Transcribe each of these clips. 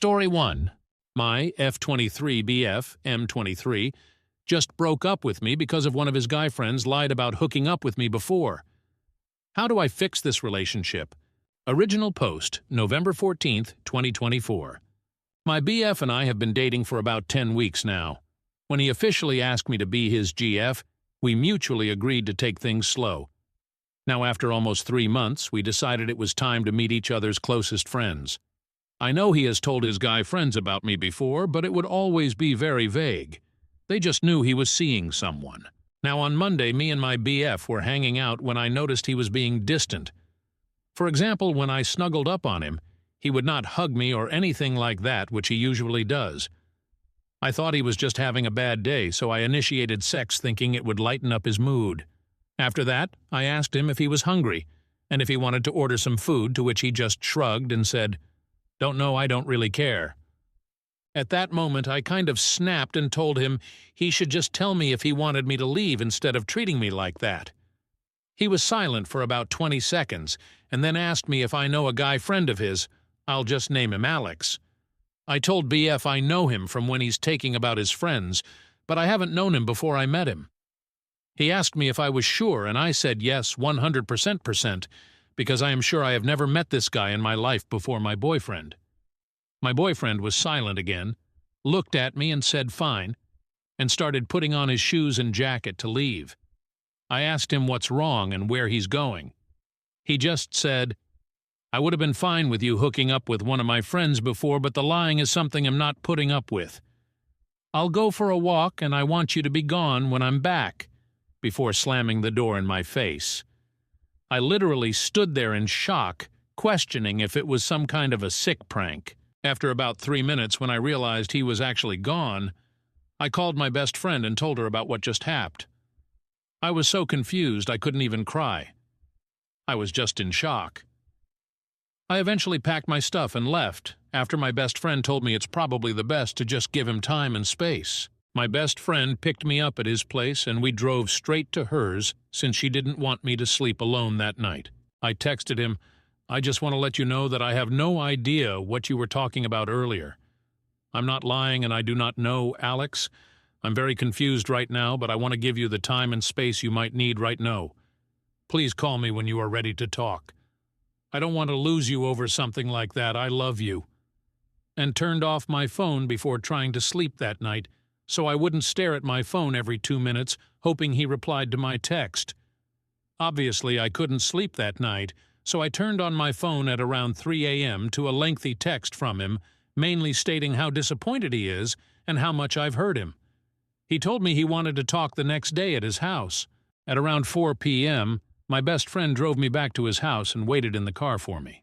Story 1. My F-23 BF, M23, just broke up with me because of one of his guy friends lied about hooking up with me before. How do I fix this relationship? Original post, November 14th, 2024. My BF and I have been dating for about 10 weeks now. When he officially asked me to be his GF, we mutually agreed to take things slow. Now, after almost 3 months, we decided it was time to meet each other's closest friends. I know he has told his guy friends about me before, but it would always be very vague. They just knew he was seeing someone. Now, on Monday, me and my BF were hanging out when I noticed he was being distant. For example, when I snuggled up on him, he would not hug me or anything like that, which he usually does. I thought he was just having a bad day, so I initiated sex thinking it would lighten up his mood. After that, I asked him if he was hungry, and if he wanted to order some food, to which he just shrugged and said, "Don't know, I don't really care." At that moment, I kind of snapped and told him he should just tell me if he wanted me to leave instead of treating me like that. He was silent for about 20 seconds, and then asked me if I know a guy friend of his. I'll just name him Alex. I told BF I know him from when he's taking about his friends, but I haven't known him before I met him. He asked me if I was sure, and I said yes, 100%, because I am sure I have never met this guy in my life before my boyfriend. My boyfriend was silent again, looked at me and said fine, and started putting on his shoes and jacket to leave. I asked him what's wrong and where he's going. He just said, "I would have been fine with you hooking up with one of my friends before, but the lying is something I'm not putting up with. I'll go for a walk and I want you to be gone when I'm back," before slamming the door in my face. I literally stood there in shock, questioning if it was some kind of a sick prank. After about 3 minutes, when I realized he was actually gone, I called my best friend and told her about what just happened. I was so confused I couldn't even cry. I was just in shock. I eventually packed my stuff and left, after my best friend told me it's probably the best to just give him time and space. My best friend picked me up at his place and we drove straight to hers since she didn't want me to sleep alone that night. I texted him, "I just want to let you know that I have no idea what you were talking about earlier. I'm not lying and I do not know Alex. I'm very confused right now, but I want to give you the time and space you might need right now. Please call me when you are ready to talk. I don't want to lose you over something like that. I love you." And turned off my phone before trying to sleep that night, so I wouldn't stare at my phone every 2 minutes, hoping he replied to my text. Obviously, I couldn't sleep that night, so I turned on my phone at around 3 a.m. to a lengthy text from him, mainly stating how disappointed he is and how much I've hurt him. He told me he wanted to talk the next day at his house. At around 4 p.m., my best friend drove me back to his house and waited in the car for me.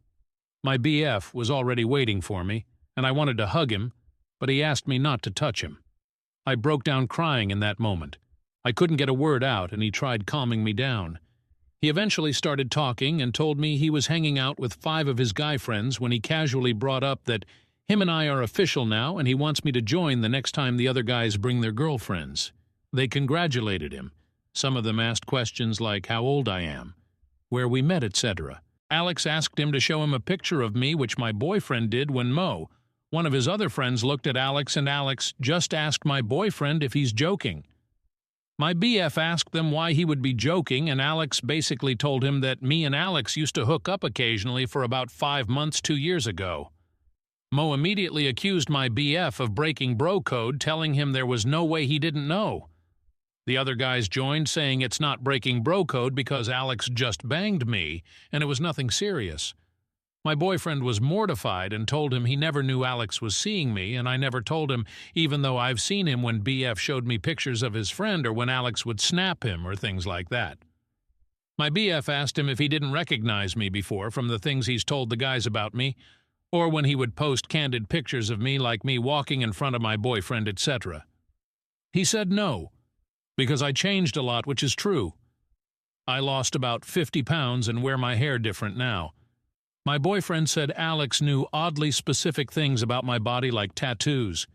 My BF was already waiting for me, and I wanted to hug him, but he asked me not to touch him. I broke down crying in that moment. I couldn't get a word out, and he tried calming me down. He eventually started talking and told me he was hanging out with 5 of his guy friends when he casually brought up that him and I are official now and he wants me to join the next time the other guys bring their girlfriends. They congratulated him. Some of them asked questions like how old I am, where we met, etc. Alex asked him to show him a picture of me, which my boyfriend did when one of his other friends, looked at Alex, and Alex just asked my boyfriend if he's joking. My BF asked them why he would be joking, and Alex basically told him that me and Alex used to hook up occasionally for about 5 months 2 years ago. Mo immediately accused my BF of breaking bro code, telling him there was no way he didn't know. The other guys joined, saying it's not breaking bro code because Alex just banged me, and it was nothing serious. My boyfriend was mortified and told him he never knew Alex was seeing me, and I never told him, even though I've seen him when BF showed me pictures of his friend or when Alex would snap him or things like that. My BF asked him if he didn't recognize me before from the things he's told the guys about me, or when he would post candid pictures of me like me walking in front of my boyfriend, etc. He said no, because I changed a lot, which is true. I lost about 50 pounds and wear my hair different now. My boyfriend said Alex knew oddly specific things about my body like tattoos.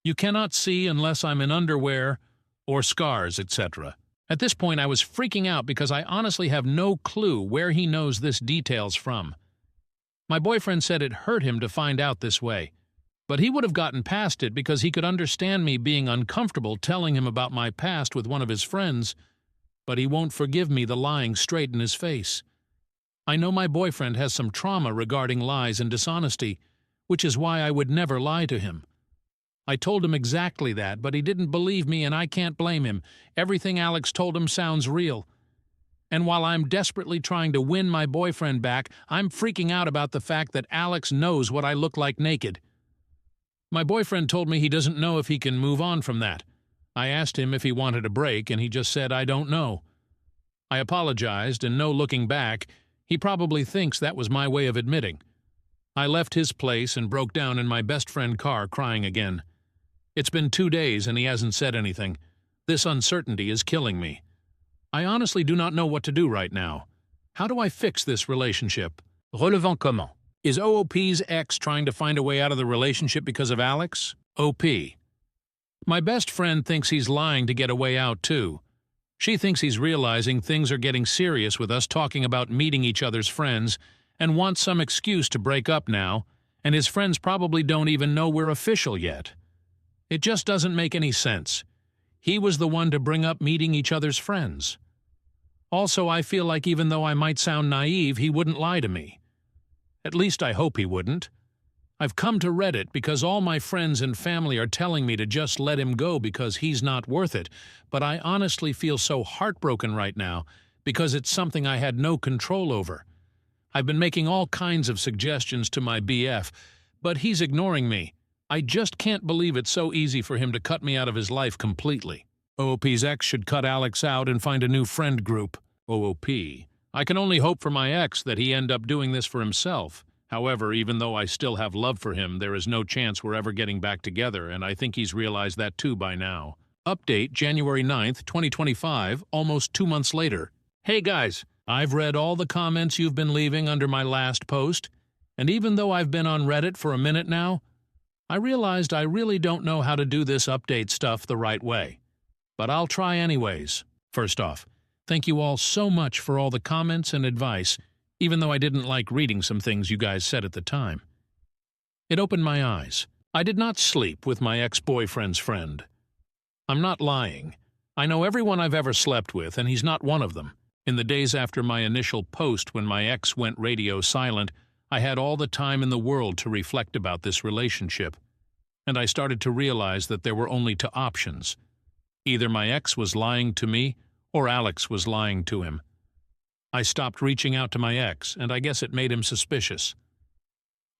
You cannot see unless I'm in underwear or scars, etc. At this point I was freaking out because I honestly have no clue where he knows this details from. My boyfriend said it hurt him to find out this way, But he would have gotten past it because he could understand me being uncomfortable telling him about my past with one of his friends, but he won't forgive me the lying straight in his face. I know my boyfriend has some trauma regarding lies and dishonesty, which is why I would never lie to him. I told him exactly that, but he didn't believe me, and I can't blame him. Everything Alex told him sounds real. And while I'm desperately trying to win my boyfriend back, I'm freaking out about the fact that Alex knows what I look like naked. My boyfriend told me he doesn't know if he can move on from that. I asked him if he wanted a break, and he just said, "I don't know." I apologized, and no looking back, he probably thinks that was my way of admitting. I left his place and broke down in my best friend's car crying again. It's been 2 days and he hasn't said anything. This uncertainty is killing me. I honestly do not know what to do right now. How do I fix this relationship? Relevant comment. Is OOP's ex trying to find a way out of the relationship because of Alex? OP. My best friend thinks he's lying to get a way out too. She thinks he's realizing things are getting serious with us talking about meeting each other's friends and wants some excuse to break up now, and his friends probably don't even know we're official yet. It just doesn't make any sense. He was the one to bring up meeting each other's friends. Also, I feel like even though I might sound naive, he wouldn't lie to me. At least I hope he wouldn't. I've come to Reddit because all my friends and family are telling me to just let him go because he's not worth it, but I honestly feel so heartbroken right now because it's something I had no control over. I've been making all kinds of suggestions to my BF, but he's ignoring me. I just can't believe it's so easy for him to cut me out of his life completely. OOP's ex should cut Alex out and find a new friend group. OOP. I can only hope for my ex that he end up doing this for himself. However, even though I still have love for him, there is no chance we're ever getting back together, and I think he's realized that too by now. Update January 9th, 2025, almost 2 months later. Hey guys, I've read all the comments you've been leaving under my last post, and even though I've been on Reddit for a minute now, I realized I really don't know how to do this update stuff the right way. But I'll try anyways. First off, thank you all so much for all the comments and advice, even though I didn't like reading some things you guys said at the time. It opened my eyes. I did not sleep with my ex-boyfriend's friend. I'm not lying. I know everyone I've ever slept with, and he's not one of them. In the days after my initial post when my ex went radio silent, I had all the time in the world to reflect about this relationship, and I started to realize that there were only two options. Either my ex was lying to me, or Alex was lying to him. I stopped reaching out to my ex, and I guess it made him suspicious.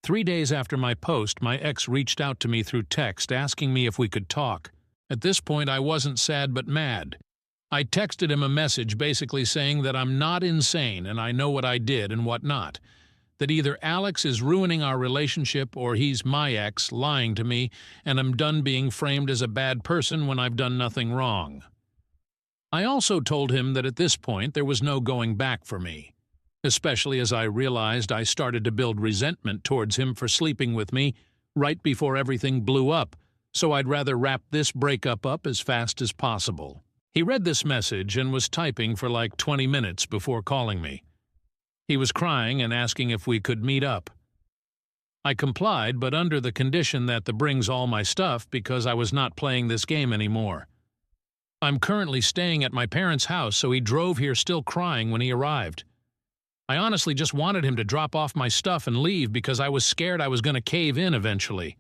3 days after my post, my ex reached out to me through text asking me if we could talk. At this point, I wasn't sad but mad. I texted him a message basically saying that I'm not insane and I know what I did and what not. That either Alex is ruining our relationship or he's my ex lying to me and I'm done being framed as a bad person when I've done nothing wrong. I also told him that at this point there was no going back for me, especially as I realized I started to build resentment towards him for sleeping with me right before everything blew up, so I'd rather wrap this breakup up as fast as possible. He read this message and was typing for like 20 minutes before calling me. He was crying and asking if we could meet up. I complied, but under the condition that brings all my stuff because I was not playing this game anymore. I'm currently staying at my parents' house, so he drove here still crying when he arrived. I honestly just wanted him to drop off my stuff and leave because I was scared I was going to cave in eventually.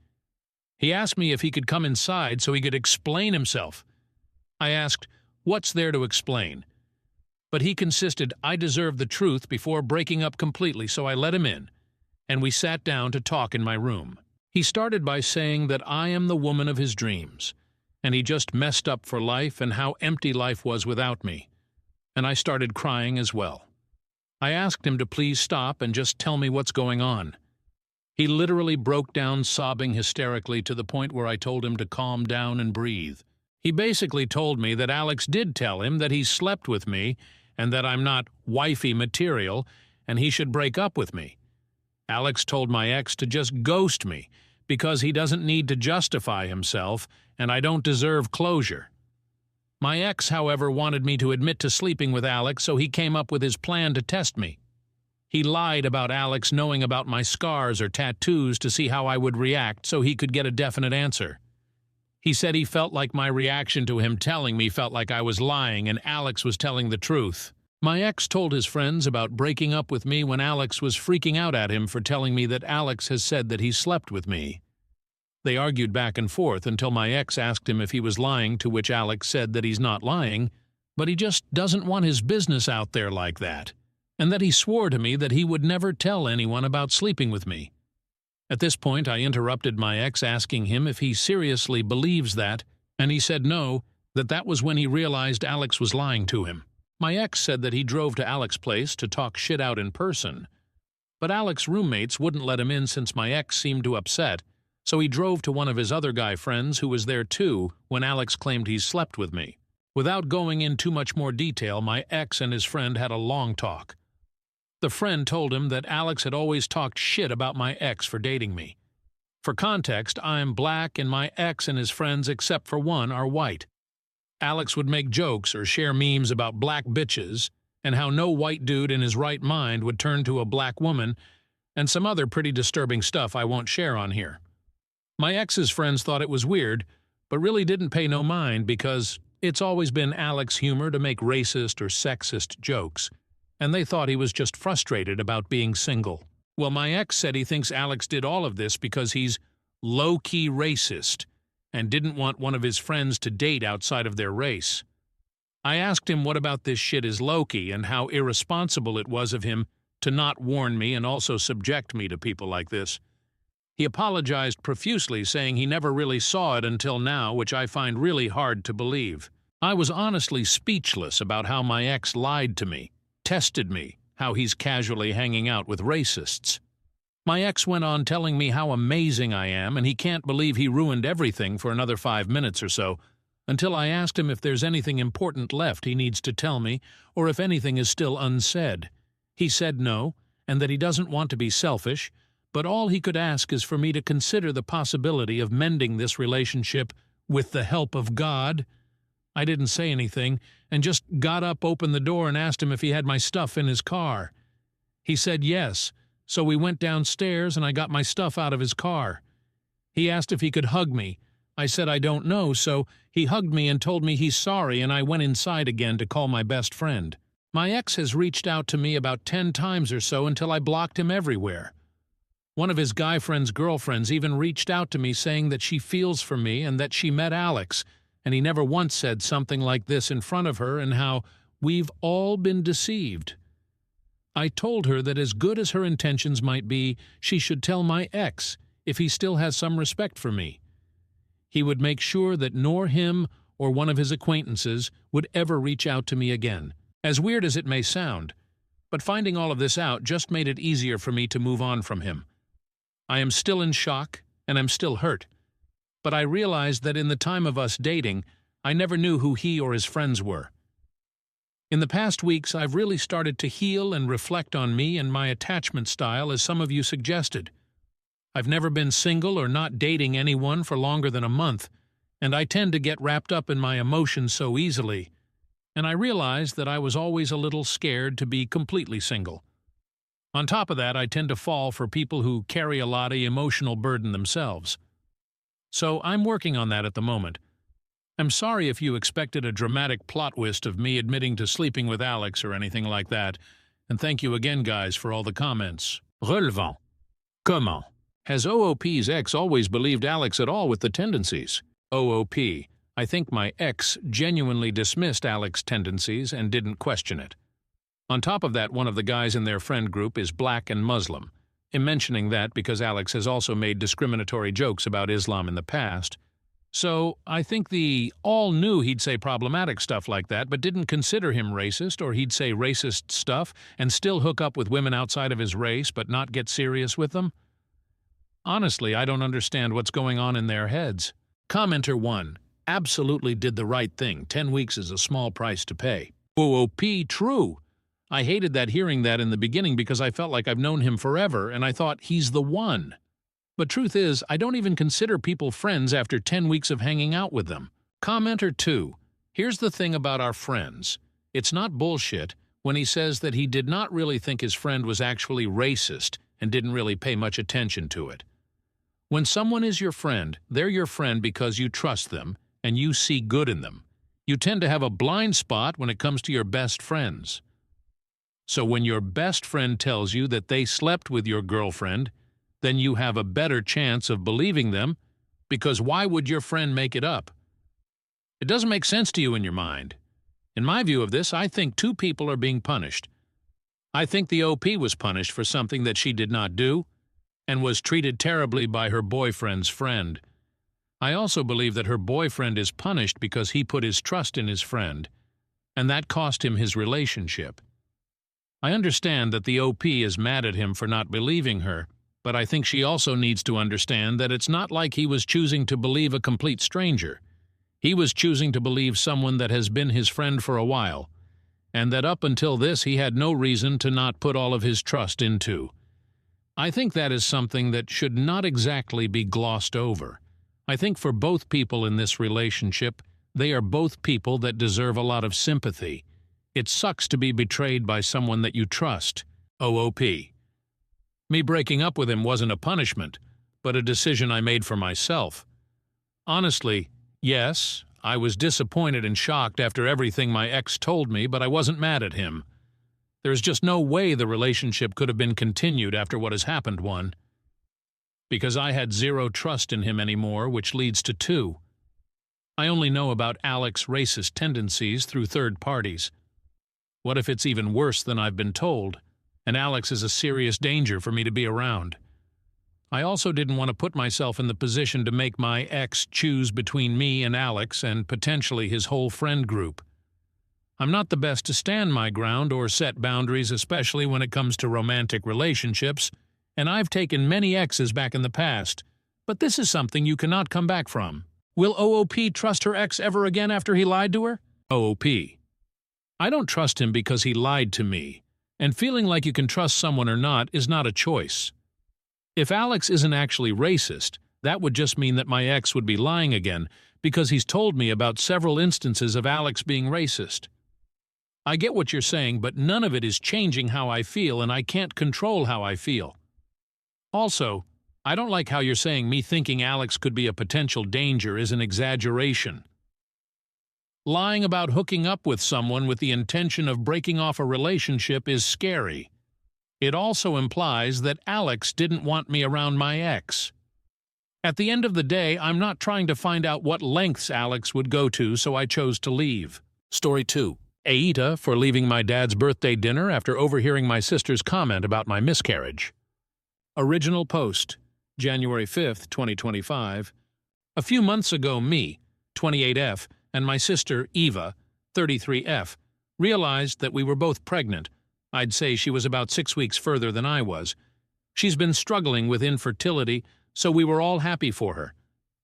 He asked me if he could come inside so he could explain himself. I asked, "What's there to explain?" But he insisted I deserved the truth before breaking up completely, so I let him in, and we sat down to talk in my room. He started by saying that I am the woman of his dreams, and he just messed up for life and how empty life was without me. And I started crying as well. I asked him to please stop and just tell me what's going on. He literally broke down sobbing hysterically to the point where I told him to calm down and breathe. He basically told me that Alex did tell him that he slept with me and that I'm not wifey material and he should break up with me. Alex told my ex to just ghost me because he doesn't need to justify himself and I don't deserve closure. My ex, however, wanted me to admit to sleeping with Alex, so he came up with his plan to test me. He lied about Alex knowing about my scars or tattoos to see how I would react so he could get a definite answer. He said he felt like my reaction to him telling me felt like I was lying and Alex was telling the truth. My ex told his friends about breaking up with me when Alex was freaking out at him for telling me that Alex has said that he slept with me. They argued back and forth until my ex asked him if he was lying, to which Alex said that he's not lying, but he just doesn't want his business out there like that, and that he swore to me that he would never tell anyone about sleeping with me. At this point, I interrupted my ex, asking him if he seriously believes that, and he said no, that was when he realized Alex was lying to him. My ex said that he drove to Alex's place to talk shit out in person, but Alex's roommates wouldn't let him in since my ex seemed too upset, so he drove to one of his other guy friends who was there too when Alex claimed he slept with me. Without going in too much more detail, my ex and his friend had a long talk. The friend told him that Alex had always talked shit about my ex for dating me. For context, I'm black and my ex and his friends, except for one, are white. Alex would make jokes or share memes about black bitches and how no white dude in his right mind would turn to a black woman, and some other pretty disturbing stuff I won't share on here. My ex's friends thought it was weird, but really didn't pay no mind because it's always been Alex's humor to make racist or sexist jokes, and they thought he was just frustrated about being single. Well, my ex said he thinks Alex did all of this because he's low-key racist and didn't want one of his friends to date outside of their race. I asked him what about this shit is low-key and how irresponsible it was of him to not warn me and also subject me to people like this. He apologized profusely, saying he never really saw it until now, which I find really hard to believe. I was honestly speechless about how my ex lied to me, tested me, how he's casually hanging out with racists. My ex went on telling me how amazing I am, and he can't believe he ruined everything for another 5 minutes or so, until I asked him if there's anything important left he needs to tell me, or if anything is still unsaid. He said no, and that he doesn't want to be selfish, but all he could ask is for me to consider the possibility of mending this relationship with the help of God. I didn't say anything, and just got up, opened the door, and asked him if he had my stuff in his car. He said yes, so we went downstairs and I got my stuff out of his car. He asked if he could hug me. I said I don't know, so he hugged me and told me he's sorry, and I went inside again to call my best friend. My ex has reached out to me about 10 times or so until I blocked him everywhere. One of his guy friend's girlfriends even reached out to me saying that she feels for me and that she met Alex, and he never once said something like this in front of her, and how we've all been deceived. I told her that as good as her intentions might be, she should tell my ex if he still has some respect for me. He would make sure that nor him or one of his acquaintances would ever reach out to me again. As weird as it may sound, but finding all of this out just made it easier for me to move on from him. I am still in shock, and I'm still hurt, but I realized that in the time of us dating, I never knew who he or his friends were. In the past weeks, I've really started to heal and reflect on me and my attachment style, as some of you suggested. I've never been single or not dating anyone for longer than a month, and I tend to get wrapped up in my emotions so easily, and I realized that I was always a little scared to be completely single. On top of that, I tend to fall for people who carry a lot of emotional burden themselves. So I'm working on that at the moment. I'm sorry if you expected a dramatic plot twist of me admitting to sleeping with Alex or anything like that, and thank you again, guys, for all the comments. Relevant. Comment. Has OOP's ex always believed Alex at all with the tendencies? OOP. I think my ex genuinely dismissed Alex's tendencies and didn't question it. On top of that, one of the guys in their friend group is black and Muslim. I'm mentioning that because Alex has also made discriminatory jokes about Islam in the past. So I think they all knew he'd say problematic stuff like that, but didn't consider him racist, or he'd say racist stuff and still hook up with women outside of his race but not get serious with them. Honestly, I don't understand what's going on in their heads. Commenter 1. Absolutely did the right thing. 10 weeks is a small price to pay. OOP, true. I hated that hearing that in the beginning because I felt like I've known him forever and I thought he's the one. But truth is, I don't even consider people friends after 10 weeks of hanging out with them. Commenter 2. Here's the thing about our friends. It's not bullshit when he says that he did not really think his friend was actually racist and didn't really pay much attention to it. When someone is your friend, they're your friend because you trust them and you see good in them. You tend to have a blind spot when it comes to your best friends. So when your best friend tells you that they slept with your girlfriend, then you have a better chance of believing them, because why would your friend make it up? It doesn't make sense to you in your mind. In my view of this, I think two people are being punished. I think the OP was punished for something that she did not do and was treated terribly by her boyfriend's friend. I also believe that her boyfriend is punished because he put his trust in his friend, and that cost him his relationship. I understand that the OP is mad at him for not believing her, but I think she also needs to understand that it's not like he was choosing to believe a complete stranger. He was choosing to believe someone that has been his friend for a while, and that up until this he had no reason to not put all of his trust into. I think that is something that should not exactly be glossed over. I think for both people in this relationship, they are both people that deserve a lot of sympathy. It sucks to be betrayed by someone that you trust. OOP. Me breaking up with him wasn't a punishment, but a decision I made for myself. Honestly, yes, I was disappointed and shocked after everything my ex told me, but I wasn't mad at him. There's just no way the relationship could have been continued after what has happened, one. Because I had zero trust in him anymore, which leads to two. I only know about Alex's racist tendencies through third parties. What if it's even worse than I've been told, and Alex is a serious danger for me to be around? I also didn't want to put myself in the position to make my ex choose between me and Alex and potentially his whole friend group. I'm not the best to stand my ground or set boundaries, especially when it comes to romantic relationships, and I've taken many exes back in the past, but this is something you cannot come back from. Will OOP trust her ex ever again after he lied to her? OOP. I don't trust him because he lied to me, and feeling like you can trust someone or not is not a choice. If Alex isn't actually racist, that would just mean that my ex would be lying again, because he's told me about several instances of Alex being racist. I get what you're saying, but none of it is changing how I feel, and I can't control how I feel. Also, I don't like how you're saying me thinking Alex could be a potential danger is an exaggeration. Lying about hooking up with someone with the intention of breaking off a relationship is scary. It also implies that Alex didn't want me around my ex. At the end of the day, I'm not trying to find out what lengths Alex would go to, so I chose to leave. Story 2. Aita for leaving my dad's birthday dinner after overhearing my sister's comment about my miscarriage. Original post, January 5th, 2025. A few months ago, me, 28F, and my sister, Eva, 33F, realized that we were both pregnant. I'd say she was about 6 weeks further than I was. She's been struggling with infertility, so we were all happy for her.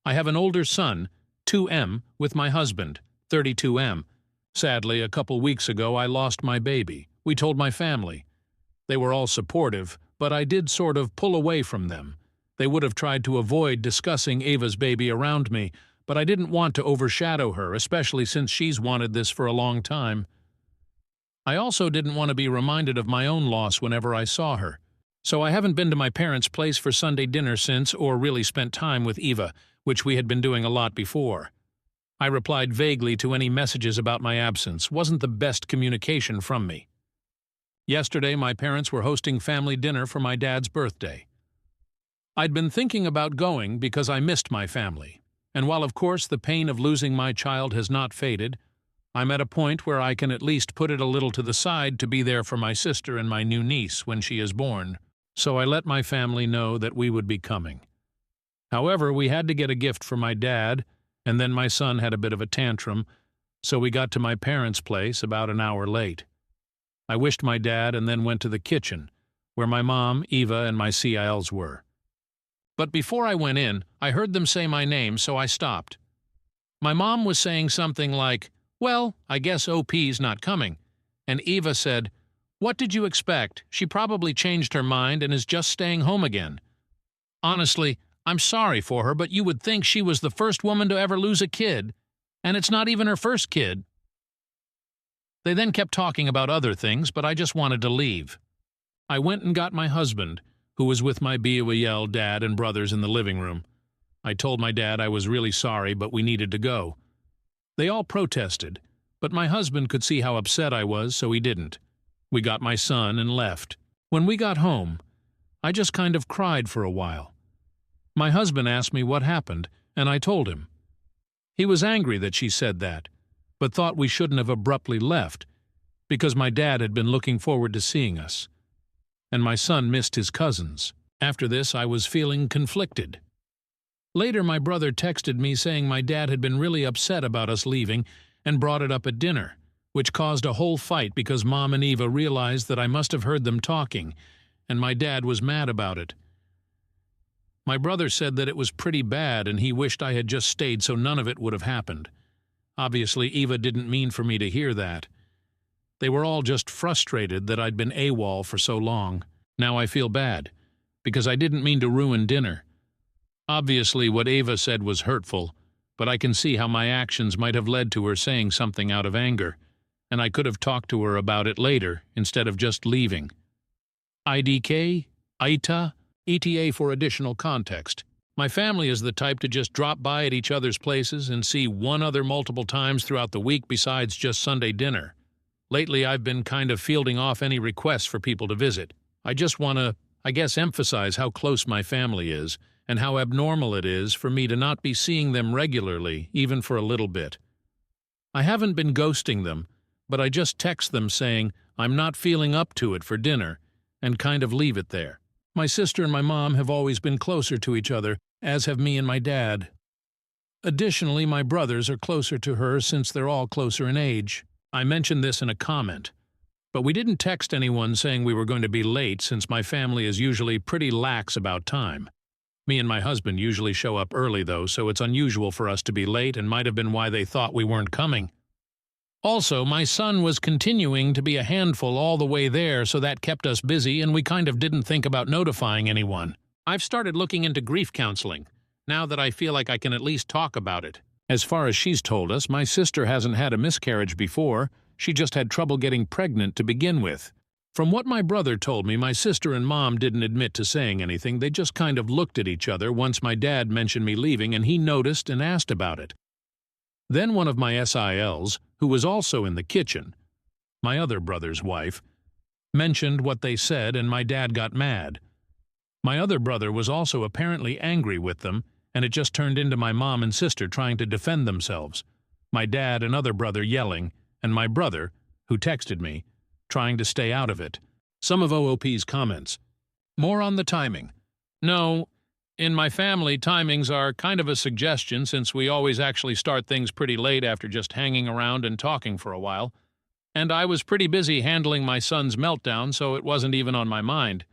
I have an older son, 2M, with my husband, 32M. Sadly, a couple weeks ago, I lost my baby. We told my family. They were all supportive, but I did sort of pull away from them. They would have tried to avoid discussing Ava's baby around me, but I didn't want to overshadow her, especially since she's wanted this for a long time. I also didn't want to be reminded of my own loss whenever I saw her. So I haven't been to my parents' place for Sunday dinner since, or really spent time with Eva, which we had been doing a lot before. I replied vaguely to any messages about my absence. Wasn't the best communication from me. Yesterday, my parents were hosting family dinner for my dad's birthday. I'd been thinking about going because I missed my family, and while of course the pain of losing my child has not faded, I'm at a point where I can at least put it a little to the side to be there for my sister and my new niece when she is born, so I let my family know that we would be coming. However, we had to get a gift for my dad, and then my son had a bit of a tantrum, so we got to my parents' place about an hour late. I wished my dad and then went to the kitchen, where my mom, Eva, and my CILs were. But before I went in, I heard them say my name, so I stopped. My mom was saying something like, "Well, I guess OP's not coming," and Eva said, "What did you expect? She probably changed her mind and is just staying home again." Honestly, I'm sorry for her, but you would think she was the first woman to ever lose a kid, and it's not even her first kid. They then kept talking about other things, but I just wanted to leave. I went and got my husband, who was with my BOEL dad and brothers in the living room. I told my dad I was really sorry, but we needed to go. They all protested, but my husband could see how upset I was, so he didn't. We got my son and left. When we got home, I just kind of cried for a while. My husband asked me what happened, and I told him. He was angry that she said that, but thought we shouldn't have abruptly left, because my dad had been looking forward to seeing us, and my son missed his cousins. After this, I was feeling conflicted. Later, my brother texted me saying my dad had been really upset about us leaving and brought it up at dinner, which caused a whole fight because Mom and Eva realized that I must have heard them talking, and my dad was mad about it. My brother said that it was pretty bad and he wished I had just stayed so none of it would have happened. Obviously, Eva didn't mean for me to hear that. They were all just frustrated that I'd been AWOL for so long. Now I feel bad, because I didn't mean to ruin dinner. Obviously, what Eva said was hurtful, but I can see how my actions might have led to her saying something out of anger, and I could have talked to her about it later instead of just leaving. IDK, ITA, ETA for additional context. My family is the type to just drop by at each other's places and see one other multiple times throughout the week besides just Sunday dinner. Lately, I've been kind of fielding off any requests for people to visit. I just want to, emphasize how close my family is and how abnormal it is for me to not be seeing them regularly, even for a little bit. I haven't been ghosting them, but I just text them saying I'm not feeling up to it for dinner and kind of leave it there. My sister and my mom have always been closer to each other, as have me and my dad. Additionally, my brothers are closer to her since they're all closer in age. I mentioned this in a comment, but we didn't text anyone saying we were going to be late since my family is usually pretty lax about time. Me and my husband usually show up early though, so it's unusual for us to be late and might have been why they thought we weren't coming. Also, my son was continuing to be a handful all the way there, so that kept us busy and we kind of didn't think about notifying anyone. I've started looking into grief counseling, now that I feel like I can at least talk about it. As far as she's told us, my sister hasn't had a miscarriage before, she just had trouble getting pregnant to begin with. From what my brother told me, my sister and mom didn't admit to saying anything, they just kind of looked at each other once my dad mentioned me leaving and he noticed and asked about it. Then one of my SILs, who was also in the kitchen, my other brother's wife, mentioned what they said and my dad got mad. My other brother was also apparently angry with them, and it just turned into my mom and sister trying to defend themselves, my dad and other brother yelling, and my brother, who texted me, trying to stay out of it. Some of OOP's comments. More on the timing. No, in my family, timings are kind of a suggestion since we always actually start things pretty late after just hanging around and talking for a while. And I was pretty busy handling my son's meltdown, so it wasn't even on my mind.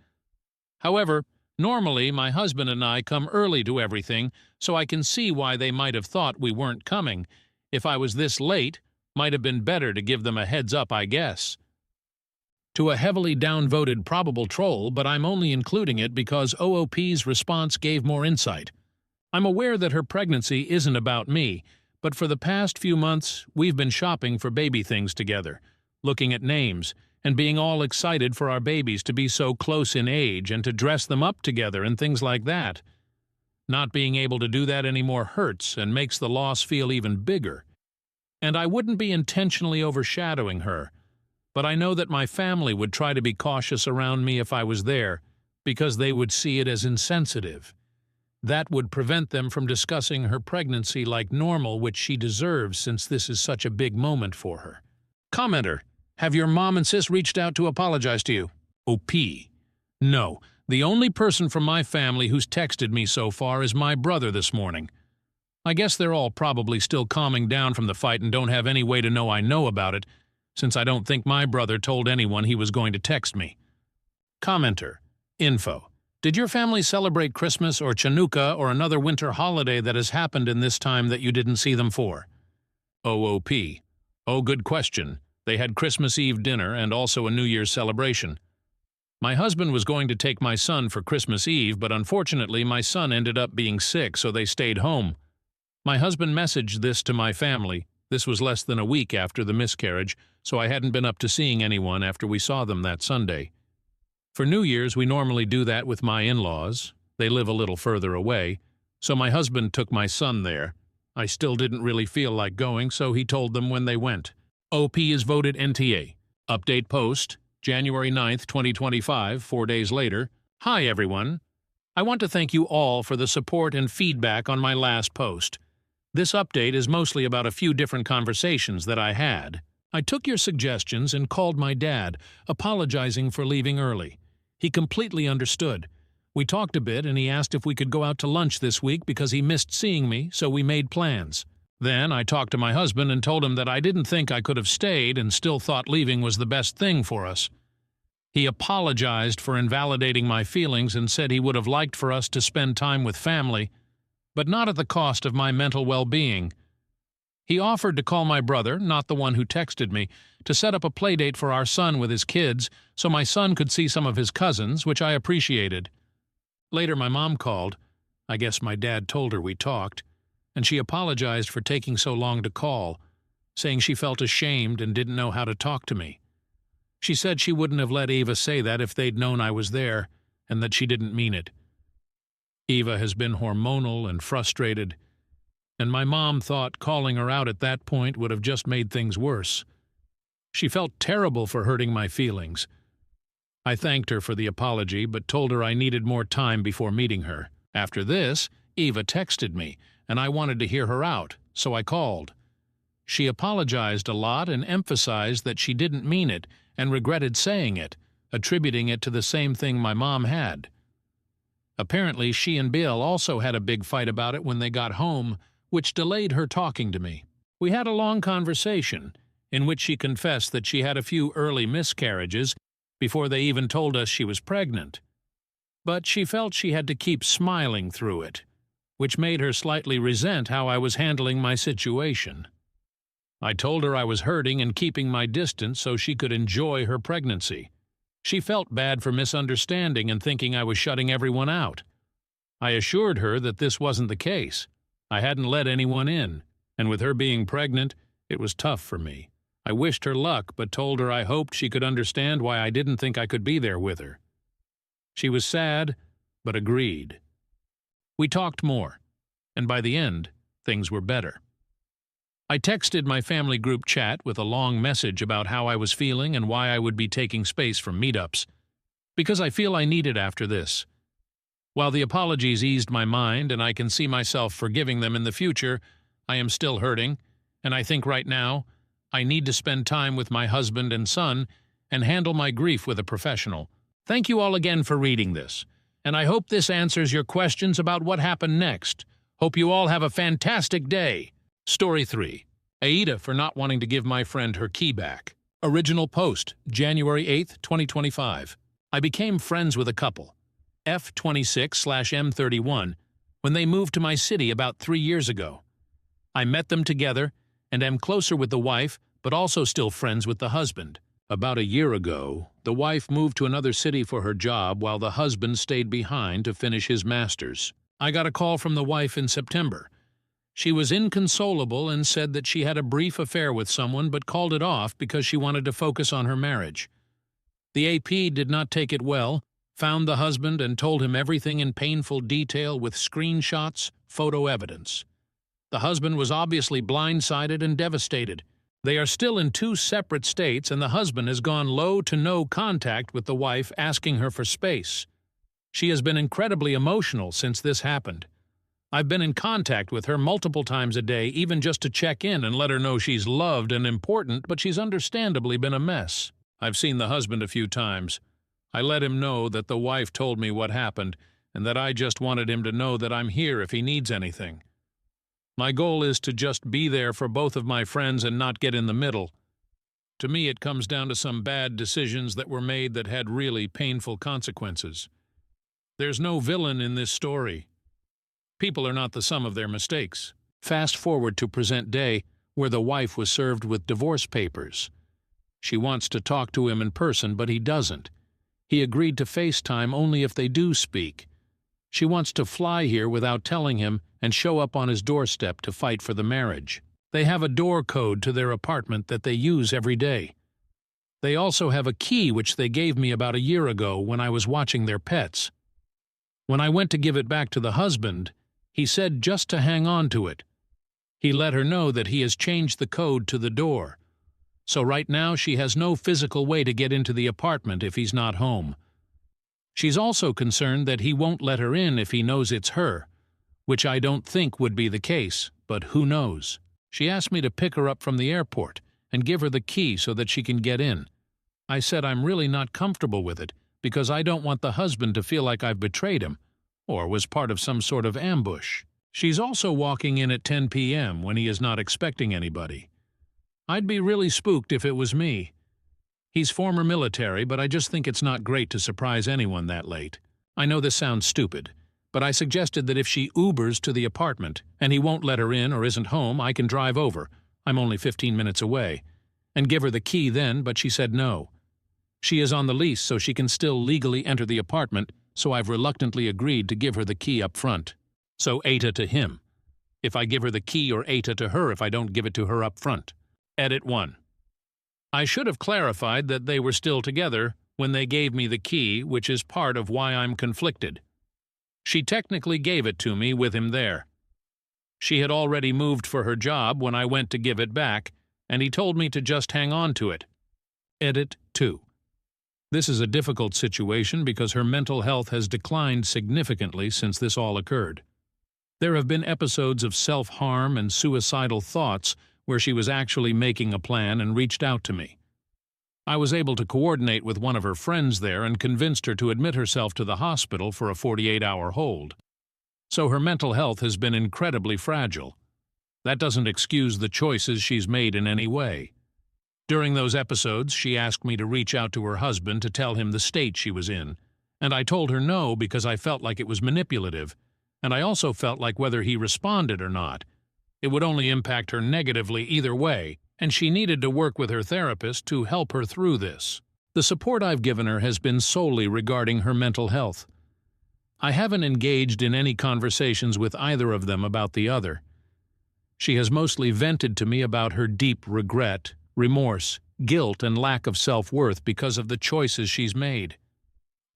However, normally my husband and I come early to everything, so I can see why they might have thought we weren't coming. If I was this late, might have been better to give them a heads up, I guess. To a heavily downvoted probable troll, but I'm only including it because OOP's response gave more insight. I'm aware that her pregnancy isn't about me, but for the past few months, we've been shopping for baby things together, looking at names, and being all excited for our babies to be so close in age and to dress them up together and things like that. Not being able to do that anymore hurts and makes the loss feel even bigger. And I wouldn't be intentionally overshadowing her, but I know that my family would try to be cautious around me if I was there, because they would see it as insensitive. That would prevent them from discussing her pregnancy like normal, which she deserves since this is such a big moment for her. Commenter, have your mom and sis reached out to apologize to you? OP. No, the only person from my family who's texted me so far is my brother this morning. I guess they're all probably still calming down from the fight and don't have any way to know I know about it, since I don't think my brother told anyone he was going to text me. Commenter. Info. Did your family celebrate Christmas or Chanukah or another winter holiday that has happened in this time that you didn't see them for? OOP. Oh, good question. They had Christmas Eve dinner and also a New Year's celebration. My husband was going to take my son for Christmas Eve, but unfortunately my son ended up being sick, so they stayed home. My husband messaged this to my family, This was less than a week after the miscarriage, so I hadn't been up to seeing anyone after we saw them that Sunday. For New Year's, we normally do that with my in-laws. They live a little further away, so my husband took my son there. I still didn't really feel like going, so he told them when they went. OP is voted NTA. Update post, January 9th, 2025, 4 days later. Hi, everyone. I want to thank you all for the support and feedback on my last post. This update is mostly about a few different conversations that I had. I took your suggestions and called my dad, apologizing for leaving early. He completely understood. We talked a bit and he asked if we could go out to lunch this week because he missed seeing me, so we made plans. Then I talked to my husband and told him that I didn't think I could have stayed and still thought leaving was the best thing for us. He apologized for invalidating my feelings and said he would have liked for us to spend time with family, but not at the cost of my mental well-being. He offered to call my brother, not the one who texted me, to set up a playdate for our son with his kids so my son could see some of his cousins, which I appreciated. Later my mom called. I guess my dad told her we talked, and she apologized for taking so long to call, saying she felt ashamed and didn't know how to talk to me. She said she wouldn't have let Eva say that if they'd known I was there, and that she didn't mean it. Eva has been hormonal and frustrated, and my mom thought calling her out at that point would have just made things worse. She felt terrible for hurting my feelings. I thanked her for the apology, but told her I needed more time before meeting her. After this, Eva texted me, and I wanted to hear her out, so I called. She apologized a lot and emphasized that she didn't mean it and regretted saying it, attributing it to the same thing my mom had. Apparently, she and Bill also had a big fight about it when they got home, which delayed her talking to me. We had a long conversation, in which she confessed that she had a few early miscarriages before they even told us she was pregnant. But she felt she had to keep smiling through it, which made her slightly resent how I was handling my situation. I told her I was hurting and keeping my distance so she could enjoy her pregnancy. She felt bad for misunderstanding and thinking I was shutting everyone out. I assured her that this wasn't the case. I hadn't let anyone in, and with her being pregnant, it was tough for me. I wished her luck, but told her I hoped she could understand why I didn't think I could be there with her. She was sad, but agreed. We talked more, and by the end, things were better. I texted my family group chat with a long message about how I was feeling and why I would be taking space from meetups, because I feel I need it after this. While the apologies eased my mind and I can see myself forgiving them in the future, I am still hurting, and I think right now I need to spend time with my husband and son and handle my grief with a professional. Thank you all again for reading this, and I hope this answers your questions about what happened next. Hope you all have a fantastic day. Story 3. Aida for not wanting to give my friend her key back. Original post, January 8th, 2025. I became friends with a couple, F26/M31, when they moved to my city about 3 years ago. I met them together and am closer with the wife, but also still friends with the husband. About a year ago, the wife moved to another city for her job while the husband stayed behind to finish his master's. I got a call from the wife in September. She was inconsolable and said that she had a brief affair with someone but called it off because she wanted to focus on her marriage. The AP did not take it well, found the husband and told him everything in painful detail with screenshots, photo evidence. The husband was obviously blindsided and devastated. They are still in 2 separate states and the husband has gone low to no contact with the wife, asking her for space. She has been incredibly emotional since this happened. I've been in contact with her multiple times a day, even just to check in and let her know she's loved and important, but she's understandably been a mess. I've seen the husband a few times. I let him know that the wife told me what happened, and that I just wanted him to know that I'm here if he needs anything. My goal is to just be there for both of my friends and not get in the middle. To me, it comes down to some bad decisions that were made that had really painful consequences. There's no villain in this story. People are not the sum of their mistakes. Fast forward to present day, where the wife was served with divorce papers. She wants to talk to him in person, but he doesn't. He agreed to FaceTime only if they do speak. She wants to fly here without telling him and show up on his doorstep to fight for the marriage. They have a door code to their apartment that they use every day. They also have a key which they gave me about a year ago when I was watching their pets. When I went to give it back to the husband, he said just to hang on to it. He let her know that he has changed the code to the door. So right now she has no physical way to get into the apartment if he's not home. She's also concerned that he won't let her in if he knows it's her, which I don't think would be the case, but who knows. She asked me to pick her up from the airport and give her the key so that she can get in. I said I'm really not comfortable with it because I don't want the husband to feel like I've betrayed him or was part of some sort of ambush. She's also walking in at 10 p.m. when he is not expecting anybody. I'd be really spooked if it was me. He's former military, but I just think it's not great to surprise anyone that late. I know this sounds stupid, but I suggested that if she Ubers to the apartment and he won't let her in or isn't home, I can drive over. I'm only 15 minutes away. And give her the key then, but she said no. She is on the lease, so she can still legally enter the apartment, so I've reluctantly agreed to give her the key up front. So Eta to him. If I give her the key, or Eta to her if I don't give it to her up front. Edit 1. I should have clarified that they were still together when they gave me the key, which is part of why I'm conflicted. She technically gave it to me with him there. She had already moved for her job when I went to give it back, and he told me to just hang on to it. Edit 2. This is a difficult situation because her mental health has declined significantly since this all occurred. There have been episodes of self-harm and suicidal thoughts where she was actually making a plan and reached out to me. I was able to coordinate with one of her friends there and convinced her to admit herself to the hospital for a 48-hour hold. So her mental health has been incredibly fragile. That doesn't excuse the choices she's made in any way. During those episodes, she asked me to reach out to her husband to tell him the state she was in, and I told her no because I felt like it was manipulative, and I also felt like whether he responded or not, it would only impact her negatively either way, and she needed to work with her therapist to help her through this. The support I've given her has been solely regarding her mental health. I haven't engaged in any conversations with either of them about the other. She has mostly vented to me about her deep regret, remorse, guilt, and lack of self-worth because of the choices she's made.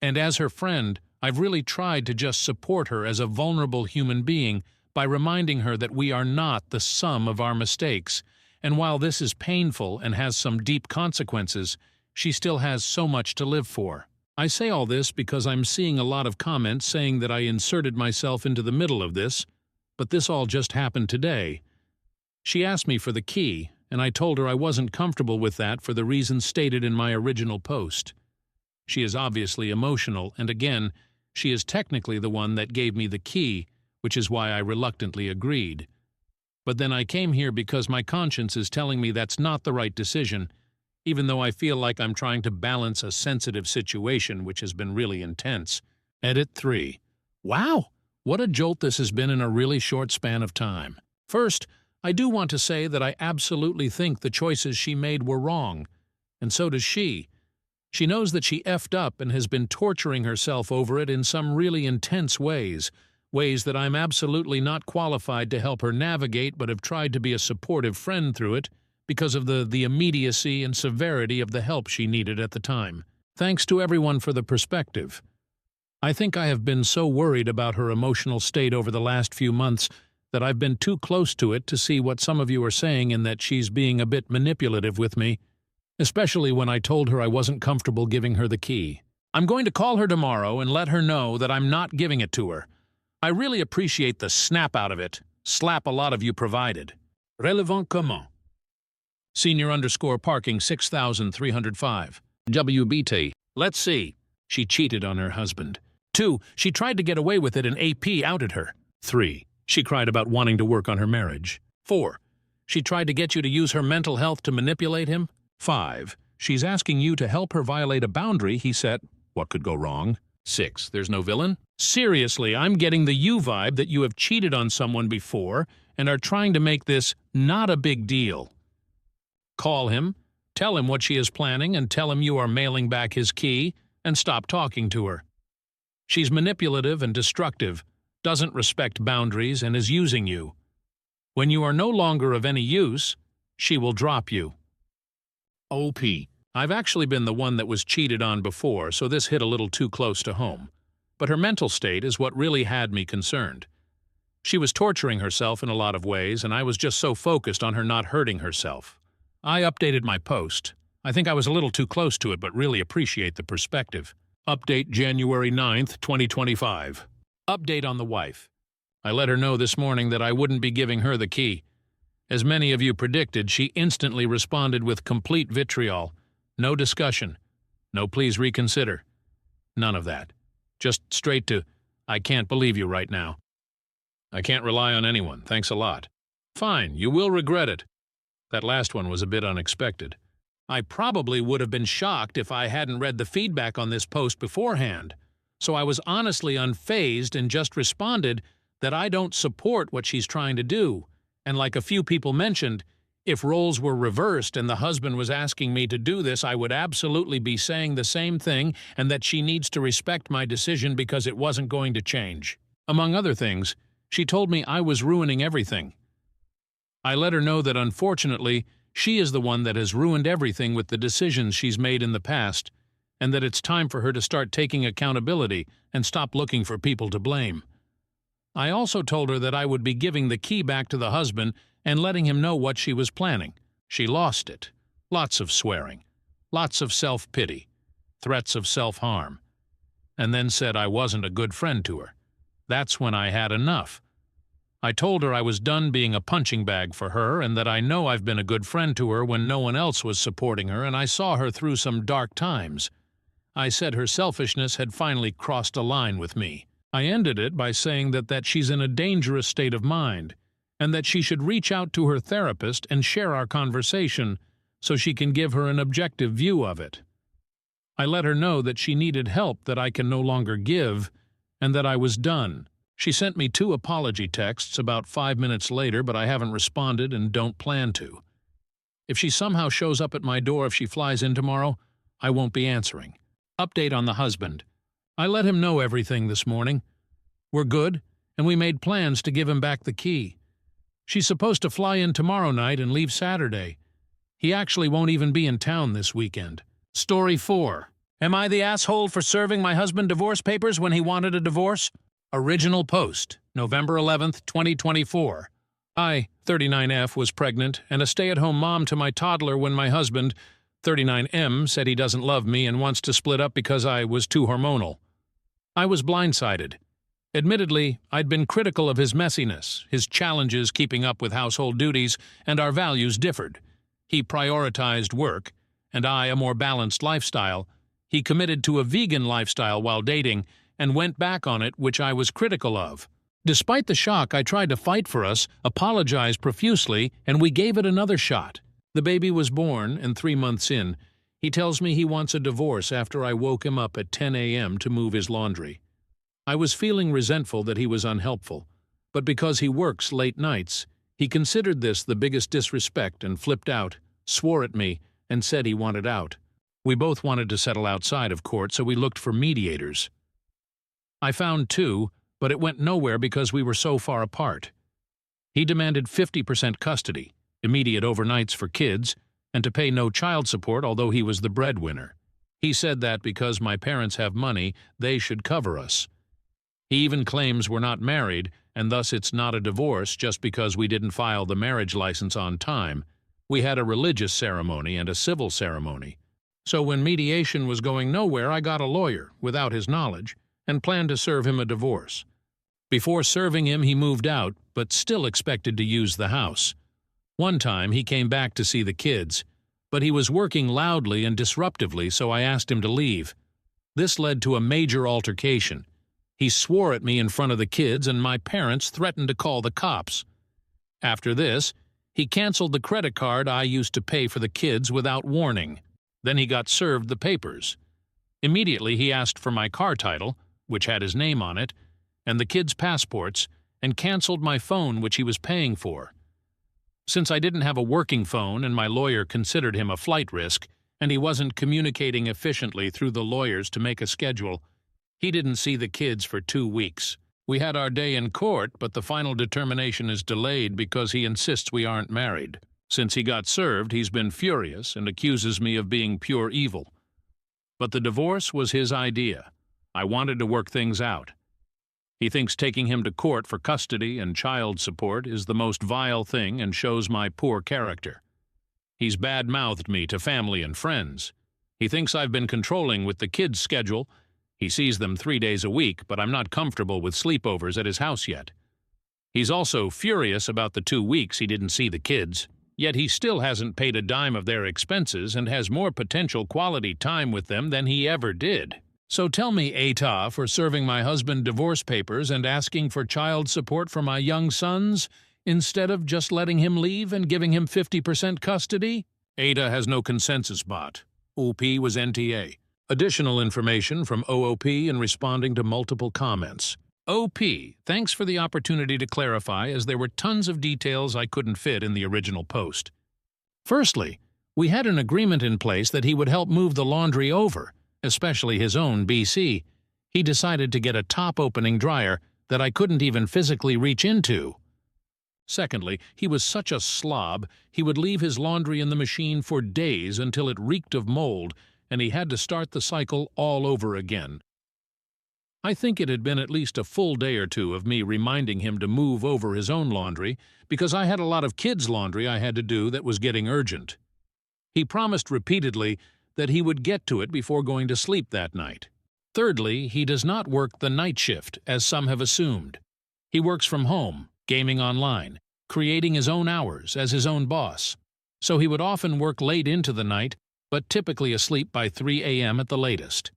And as her friend, I've really tried to just support her as a vulnerable human being by reminding her that we are not the sum of our mistakes, and while this is painful and has some deep consequences, she still has so much to live for. I say all this because I'm seeing a lot of comments saying that I inserted myself into the middle of this, but this all just happened today. She asked me for the key, and I told her I wasn't comfortable with that for the reasons stated in my original post. She is obviously emotional, and again, she is technically the one that gave me the key, which is why I reluctantly agreed. But then I came here because my conscience is telling me that's not the right decision, even though I feel like I'm trying to balance a sensitive situation which has been really intense. Edit 3. Wow! What a jolt this has been in a really short span of time. First, I do want to say that I absolutely think the choices she made were wrong, and so does she. She knows that she effed up and has been torturing herself over it in some really intense ways that I'm absolutely not qualified to help her navigate but have tried to be a supportive friend through it because of the immediacy and severity of the help she needed at the time. Thanks to everyone for the perspective. I think I have been so worried about her emotional state over the last few months that I've been too close to it to see what some of you are saying and that she's being a bit manipulative with me, especially when I told her I wasn't comfortable giving her the key. I'm going to call her tomorrow and let her know that I'm not giving it to her. I really appreciate the snap out of it. Slap a lot of you provided. Relevant comment. Senior_parking 6305. WBT. Let's see. She cheated on her husband. 2. She tried to get away with it and AP outed her. 3. She cried about wanting to work on her marriage. 4. She tried to get you to use her mental health to manipulate him. 5. She's asking you to help her violate a boundary he set. What could go wrong? 6. There's no villain? Seriously, I'm getting the you vibe that you have cheated on someone before and are trying to make this not a big deal. Call him, tell him what she is planning and tell him you are mailing back his key, and stop talking to her. She's manipulative and destructive, doesn't respect boundaries, and is using you. When you are no longer of any use, she will drop you. OP. I've actually been the one that was cheated on before, so this hit a little too close to home. But her mental state is what really had me concerned. She was torturing herself in a lot of ways, and I was just so focused on her not hurting herself. I updated my post. I think I was a little too close to it, but really appreciate the perspective. Update January 9th, 2025. Update on the wife. I let her know this morning that I wouldn't be giving her the key. As many of you predicted, she instantly responded with complete vitriol. No discussion. No please reconsider. None of that. Just straight to, I can't believe you right now. I can't rely on anyone, thanks a lot. Fine, you will regret it. That last one was a bit unexpected. I probably would have been shocked if I hadn't read the feedback on this post beforehand, so I was honestly unfazed and just responded that I don't support what she's trying to do, and like a few people mentioned, if roles were reversed and the husband was asking me to do this, I would absolutely be saying the same thing and that she needs to respect my decision because it wasn't going to change. Among other things, she told me I was ruining everything. I let her know that unfortunately, she is the one that has ruined everything with the decisions she's made in the past, and that it's time for her to start taking accountability and stop looking for people to blame. I also told her that I would be giving the key back to the husband and letting him know what she was planning. She lost it. Lots of swearing. Lots of self-pity. Threats of self-harm. And then said I wasn't a good friend to her. That's when I had enough. I told her I was done being a punching bag for her and that I know I've been a good friend to her when no one else was supporting her and I saw her through some dark times. I said her selfishness had finally crossed a line with me. I ended it by saying that she's in a dangerous state of mind and that she should reach out to her therapist and share our conversation so she can give her an objective view of it. I let her know that she needed help that I can no longer give and that I was done. She sent me 2 apology texts about 5 minutes later, but I haven't responded and don't plan to. If she somehow shows up at my door if she flies in tomorrow, I won't be answering. Update on the husband. I let him know everything this morning. We're good, and we made plans to give him back the key. She's supposed to fly in tomorrow night and leave Saturday. He actually won't even be in town this weekend. Story 4. Am I the asshole for serving my husband divorce papers when he wanted a divorce? Original post, November 11th, 2024. I, 39F, was pregnant and a stay-at-home mom to my toddler when my husband, 39M, said he doesn't love me and wants to split up because I was too hormonal. I was blindsided. Admittedly, I'd been critical of his messiness, his challenges keeping up with household duties, and our values differed. He prioritized work, and I a more balanced lifestyle. He committed to a vegan lifestyle while dating, and went back on it, which I was critical of. Despite the shock, I tried to fight for us, apologized profusely, and we gave it another shot. The baby was born, and 3 months in, he tells me he wants a divorce after I woke him up at 10 a.m. to move his laundry. I was feeling resentful that he was unhelpful, but because he works late nights, he considered this the biggest disrespect and flipped out, swore at me, and said he wanted out. We both wanted to settle outside of court, so we looked for mediators. I found 2, but it went nowhere because we were so far apart. He demanded 50% custody, immediate overnights for kids, and to pay no child support although he was the breadwinner. He said that because my parents have money, they should cover us. He even claims we're not married, and thus it's not a divorce just because we didn't file the marriage license on time. We had a religious ceremony and a civil ceremony. So when mediation was going nowhere, I got a lawyer, without his knowledge, and planned to serve him a divorce. Before serving him, he moved out, but still expected to use the house. One time, he came back to see the kids, but he was working loudly and disruptively, so I asked him to leave. This led to a major altercation. He swore at me in front of the kids, and my parents threatened to call the cops. After this, he canceled the credit card I used to pay for the kids without warning. Then he got served the papers. Immediately, he asked for my car title, which had his name on it, and the kids' passports, and canceled my phone, which he was paying for. Since I didn't have a working phone and my lawyer considered him a flight risk, and he wasn't communicating efficiently through the lawyers to make a schedule, he didn't see the kids for 2 weeks. We had our day in court, but the final determination is delayed because he insists we aren't married. Since he got served, he's been furious and accuses me of being pure evil. But the divorce was his idea. I wanted to work things out. He thinks taking him to court for custody and child support is the most vile thing and shows my poor character. He's bad-mouthed me to family and friends. He thinks I've been controlling with the kids' schedule. He sees them 3 days a week, but I'm not comfortable with sleepovers at his house yet. He's also furious about the 2 weeks he didn't see the kids, yet he still hasn't paid a dime of their expenses and has more potential quality time with them than he ever did. So tell me, Eta, for serving my husband divorce papers and asking for child support for my young sons, instead of just letting him leave and giving him 50% custody? Eta has no consensus bot. OP was NTA. Additional information from OOP in responding to multiple comments. OP, thanks for the opportunity to clarify, as there were tons of details I couldn't fit in the original post. Firstly, we had an agreement in place that he would help move the laundry over, especially his own BC. He decided to get a top-opening dryer that I couldn't even physically reach into. Secondly, he was such a slob, he would leave his laundry in the machine for days until it reeked of mold, and he had to start the cycle all over again. I think it had been at least a full day or two of me reminding him to move over his own laundry, because I had a lot of kids' laundry I had to do that was getting urgent. He promised repeatedly that he would get to it before going to sleep that night. Thirdly, he does not work the night shift, as some have assumed. He works from home, gaming online, creating his own hours as his own boss. So he would often work late into the night, but typically asleep by 3 a.m. at the latest.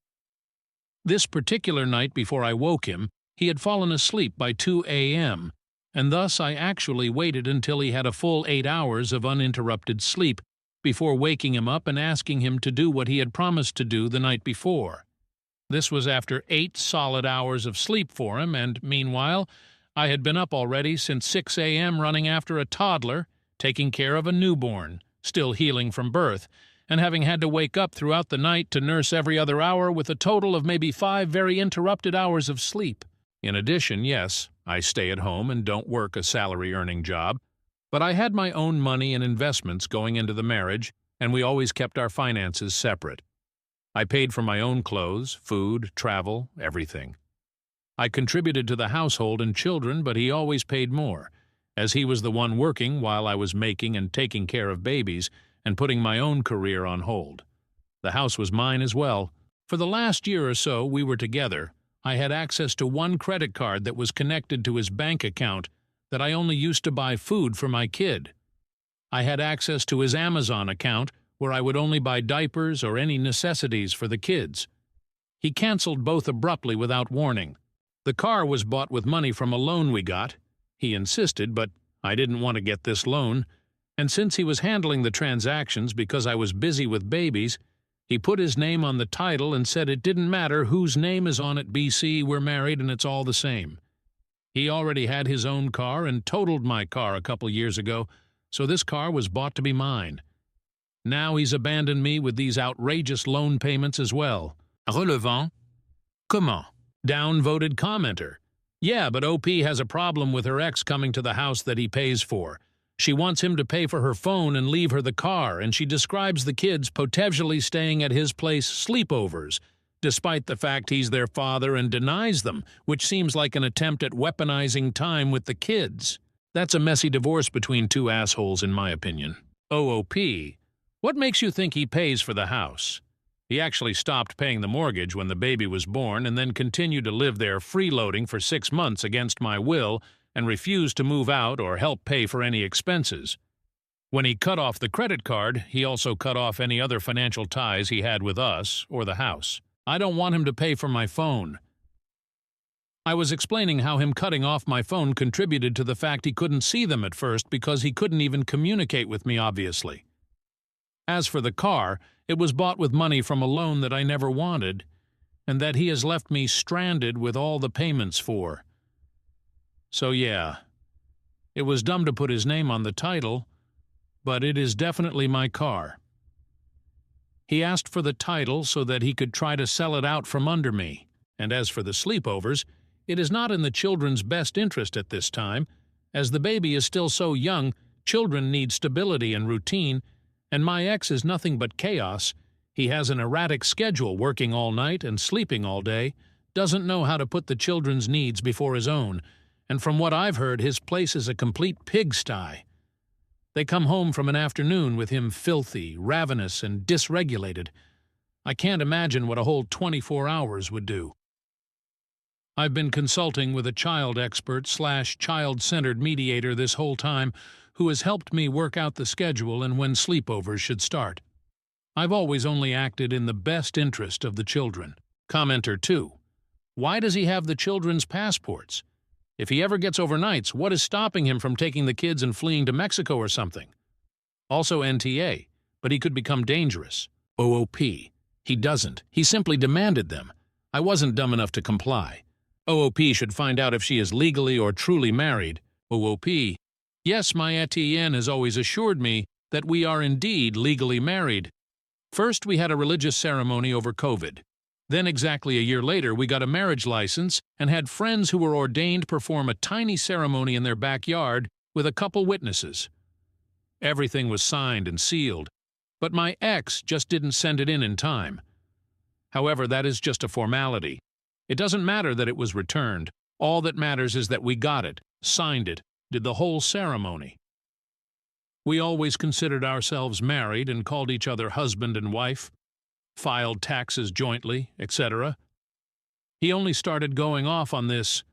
This particular night before I woke him, he had fallen asleep by 2 a.m., and thus I actually waited until he had a full 8 hours of uninterrupted sleep before waking him up and asking him to do what he had promised to do the night before. This was after 8 solid hours of sleep for him, and meanwhile, I had been up already since 6 a.m. running after a toddler, taking care of a newborn, still healing from birth, and having had to wake up throughout the night to nurse every other hour with a total of maybe 5 very interrupted hours of sleep. In addition, yes, I stay at home and don't work a salary-earning job, but I had my own money and investments going into the marriage, and we always kept our finances separate. I paid for my own clothes, food, travel, everything. I contributed to the household and children, but he always paid more, as he was the one working while I was making and taking care of babies and putting my own career on hold. The house was mine as well. For the last year or so we were together, I had access to one credit card that was connected to his bank account that I only used to buy food for my kid. I had access to his Amazon account where I would only buy diapers or any necessities for the kids. He canceled both abruptly without warning. The car was bought with money from a loan we got. He insisted, but I didn't want to get this loan, and since he was handling the transactions because I was busy with babies, he put his name on the title and said it didn't matter whose name is on it, BC, we're married and it's all the same. He already had his own car and totaled my car a couple years ago, so this car was bought to be mine. Now he's abandoned me with these outrageous loan payments as well. Relevant? Comment? Downvoted commenter. Yeah, but OP has a problem with her ex coming to the house that he pays for. She wants him to pay for her phone and leave her the car, and she describes the kids potentially staying at his place sleepovers, despite the fact he's their father and denies them, which seems like an attempt at weaponizing time with the kids. That's a messy divorce between two assholes, in my opinion. OOP. What makes you think he pays for the house? He actually stopped paying the mortgage when the baby was born and then continued to live there freeloading for 6 months against my will and refused to move out or help pay for any expenses. When he cut off the credit card, he also cut off any other financial ties he had with us or the house. I don't want him to pay for my phone. I was explaining how him cutting off my phone contributed to the fact he couldn't see them at first because he couldn't even communicate with me, obviously. As for the car, it was bought with money from a loan that I never wanted, and that he has left me stranded with all the payments for. So yeah, it was dumb to put his name on the title, but it is definitely my car. He asked for the title so that he could try to sell it out from under me, and as for the sleepovers, It is not in the children's best interest at this time. As the baby is still so young, children need stability and routine, and my ex is nothing but chaos. He has an erratic schedule, working all night and sleeping all day, doesn't know how to put the children's needs before his own, and from what I've heard, his place is a complete pigsty. They come home from an afternoon with him filthy, ravenous, and dysregulated. I can't imagine what a whole 24 hours would do. I've been consulting with a child expert / child-centered mediator this whole time who has helped me work out the schedule and when sleepovers should start. I've always only acted in the best interest of the children. Commenter 2. Why does he have the children's passports? If he ever gets overnights, what is stopping him from taking the kids and fleeing to Mexico or something? Also NTA, but he could become dangerous. OOP. He doesn't. He simply demanded them. I wasn't dumb enough to comply. OOP should find out if she is legally or truly married. OOP. Yes, my Etienne has always assured me that we are indeed legally married. First, we had a religious ceremony over COVID. Then exactly a year later, we got a marriage license and had friends who were ordained perform a tiny ceremony in their backyard with a couple witnesses. Everything was signed and sealed, but my ex just didn't send it in time. However, that is just a formality. It doesn't matter that it was returned. All that matters is that we got it, signed it, did the whole ceremony. We always considered ourselves married and called each other husband and wife, filed taxes jointly, etc. He only started going off on this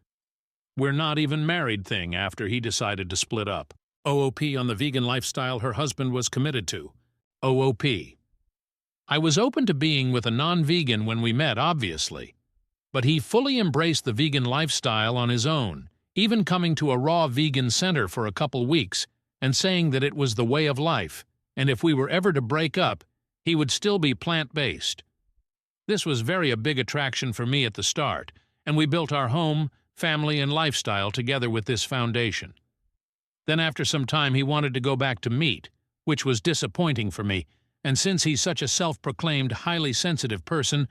"we're not even married" thing after he decided to split up. OOP on the vegan lifestyle her husband was committed to. OOP. I was open to being with a non-vegan when we met, obviously, but he fully embraced the vegan lifestyle on his own, even coming to a raw vegan center for a couple weeks and saying that it was the way of life, and if we were ever to break up, he would still be plant-based. This was a big attraction for me at the start, and we built our home, family, and lifestyle together with this foundation. Then after some time he wanted to go back to meat, which was disappointing for me, and since he's such a self-proclaimed highly sensitive person,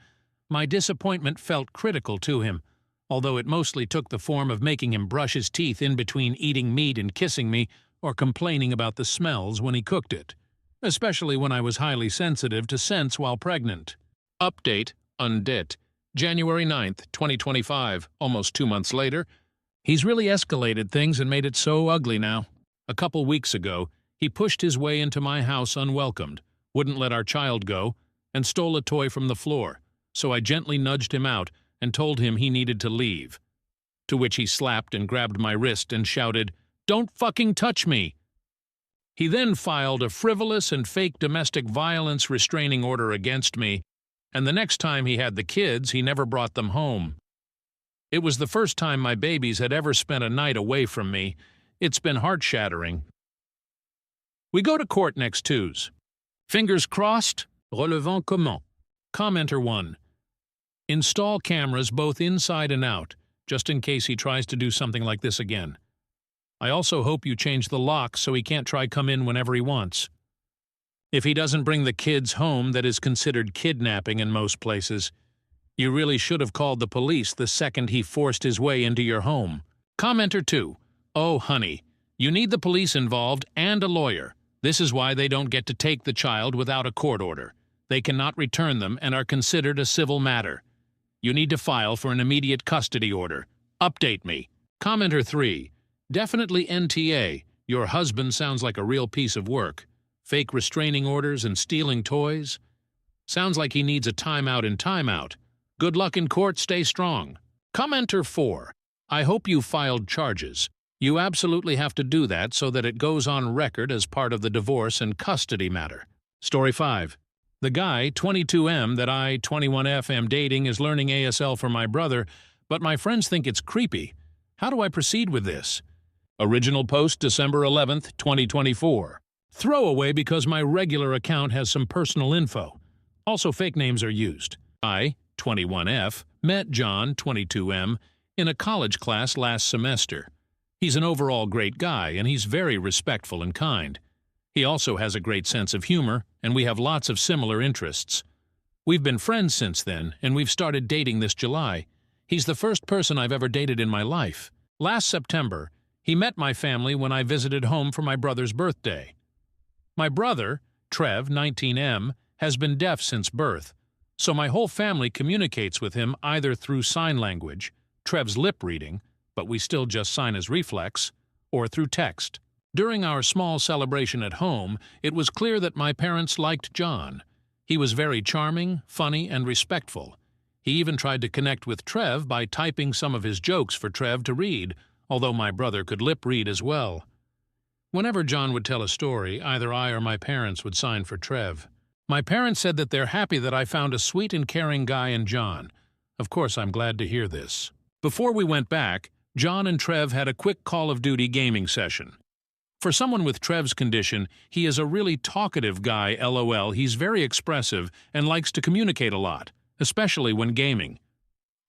my disappointment felt critical to him, although it mostly took the form of making him brush his teeth in between eating meat and kissing me or complaining about the smells when he cooked it, especially when I was highly sensitive to scents while pregnant. Update, undit, January 9th, 2025, almost 2 months later. He's really escalated things and made it so ugly now. A couple weeks ago, he pushed his way into my house unwelcomed, wouldn't let our child go, and stole a toy from the floor, so I gently nudged him out and told him he needed to leave. To which he slapped and grabbed my wrist and shouted, "Don't fucking touch me!" He then filed a frivolous and fake domestic violence restraining order against me, and the next time he had the kids, he never brought them home. It was the first time my babies had ever spent a night away from me. It's been heart-shattering. We go to court next Tuesday. Fingers crossed, relevant comment. Commenter 1. Install cameras both inside and out, just in case he tries to do something like this again. I also hope you change the lock so he can't try come in whenever he wants. If he doesn't bring the kids home, that is considered kidnapping in most places. You really should have called the police the second he forced his way into your home. Commenter 2. Oh, honey, you need the police involved and a lawyer. This is why they don't get to take the child without a court order. They cannot return them and are considered a civil matter. You need to file for an immediate custody order. Update me. Commenter 3. Definitely NTA. Your husband sounds like a real piece of work. Fake restraining orders and stealing toys. Sounds like he needs a timeout in timeout. Good luck in court, stay strong. Commenter 4. I hope you filed charges. You absolutely have to do that so that it goes on record as part of the divorce and custody matter. Story 5. The guy, 22M, that I, 21F, am dating is learning ASL for my brother, but my friends think it's creepy. How do I proceed with this? Original post December 11th, 2024. Throwaway because my regular account has some personal info. Also fake names are used. I, 21F, met John, 22M, in a college class last semester. He's an overall great guy, and he's very respectful and kind. He also has a great sense of humor, and we have lots of similar interests. We've been friends since then, and we've started dating this July. He's the first person I've ever dated in my life. Last September, he met my family when I visited home for my brother's birthday. My brother, Trev, 19M, has been deaf since birth, so my whole family communicates with him either through sign language, Trev's lip reading, but we still just sign as reflex, or through text. During our small celebration at home, it was clear that my parents liked John. He was very charming, funny, and respectful. He even tried to connect with Trev by typing some of his jokes for Trev to read, although my brother could lip read as well. Whenever John would tell a story, either I or my parents would sign for Trev. My parents said that they're happy that I found a sweet and caring guy in John. Of course, I'm glad to hear this. Before we went back, John and Trev had a quick Call of Duty gaming session. For someone with Trev's condition, he is a really talkative guy, LOL. He's very expressive and likes to communicate a lot, especially when gaming.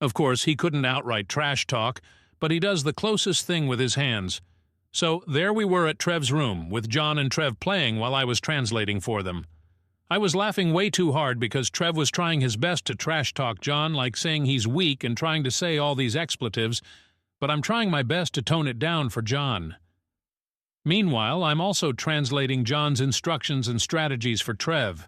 Of course, he couldn't outright trash talk, but he does the closest thing with his hands. So there we were at Trev's room, with John and Trev playing while I was translating for them. I was laughing way too hard because Trev was trying his best to trash talk John, like saying he's weak and trying to say all these expletives, but I'm trying my best to tone it down for John. Meanwhile, I'm also translating John's instructions and strategies for Trev.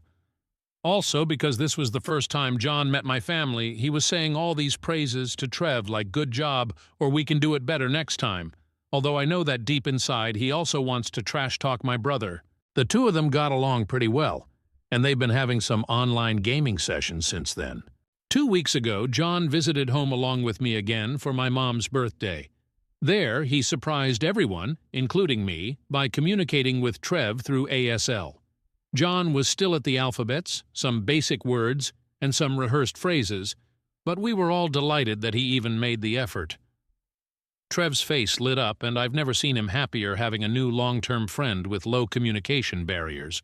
Also, because this was the first time John met my family, he was saying all these praises to Trev like "good job" or "we can do it better next time," although I know that deep inside he also wants to trash talk my brother. The two of them got along pretty well, and they've been having some online gaming sessions since then. 2 weeks ago, John visited home along with me again for my mom's birthday. There, he surprised everyone, including me, by communicating with Trev through ASL. John was still at the alphabets, some basic words, and some rehearsed phrases, but we were all delighted that he even made the effort. Trev's face lit up, and I've never seen him happier having a new long-term friend with low communication barriers.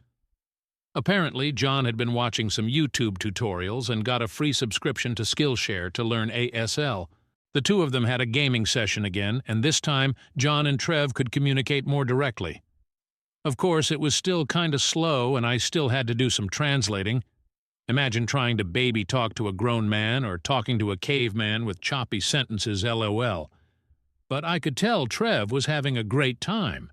Apparently, John had been watching some YouTube tutorials and got a free subscription to Skillshare to learn ASL. The two of them had a gaming session again, and this time, John and Trev could communicate more directly. Of course, it was still kinda slow, and I still had to do some translating. Imagine trying to baby talk to a grown man or talking to a caveman with choppy sentences, LOL. But I could tell Trev was having a great time.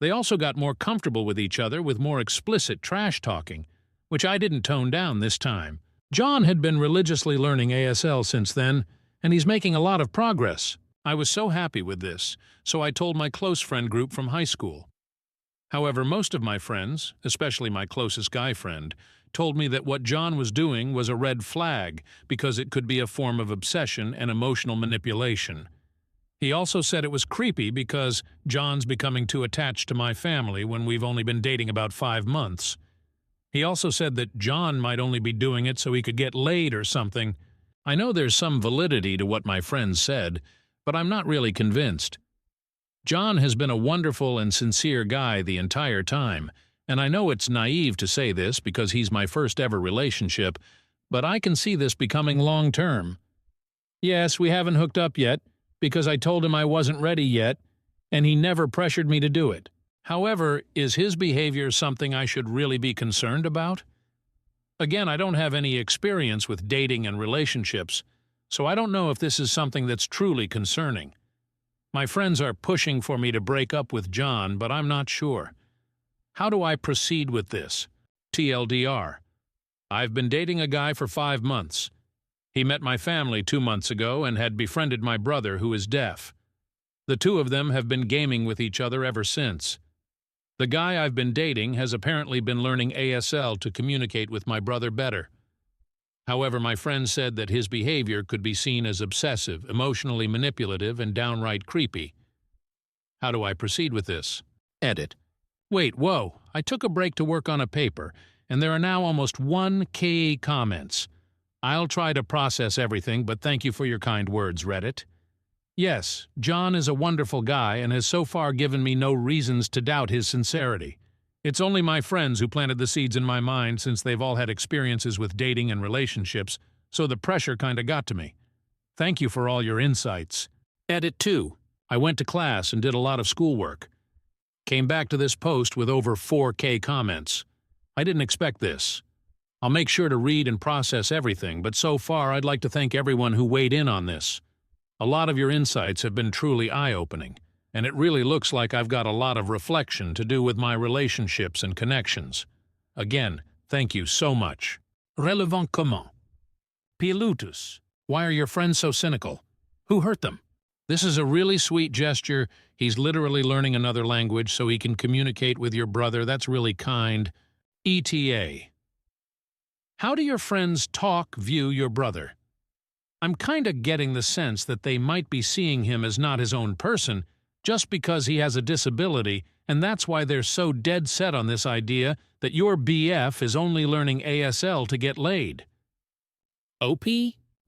They also got more comfortable with each other with more explicit trash talking, which I didn't tone down this time. John had been religiously learning ASL since then, and he's making a lot of progress. I was so happy with this, so I told my close friend group from high school. However, most of my friends, especially my closest guy friend, told me that what John was doing was a red flag because it could be a form of obsession and emotional manipulation. He also said it was creepy because John's becoming too attached to my family when we've only been dating about 5 months. He also said that John might only be doing it so he could get laid or something. I know there's some validity to what my friends said, but I'm not really convinced. John has been a wonderful and sincere guy the entire time, and I know it's naive to say this because he's my first ever relationship, but I can see this becoming long-term. Yes, we haven't hooked up yet, because I told him I wasn't ready yet, and he never pressured me to do it. However, is his behavior something I should really be concerned about? Again, I don't have any experience with dating and relationships, so I don't know if this is something that's truly concerning. My friends are pushing for me to break up with John, but I'm not sure. How do I proceed with this? TLDR. I've been dating a guy for 5 months. He met my family 2 months ago and had befriended my brother, who is deaf. The two of them have been gaming with each other ever since. The guy I've been dating has apparently been learning ASL to communicate with my brother better. However, my friend said that his behavior could be seen as obsessive, emotionally manipulative, and downright creepy. How do I proceed with this? Edit. Wait, whoa, I took a break to work on a paper, and there are now almost 1K comments. I'll try to process everything, but thank you for your kind words, Reddit. Yes, John is a wonderful guy and has so far given me no reasons to doubt his sincerity. It's only my friends who planted the seeds in my mind since they've all had experiences with dating and relationships, so the pressure kinda got to me. Thank you for all your insights. Edit 2. I went to class and did a lot of schoolwork. Came back to this post with over 4K comments. I didn't expect this. I'll make sure to read and process everything, but so far I'd like to thank everyone who weighed in on this. A lot of your insights have been truly eye-opening, and it really looks like I've got a lot of reflection to do with my relationships and connections. Again, thank you so much. Relevant comment. Pilutus. Why are your friends so cynical? Who hurt them? This is a really sweet gesture. He's literally learning another language so he can communicate with your brother. That's really kind. ETA. How do your friends view your brother? I'm kinda getting the sense that they might be seeing him as not his own person just because he has a disability, and that's why they're so dead set on this idea that your BF is only learning ASL to get laid. OP?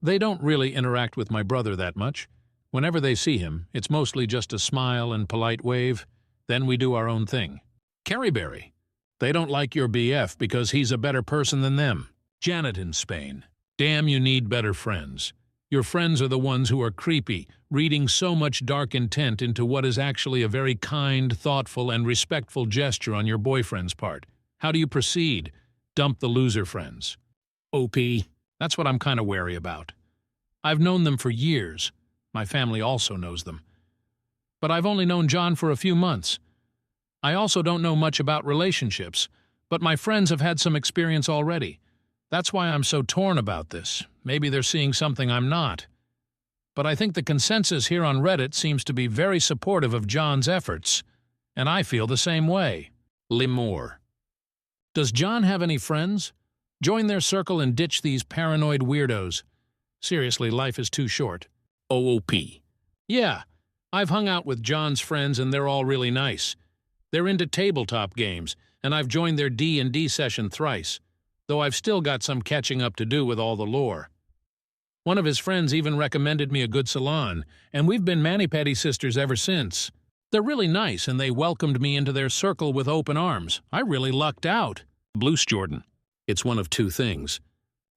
They don't really interact with my brother that much. Whenever they see him, it's mostly just a smile and polite wave. Then we do our own thing. Carryberry. They don't like your BF because he's a better person than them. Janet in Spain. Damn, you need better friends. Your friends are the ones who are creepy, reading so much dark intent into what is actually a very kind, thoughtful, and respectful gesture on your boyfriend's part. How do you proceed? Dump the loser friends. OP. That's what I'm kind of wary about. I've known them for years. My family also knows them. But I've only known John for a few months. I also don't know much about relationships, but my friends have had some experience already. That's why I'm so torn about this. Maybe they're seeing something I'm not. But I think the consensus here on Reddit seems to be very supportive of John's efforts, and I feel the same way. Limor. Does John have any friends? Join their circle and ditch these paranoid weirdos. Seriously, life is too short. OOP. Yeah, I've hung out with John's friends and they're all really nice. They're into tabletop games, and I've joined their D&D session thrice, though I've still got some catching up to do with all the lore. One of his friends even recommended me a good salon, and we've been mani-pedi sisters ever since. They're really nice, and they welcomed me into their circle with open arms. I really lucked out. Blues Jordan. It's one of two things.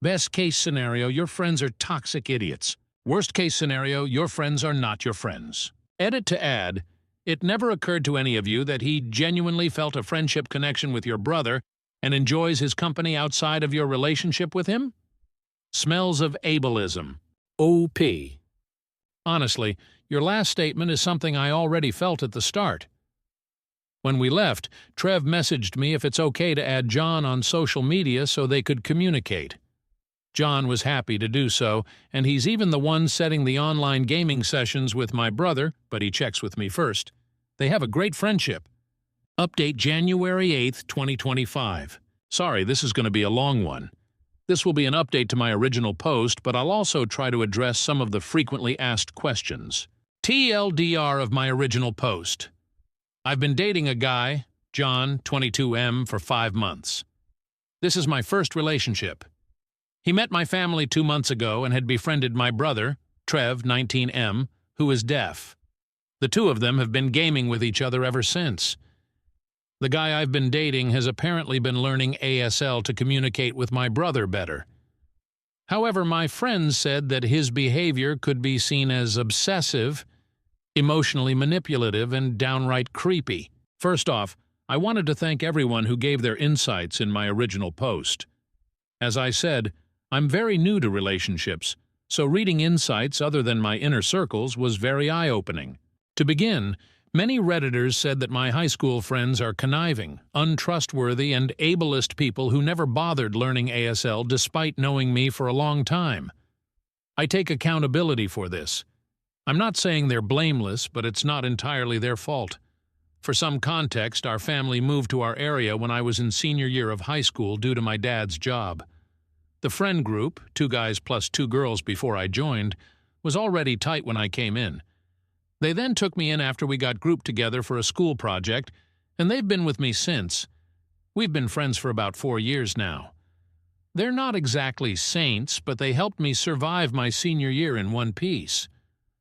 Best case scenario, your friends are toxic idiots. Worst case scenario, your friends are not your friends. Edit to add, it never occurred to any of you that he genuinely felt a friendship connection with your brother and enjoys his company outside of your relationship with him? Smells of ableism. OP. Honestly, your last statement is something I already felt at the start. When we left, Trev messaged me if it's okay to add John on social media so they could communicate. John was happy to do so, and he's even the one setting the online gaming sessions with my brother, but he checks with me first. They have a great friendship. Update January 8th, 2025. Sorry, this is going to be a long one. This will be an update to my original post, but I'll also try to address some of the frequently asked questions. TLDR of my original post. I've been dating a guy, John, 22M, for 5 months. This is my first relationship. He met my family 2 months ago and had befriended my brother, Trev, 19M, who is deaf. The two of them have been gaming with each other ever since. The guy I've been dating has apparently been learning ASL to communicate with my brother better. However, my friends said that his behavior could be seen as obsessive, emotionally manipulative, and downright creepy. First off, I wanted to thank everyone who gave their insights in my original post. As I said, I'm very new to relationships, so reading insights other than my inner circles was very eye-opening. To begin, many Redditors said that my high school friends are conniving, untrustworthy, and ableist people who never bothered learning ASL despite knowing me for a long time. I take accountability for this. I'm not saying they're blameless, but it's not entirely their fault. For some context, our family moved to our area when I was in senior year of high school due to my dad's job. The friend group, 2 guys plus 2 girls before I joined, was already tight when I came in. They then took me in after we got grouped together for a school project, and they've been with me since. We've been friends for about 4 years now. They're not exactly saints, but they helped me survive my senior year in one piece.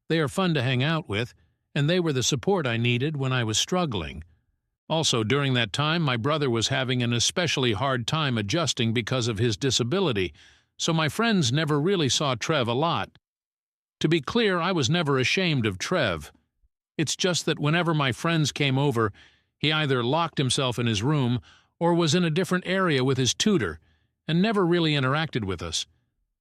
They are fun to hang out with, and they were the support I needed when I was struggling. Also, during that time, my brother was having an especially hard time adjusting because of his disability, so my friends never really saw Trev a lot. To be clear, I was never ashamed of Trev. It's just that whenever my friends came over, he either locked himself in his room or was in a different area with his tutor, and never really interacted with us.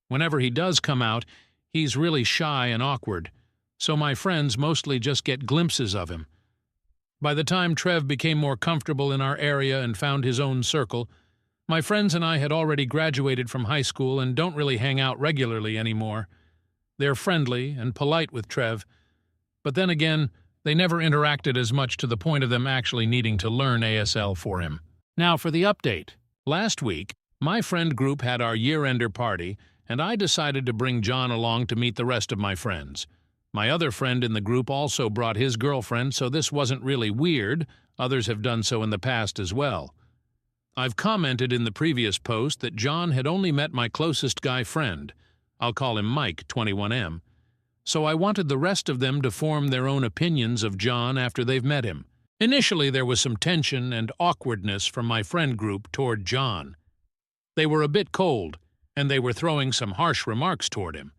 Whenever he does come out, he's really shy and awkward, so my friends mostly just get glimpses of him. By the time Trev became more comfortable in our area and found his own circle, my friends and I had already graduated from high school and don't really hang out regularly anymore. They're friendly and polite with Trev, but then again, they never interacted as much to the point of them actually needing to learn ASL for him. Now for the update. Last week, my friend group had our year-ender party, and I decided to bring John along to meet the rest of my friends. My other friend in the group also brought his girlfriend, so this wasn't really weird. Others have done so in the past as well. I've commented in the previous post that John had only met my closest guy friend. I'll call him Mike, 21M. So I wanted the rest of them to form their own opinions of John after they've met him. Initially, there was some tension and awkwardness from my friend group toward John. They were a bit cold, and they were throwing some harsh remarks toward him.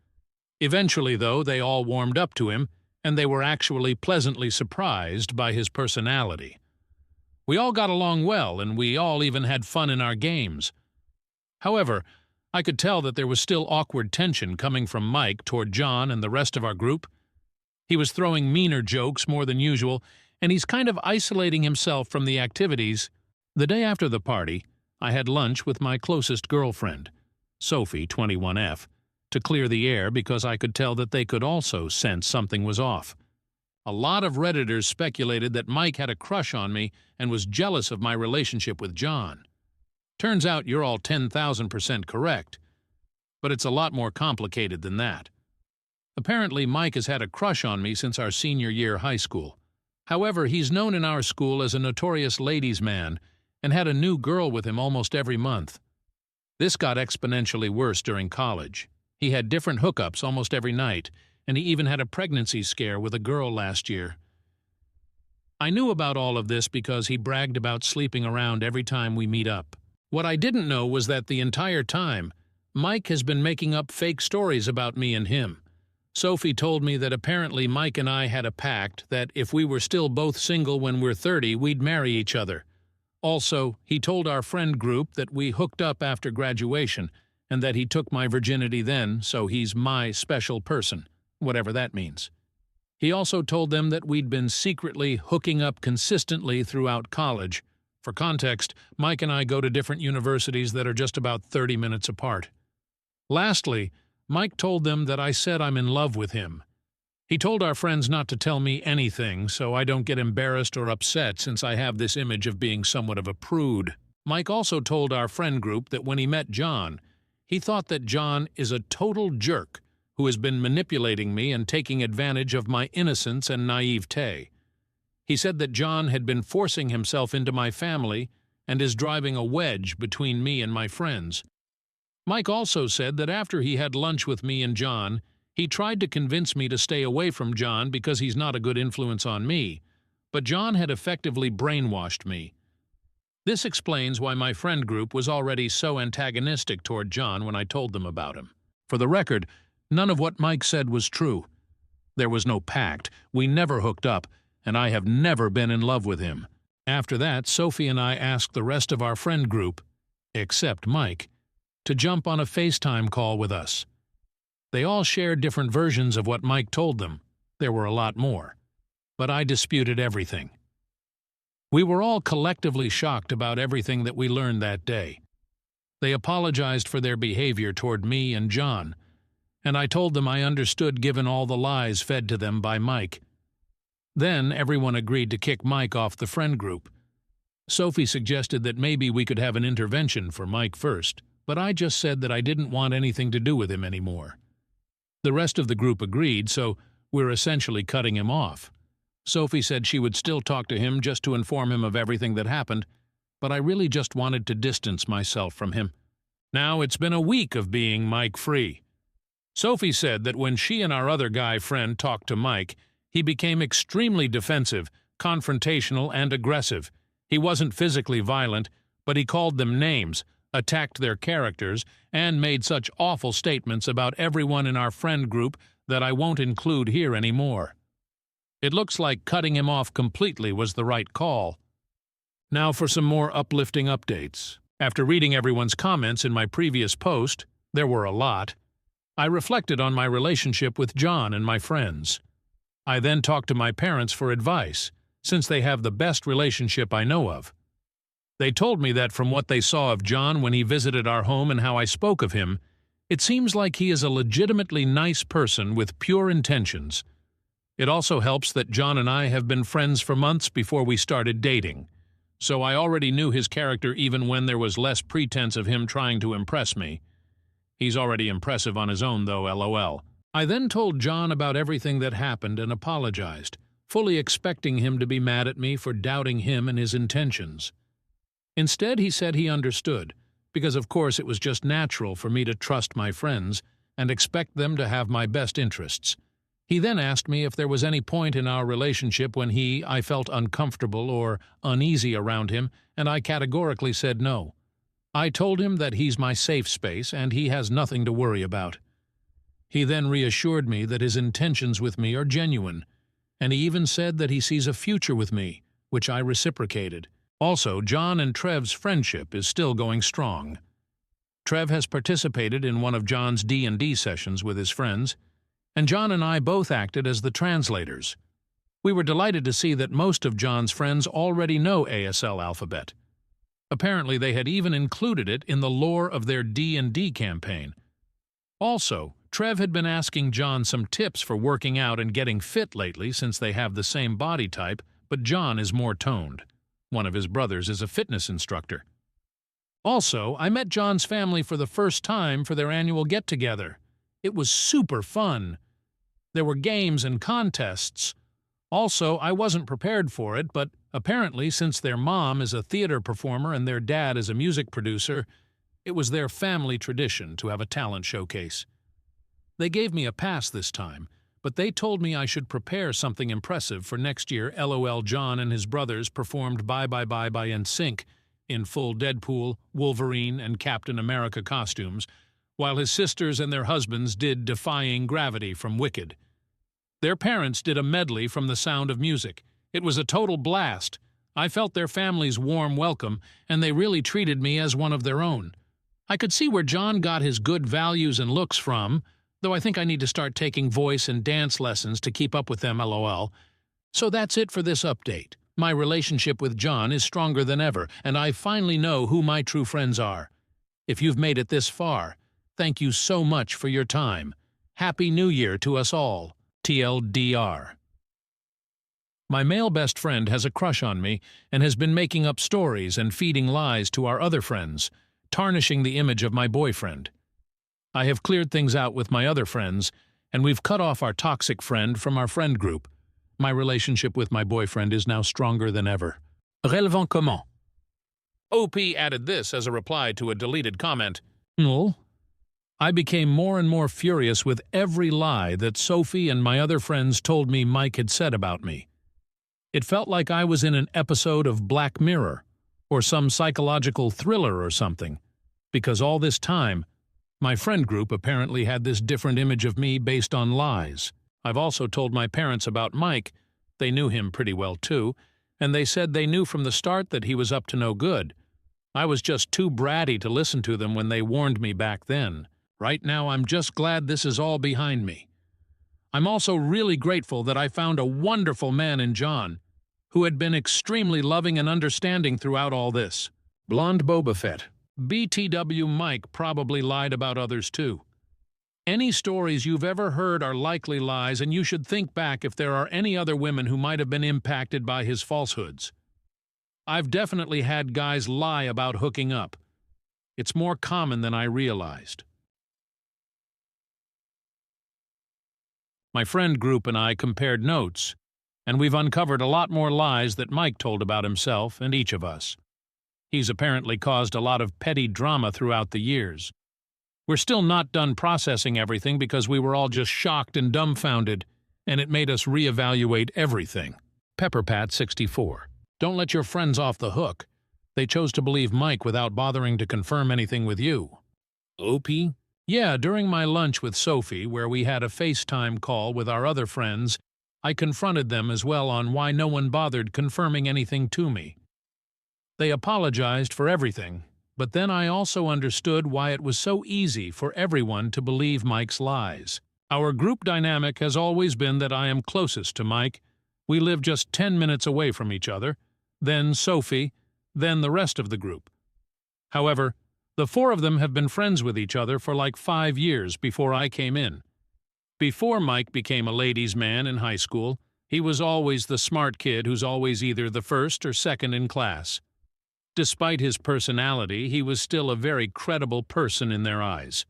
Eventually, though, they all warmed up to him, and they were actually pleasantly surprised by his personality. We all got along well, and we all even had fun in our games. However, I could tell that there was still awkward tension coming from Mike toward John and the rest of our group. He was throwing meaner jokes more than usual, and he's kind of isolating himself from the activities. The day after the party, I had lunch with my closest girlfriend, Sophie, 21F, to clear the air because I could tell that they could also sense something was off. A lot of Redditors speculated that Mike had a crush on me and was jealous of my relationship with John. Turns out you're all 10,000% correct, but it's a lot more complicated than that. Apparently, Mike has had a crush on me since our senior year high school. However, he's known in our school as a notorious ladies' man and had a new girl with him almost every month. This got exponentially worse during college. He had different hookups almost every night, and he even had a pregnancy scare with a girl last year. I knew about all of this because he bragged about sleeping around every time we meet up. What I didn't know was that the entire time, Mike has been making up fake stories about me and him. Sophie told me that apparently Mike and I had a pact that if we were still both single when we're 30, we'd marry each other. Also, he told our friend group that we hooked up after graduation and that he took my virginity then, so he's my special person, whatever that means. He also told them that we'd been secretly hooking up consistently throughout college. For context, Mike and I go to different universities that are just about 30 minutes apart. Lastly, Mike told them that I said I'm in love with him. He told our friends not to tell me anything so I don't get embarrassed or upset since I have this image of being somewhat of a prude. Mike also told our friend group that when he met John, he thought that John is a total jerk who has been manipulating me and taking advantage of my innocence and naivete. He said that John had been forcing himself into my family and is driving a wedge between me and my friends. Mike also said that after he had lunch with me and John, he tried to convince me to stay away from John because he's not a good influence on me, but John had effectively brainwashed me. This explains why my friend group was already so antagonistic toward John when I told them about him. For the record, none of what Mike said was true. There was no pact, we never hooked up, and I have never been in love with him. After that, Sophie and I asked the rest of our friend group, except Mike, to jump on a FaceTime call with us. They all shared different versions of what Mike told them. There were a lot more. But I disputed everything. We were all collectively shocked about everything that we learned that day. They apologized for their behavior toward me and John, and I told them I understood given all the lies fed to them by Mike. Then everyone agreed to kick Mike off the friend group. Sophie suggested that maybe we could have an intervention for Mike first, but I just said that I didn't want anything to do with him anymore. The rest of the group agreed, so we're essentially cutting him off. Sophie said she would still talk to him just to inform him of everything that happened, but I really just wanted to distance myself from him. Now it's been a week of being Mike-free. Sophie said that when she and our other guy friend talked to Mike, he became extremely defensive, confrontational, and aggressive. He wasn't physically violent, but he called them names, attacked their characters, and made such awful statements about everyone in our friend group that I won't include here anymore. It looks like cutting him off completely was the right call. Now for some more uplifting updates. After reading everyone's comments in my previous post, there were a lot, I reflected on my relationship with John and my friends. I then talked to my parents for advice, since they have the best relationship I know of. They told me that from what they saw of John when he visited our home and how I spoke of him, it seems like he is a legitimately nice person with pure intentions. It also helps that John and I have been friends for months before we started dating, so I already knew his character even when there was less pretense of him trying to impress me. He's already impressive on his own, though, LOL. I then told John about everything that happened and apologized, fully expecting him to be mad at me for doubting him and his intentions. Instead, he said he understood, because of course it was just natural for me to trust my friends and expect them to have my best interests. He then asked me if there was any point in our relationship when I felt uncomfortable or uneasy around him, and I categorically said no. I told him that he's my safe space and he has nothing to worry about. He then reassured me that his intentions with me are genuine, and he even said that he sees a future with me, which I reciprocated. Also, John and Trev's friendship is still going strong. Trev has participated in one of John's D&D sessions with his friends, and John and I both acted as the translators. We were delighted to see that most of John's friends already know ASL alphabet. Apparently, they had even included it in the lore of their D&D campaign. Also, Trev had been asking John some tips for working out and getting fit lately since they have the same body type, but John is more toned. One of his brothers is a fitness instructor. Also, I met John's family for the first time for their annual get-together. It was super fun. There were games and contests. Also, I wasn't prepared for it, but apparently since their mom is a theater performer and their dad is a music producer, it was their family tradition to have a talent showcase. They gave me a pass this time, but they told me I should prepare something impressive for next year. LOL. John and his brothers performed Bye Bye Bye by NSYNC in full Deadpool, Wolverine, and Captain America costumes, while his sisters and their husbands did Defying Gravity from Wicked. Their parents did a medley from The Sound of Music. It was a total blast. I felt their family's warm welcome, and they really treated me as one of their own. I could see where John got his good values and looks from, though I think I need to start taking voice and dance lessons to keep up with them, LOL. So that's it for this update. My relationship with John is stronger than ever, and I finally know who my true friends are. If you've made it this far, thank you so much for your time. Happy New Year to us all. TLDR. My male best friend has a crush on me and has been making up stories and feeding lies to our other friends, tarnishing the image of my boyfriend. I have cleared things out with my other friends, and we've cut off our toxic friend from our friend group. My relationship with my boyfriend is now stronger than ever. Relevant comment? OP added this as a reply to a deleted comment. No. I became more and more furious with every lie that Sophie and my other friends told me Mike had said about me. It felt like I was in an episode of Black Mirror, or some psychological thriller or something, because all this time, my friend group apparently had this different image of me based on lies. I've also told my parents about Mike. They knew him pretty well too, and they said they knew from the start that he was up to no good. I was just too bratty to listen to them when they warned me back then. Right now, I'm just glad this is all behind me. I'm also really grateful that I found a wonderful man in John, who had been extremely loving and understanding throughout all this. Blonde Boba Fett. BTW Mike probably lied about others too. Any stories you've ever heard are likely lies, and you should think back if there are any other women who might have been impacted by his falsehoods. I've definitely had guys lie about hooking up. It's more common than I realized. My friend group and I compared notes, and we've uncovered a lot more lies that Mike told about himself and each of us. He's apparently caused a lot of petty drama throughout the years. We're still not done processing everything because we were all just shocked and dumbfounded, and it made us reevaluate everything. Pepperpat64. Don't let your friends off the hook. They chose to believe Mike without bothering to confirm anything with you. OP? Yeah, during my lunch with Sophie, where we had a FaceTime call with our other friends, I confronted them as well on why no one bothered confirming anything to me. They apologized for everything, But then I also understood why it was so easy for everyone to believe Mike's lies. Our group dynamic has always been that I am closest to Mike. We live just 10 minutes away from each other, then Sophie, then the rest of the group. However, the four of them have been friends with each other for like 5 years before I came in. Before Mike became a ladies' man in high school, he was always the smart kid who's always either the first or second in class. Despite his personality, he was still a very credible person in their eyes.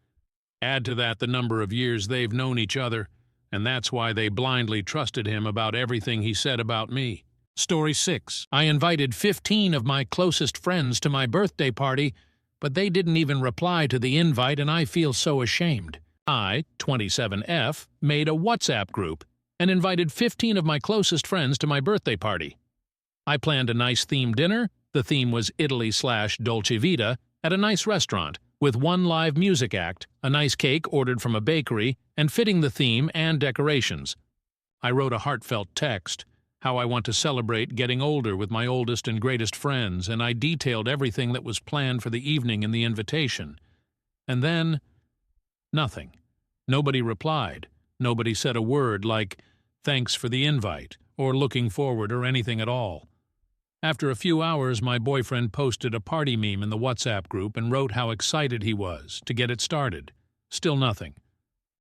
Add to that the number of years they've known each other, and that's why they blindly trusted him about everything he said about me. Story 6. I invited 15 of my closest friends to my birthday party, but they didn't even reply to the invite, and I feel so ashamed. I, 27F, made a WhatsApp group and invited 15 of my closest friends to my birthday party. I planned a nice themed dinner. The theme was Italy/Dolce Vita at a nice restaurant, with one live music act, a nice cake ordered from a bakery, and fitting the theme and decorations. I wrote a heartfelt text, how I want to celebrate getting older with my oldest and greatest friends, and I detailed everything that was planned for the evening in the invitation. And then, nothing. Nobody replied. Nobody said a word like, "Thanks for the invite," or "looking forward," or anything at all. After a few hours, my boyfriend posted a party meme in the WhatsApp group and wrote how excited he was to get it started. Still nothing.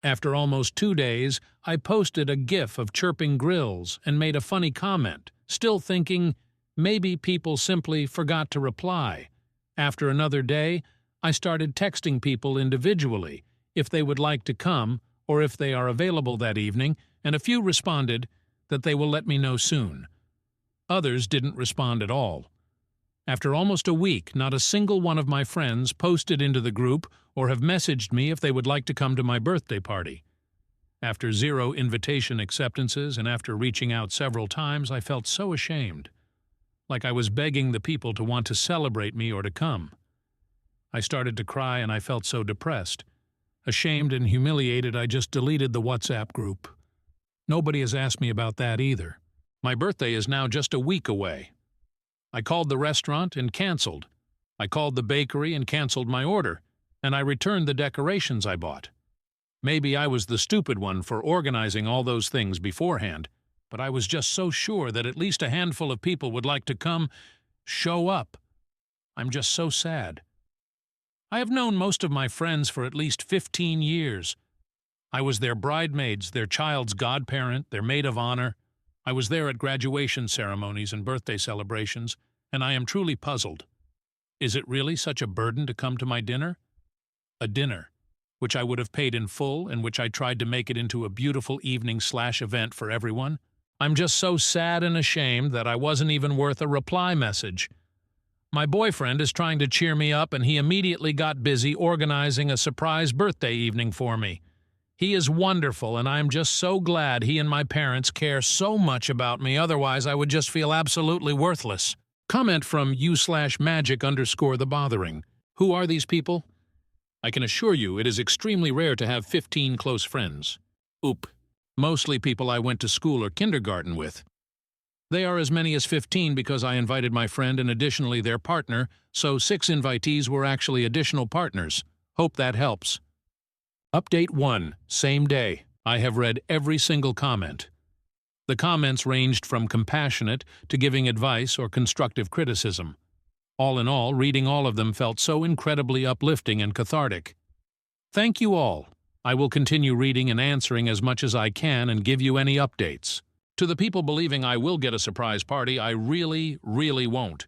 After almost 2 days, I posted a GIF of chirping grills and made a funny comment, still thinking maybe people simply forgot to reply. After another day, I started texting people individually if they would like to come or if they are available that evening, and a few responded that they will let me know soon. Others didn't respond at all. After almost a week, not a single one of my friends posted into the group or have messaged me if they would like to come to my birthday party. After 0 invitation acceptances and after reaching out several times, I felt so ashamed, like I was begging the people to want to celebrate me or to come. I started to cry and I felt so depressed. Ashamed and humiliated, I just deleted the WhatsApp group. Nobody has asked me about that either. My birthday is now just a week away. I called the restaurant and canceled. I called the bakery and canceled my order, and I returned the decorations I bought. Maybe I was the stupid one for organizing all those things beforehand, but I was just so sure that at least a handful of people would like to come, show up. I'm just so sad. I have known most of my friends for at least 15 years. I was their bridesmaids, their child's godparent, their maid of honor. I was there at graduation ceremonies and birthday celebrations, and I am truly puzzled. Is it really such a burden to come to my dinner? A dinner, which I would have paid in full and which I tried to make it into a beautiful evening/event for everyone? I'm just so sad and ashamed that I wasn't even worth a reply message. My boyfriend is trying to cheer me up, and he immediately got busy organizing a surprise birthday evening for me. He is wonderful, and I am just so glad he and my parents care so much about me, otherwise I would just feel absolutely worthless. Comment from u/magic_the-bothering. Who are these people? I can assure you it is extremely rare to have 15 close friends. Oop. Mostly people I went to school or kindergarten with. They are as many as 15 because I invited my friend and additionally their partner, so 6 invitees were actually additional partners. Hope that helps. Update 1. Same day. I have read every single comment. The comments ranged from compassionate to giving advice or constructive criticism. All in all, reading all of them felt so incredibly uplifting and cathartic. Thank you all. I will continue reading and answering as much as I can and give you any updates. To the people believing I will get a surprise party, I really won't.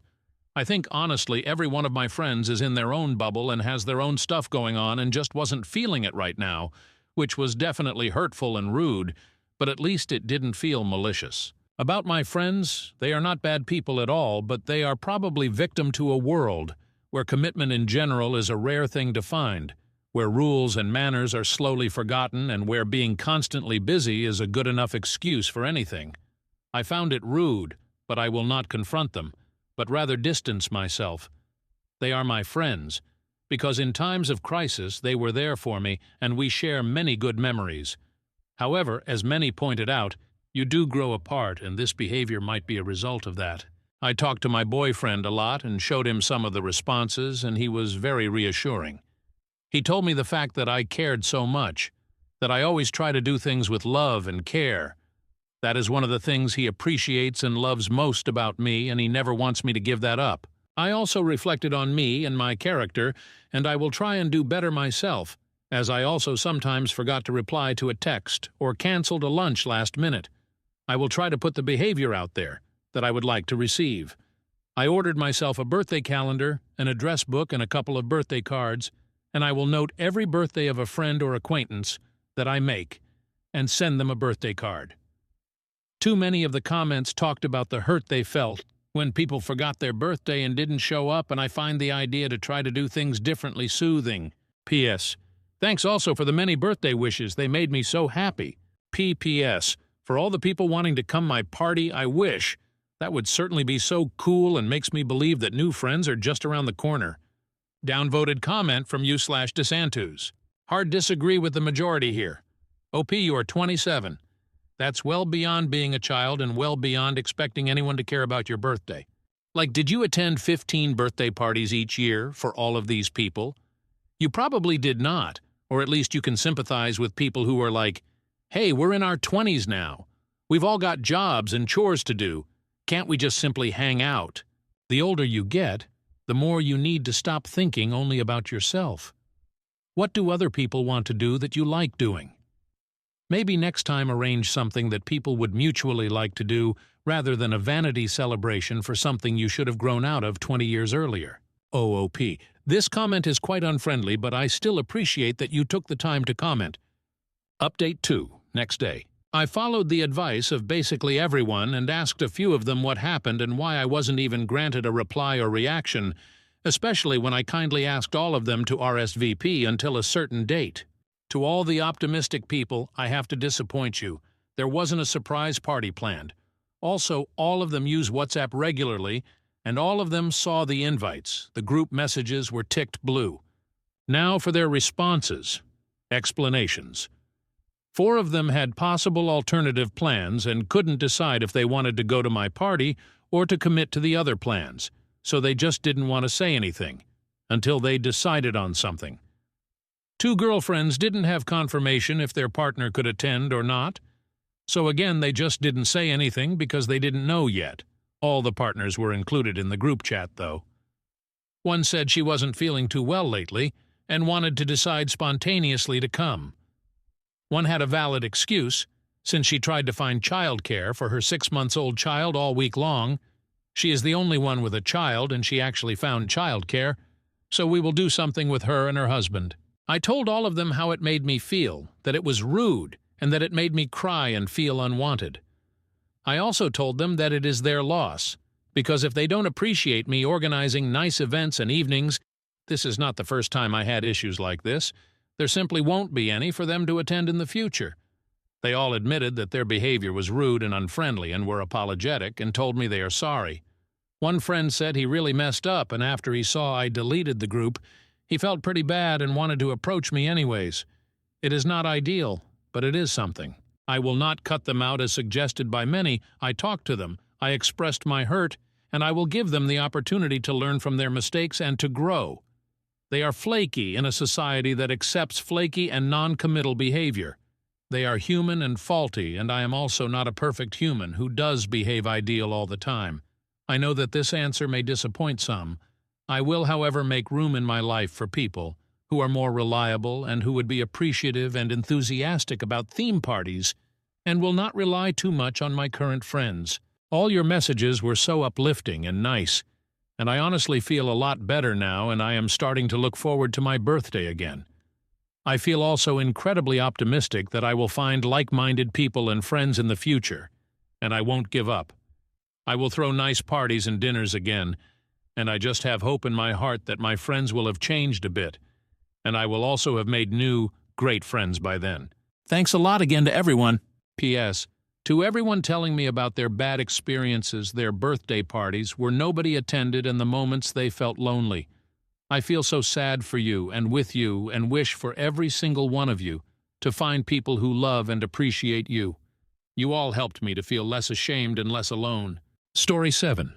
I think, honestly, every one of my friends is in their own bubble and has their own stuff going on and just wasn't feeling it right now, which was definitely hurtful and rude, but at least it didn't feel malicious. About my friends, they are not bad people at all, but they are probably victim to a world where commitment in general is a rare thing to find, where rules and manners are slowly forgotten, and where being constantly busy is a good enough excuse for anything. I found it rude, but I will not confront them, but rather distance myself. They are my friends, because in times of crisis they were there for me, and we share many good memories. However, as many pointed out, you do grow apart, and this behavior might be a result of that. I talked to my boyfriend a lot and showed him some of the responses, and he was very reassuring. He told me the fact that I cared so much, that I always try to do things with love and care. That is one of the things he appreciates and loves most about me, and he never wants me to give that up. I also reflected on me and my character, and I will try and do better myself, as I also sometimes forgot to reply to a text or canceled a lunch last minute. I will try to put the behavior out there that I would like to receive. I ordered myself a birthday calendar, an address book, and a couple of birthday cards, and I will note every birthday of a friend or acquaintance that I make and send them a birthday card. Too many of the comments talked about the hurt they felt when people forgot their birthday and didn't show up, and I find the idea to try to do things differently soothing. P.S. Thanks also for the many birthday wishes. They made me so happy. P.P.S. For all the people wanting to come my party, I wish. That would certainly be so cool and makes me believe that new friends are just around the corner. Downvoted comment from you/DeSantus. Hard disagree with the majority here. OP, you are 27. That's well beyond being a child and well beyond expecting anyone to care about your birthday. Like, did you attend 15 birthday parties each year for all of these people? You probably did not, or at least you can sympathize with people who are like, hey, we're in our 20s now. We've all got jobs and chores to do. Can't we just simply hang out? The older you get, the more you need to stop thinking only about yourself. What do other people want to do that you like doing? Maybe next time arrange something that people would mutually like to do rather than a vanity celebration for something you should have grown out of 20 years earlier. OOP. This comment is quite unfriendly, but I still appreciate that you took the time to comment. Update 2. Next day. I followed the advice of basically everyone and asked a few of them what happened and why I wasn't even granted a reply or reaction, especially when I kindly asked all of them to RSVP until a certain date. To all the optimistic people, I have to disappoint you. There wasn't a surprise party planned. Also, all of them use WhatsApp regularly, and all of them saw the invites. The group messages were ticked blue. Now for their responses. Explanations. 4 of them had possible alternative plans and couldn't decide if they wanted to go to my party or to commit to the other plans, so they just didn't want to say anything until they decided on something. 2 girlfriends didn't have confirmation if their partner could attend or not, so again they just didn't say anything because they didn't know yet. All the partners were included in the group chat, though. One said she wasn't feeling too well lately and wanted to decide spontaneously to come. One had a valid excuse, since she tried to find childcare for her 6-month-old child all week long. She is the only one with a child, and she actually found childcare, so we will do something with her and her husband. I told all of them how it made me feel, that it was rude, and that it made me cry and feel unwanted. I also told them that it is their loss, because if they don't appreciate me organizing nice events and evenings, this is not the first time I had issues like this, there simply won't be any for them to attend in the future. They all admitted that their behavior was rude and unfriendly and were apologetic and told me they are sorry. One friend said he really messed up, and after he saw I deleted the group, he felt pretty bad and wanted to approach me anyways. It is not ideal, but it is something. I will not cut them out as suggested by many. I talked to them, I expressed my hurt, and I will give them the opportunity to learn from their mistakes and to grow. They are flaky in a society that accepts flaky and non-committal behavior. They are human and faulty, and I am also not a perfect human who does behave ideal all the time. I know that this answer may disappoint some. I will, however, make room in my life for people who are more reliable and who would be appreciative and enthusiastic about theme parties, and will not rely too much on my current friends. All your messages were so uplifting and nice, and I honestly feel a lot better now, and I am starting to look forward to my birthday again. I feel also incredibly optimistic that I will find like-minded people and friends in the future, and I won't give up. I will throw nice parties and dinners again, and I just have hope in my heart that my friends will have changed a bit, and I will also have made new, great friends by then. Thanks a lot again to everyone. P.S. To everyone telling me about their bad experiences, their birthday parties, where nobody attended and the moments they felt lonely. I feel so sad for you and with you and wish for every single one of you to find people who love and appreciate you. You all helped me to feel less ashamed and less alone. Story 7.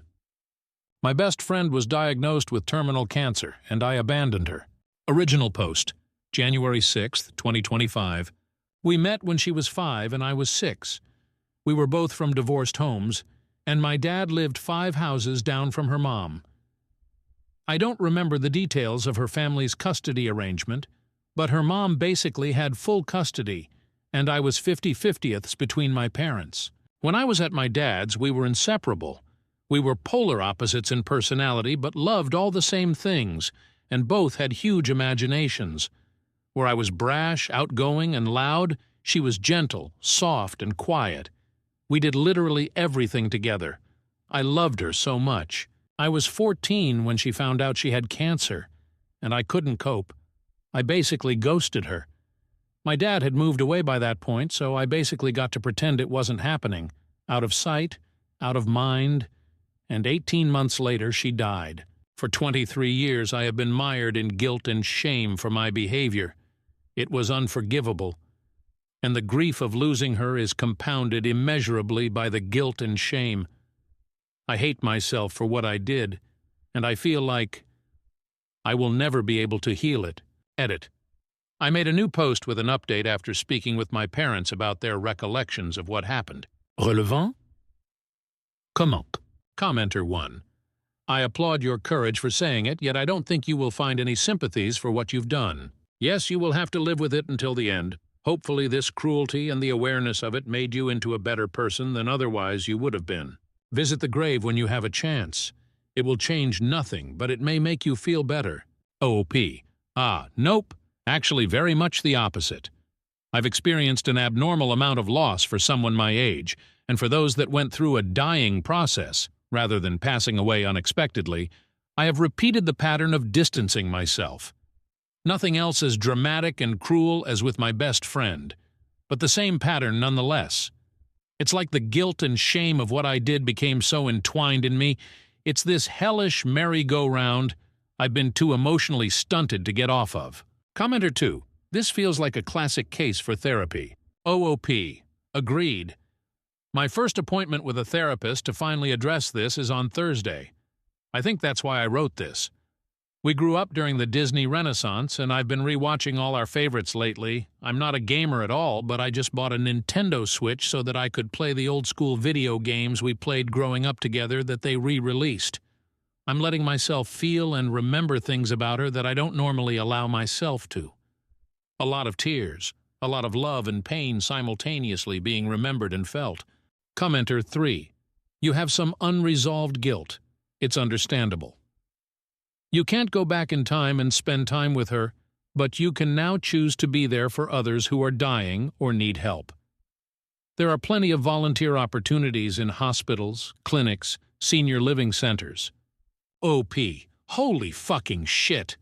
My best friend was diagnosed with terminal cancer, and I abandoned her. Original post, January 6, 2025. We met when she was 5 and I was 6. We were both from divorced homes, and my dad lived 5 houses down from her mom. I don't remember the details of her family's custody arrangement, but her mom basically had full custody, and I was 50/50ths between my parents. When I was at my dad's, we were inseparable. We were polar opposites in personality, but loved all the same things, and both had huge imaginations. Where I was brash, outgoing, and loud, she was gentle, soft, and quiet. We did literally everything together. I loved her so much. I was 14 when she found out she had cancer, and I couldn't cope. I basically ghosted her. My dad had moved away by that point, so I basically got to pretend it wasn't happening. Out of sight, out of mind, and 18 months later she died. For 23 years I have been mired in guilt and shame for my behavior. It was unforgivable, and the grief of losing her is compounded immeasurably by the guilt and shame. I hate myself for what I did, and I feel like I will never be able to heal it. Edit. I made a new post with an update after speaking with my parents about their recollections of what happened. Relevant? Comment. Commenter 1. I applaud your courage for saying it, yet I don't think you will find any sympathies for what you've done. Yes, you will have to live with it until the end. Hopefully this cruelty and the awareness of it made you into a better person than otherwise you would have been. Visit the grave when you have a chance. It will change nothing, but it may make you feel better. OP. Nope. Actually, very much the opposite. I've experienced an abnormal amount of loss for someone my age, and for those that went through a dying process, rather than passing away unexpectedly, I have repeated the pattern of distancing myself. Nothing else as dramatic and cruel as with my best friend, but the same pattern nonetheless. It's like the guilt and shame of what I did became so entwined in me. It's this hellish merry-go-round I've been too emotionally stunted to get off of. Commenter 2. This feels like a classic case for therapy. OOP. Agreed. My first appointment with a therapist to finally address this is on Thursday. I think that's why I wrote this. We grew up during the Disney Renaissance, and I've been rewatching all our favorites lately. I'm not a gamer at all, but I just bought a Nintendo Switch so that I could play the old-school video games we played growing up together that they re-released. I'm letting myself feel and remember things about her that I don't normally allow myself to. A lot of tears, a lot of love and pain simultaneously being remembered and felt. Commenter 3. You have some unresolved guilt. It's understandable. You can't go back in time and spend time with her, but you can now choose to be there for others who are dying or need help. There are plenty of volunteer opportunities in hospitals, clinics, senior living centers. OP. Holy fucking shit.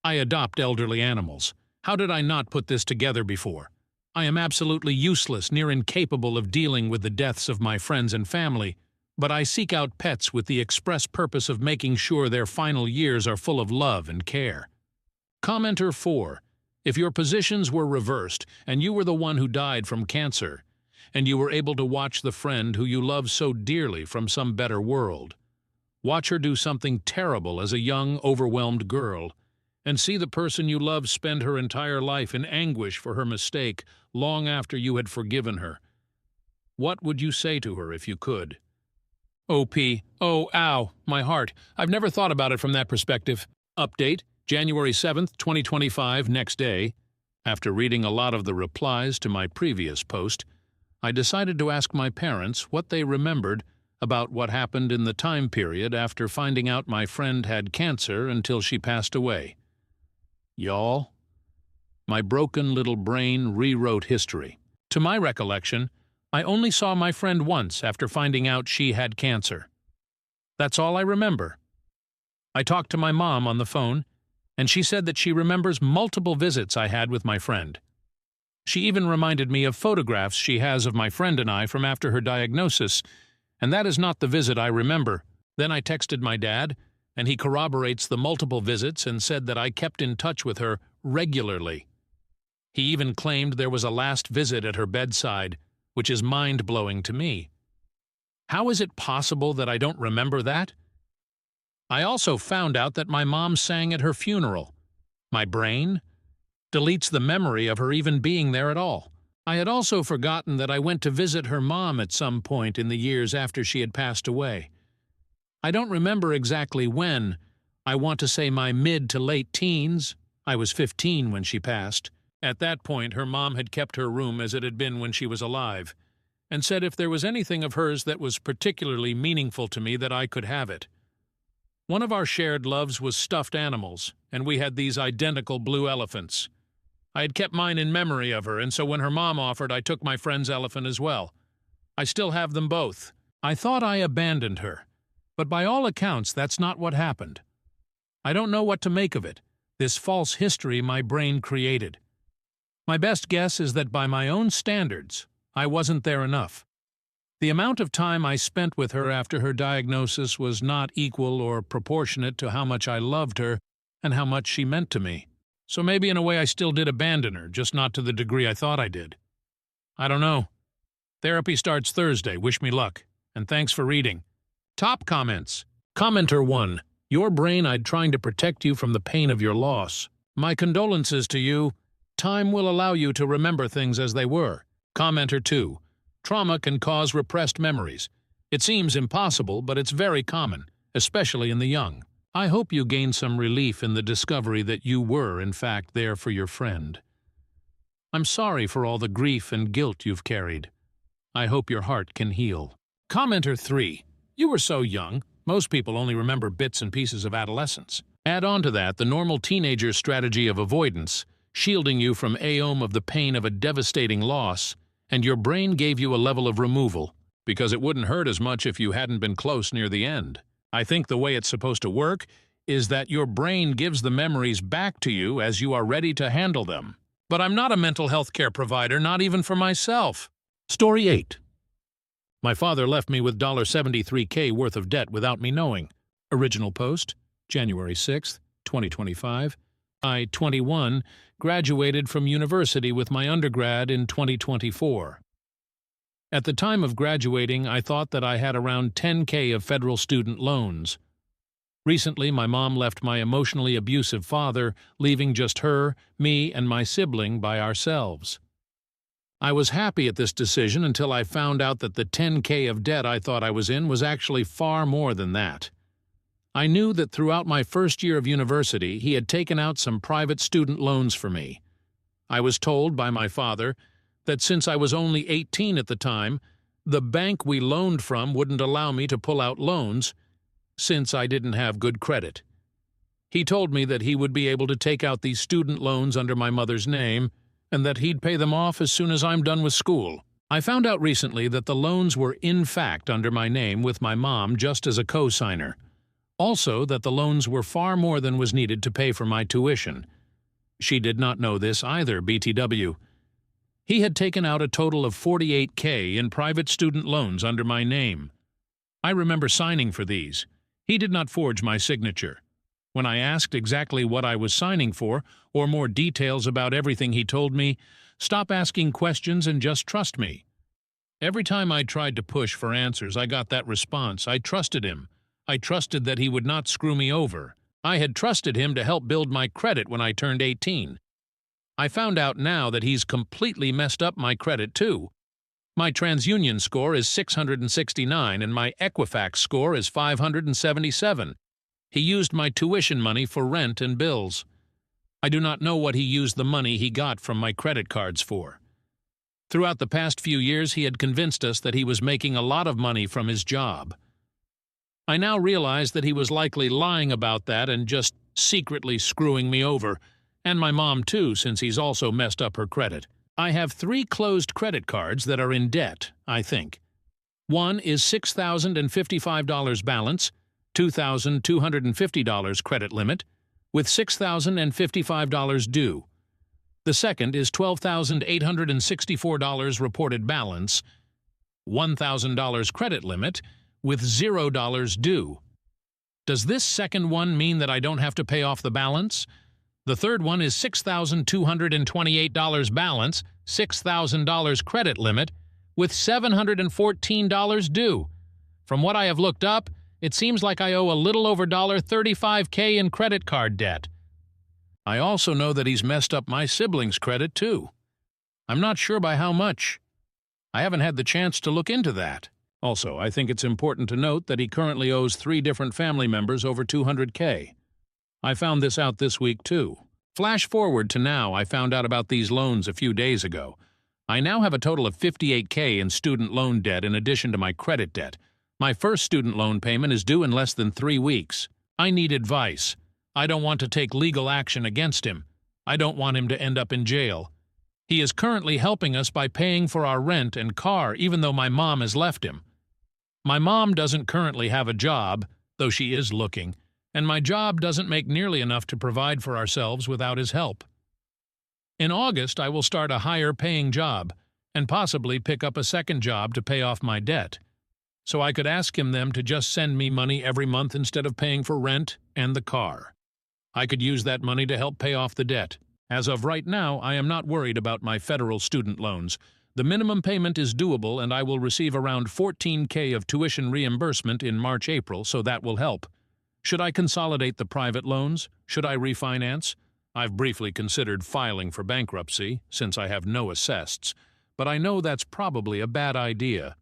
I adopt elderly animals. How did I not put this together before? I am absolutely useless, near incapable of dealing with the deaths of my friends and family, but I seek out pets with the express purpose of making sure their final years are full of love and care. Commenter 4. If your positions were reversed, and you were the one who died from cancer, and you were able to watch the friend who you love so dearly from some better world, watch her do something terrible as a young, overwhelmed girl, and see the person you love spend her entire life in anguish for her mistake long after you had forgiven her. What would you say to her if you could? OP. Oh, ow, my heart. I've never thought about it from that perspective. Update, January 7th, 2025, next day. After reading a lot of the replies to my previous post, I decided to ask my parents what they remembered about what happened in the time period after finding out my friend had cancer until she passed away. Y'all, my broken little brain rewrote history. To my recollection, I only saw my friend once after finding out she had cancer. That's all I remember. I talked to my mom on the phone, and she said that she remembers multiple visits I had with my friend. She even reminded me of photographs she has of my friend and I from after her diagnosis, and that is not the visit I remember. Then I texted my dad, and he corroborates the multiple visits and said that I kept in touch with her regularly. He even claimed there was a last visit at her bedside, which is mind-blowing to me. How is it possible that I don't remember that? I also found out that my mom sang at her funeral. My brain deletes the memory of her even being there at all. I had also forgotten that I went to visit her mom at some point in the years after she had passed away. I don't remember exactly when. I want to say my mid to late teens. I was 15 when she passed. At that point, her mom had kept her room as it had been when she was alive, and said if there was anything of hers that was particularly meaningful to me that I could have it. One of our shared loves was stuffed animals, and we had these identical blue elephants. I had kept mine in memory of her, and so when her mom offered, I took my friend's elephant as well. I still have them both. I thought I abandoned her, but by all accounts, that's not what happened. I don't know what to make of it, this false history my brain created. My best guess is that by my own standards, I wasn't there enough. The amount of time I spent with her after her diagnosis was not equal or proportionate to how much I loved her and how much she meant to me. So maybe in a way I still did abandon her, just not to the degree I thought I did. I don't know. Therapy starts Thursday. Wish me luck. And thanks for reading. Top comments. Commenter 1. Your brain I'd trying to protect you from the pain of your loss. My condolences to you. Time will allow you to remember things as they were. Commenter 2. Trauma can cause repressed memories. It seems impossible, but it's very common, especially in the young. I hope you gain some relief in the discovery that you were, in fact, there for your friend. I'm sorry for all the grief and guilt you've carried. I hope your heart can heal. Commenter 3. You were so young. Most people only remember bits and pieces of adolescence. Add on to that the normal teenager's strategy of avoidance, shielding you from aeom of the pain of a devastating loss, and your brain gave you a level of removal, because it wouldn't hurt as much if you hadn't been close near the end. I think the way it's supposed to work is that your brain gives the memories back to you as you are ready to handle them. But I'm not a mental health care provider, not even for myself. Story 8. My father left me with $73K worth of debt without me knowing. Original post, January 6, 2025. I, 21, graduated from university with my undergrad in 2024. At the time of graduating, I thought that I had around $10K of federal student loans. Recently, my mom left my emotionally abusive father, leaving just her, me, and my sibling by ourselves. I was happy at this decision until I found out that the $10K of debt I thought I was in was actually far more than that. I knew that throughout my first year of university, he had taken out some private student loans for me. I was told by my father that since I was only 18 at the time, the bank we loaned from wouldn't allow me to pull out loans since I didn't have good credit. He told me that he would be able to take out these student loans under my mother's name and that he'd pay them off as soon as I'm done with school. I found out recently that the loans were in fact under my name with my mom just as a co-signer. Also that the loans were far more than was needed to pay for my tuition. She did not know this either, BTW. He had taken out a total of $48K in private student loans under my name. I remember signing for these. He did not forge my signature. When I asked exactly what I was signing for, or more details about everything he told me, stop asking questions and just trust me. Every time I tried to push for answers, I got that response. I trusted him. I trusted that he would not screw me over. I had trusted him to help build my credit when I turned 18. I found out now that he's completely messed up my credit too. My TransUnion score is 669 and my Equifax score is 577. He used my tuition money for rent and bills. I do not know what he used the money he got from my credit cards for. Throughout the past few years, he had convinced us that he was making a lot of money from his job. I now realize that he was likely lying about that and just secretly screwing me over, and my mom too, since he's also messed up her credit. I have 3 closed credit cards that are in debt, I think. One is $6,055 balance, $2,250 credit limit, with $6,055 due. The second is $12,864 reported balance, $1,000 credit limit, with $0 due. Does this second one mean that I don't have to pay off the balance? The third one is $6,228 balance, $6,000 credit limit, with $714 due. From what I have looked up, It seems like I owe a little over $35K in credit card debt. I also know that he's messed up my siblings' credit, too. I'm not sure by how much. I haven't had the chance to look into that. Also, I think it's important to note that he currently owes 3 different family members over $200K. I found this out this week, too. Flash forward to now, I found out about these loans a few days ago. I now have a total of $58K in student loan debt in addition to my credit debt. My first student loan payment is due in less than 3 weeks. I need advice. I don't want to take legal action against him. I don't want him to end up in jail. He is currently helping us by paying for our rent and car, even though my mom has left him. My mom doesn't currently have a job, though she is looking, and my job doesn't make nearly enough to provide for ourselves without his help. In August, I will start a higher-paying job and possibly pick up a second job to pay off my debt, so I could ask them to just send me money every month instead of paying for rent and the car. I could use that money to help pay off the debt. As of right now, I am not worried about my federal student loans. The minimum payment is doable, and I will receive around $14K of tuition reimbursement in March-April, so that will help. Should I consolidate the private loans? Should I refinance? I've briefly considered filing for bankruptcy, since I have no assets, but I know that's probably a bad idea.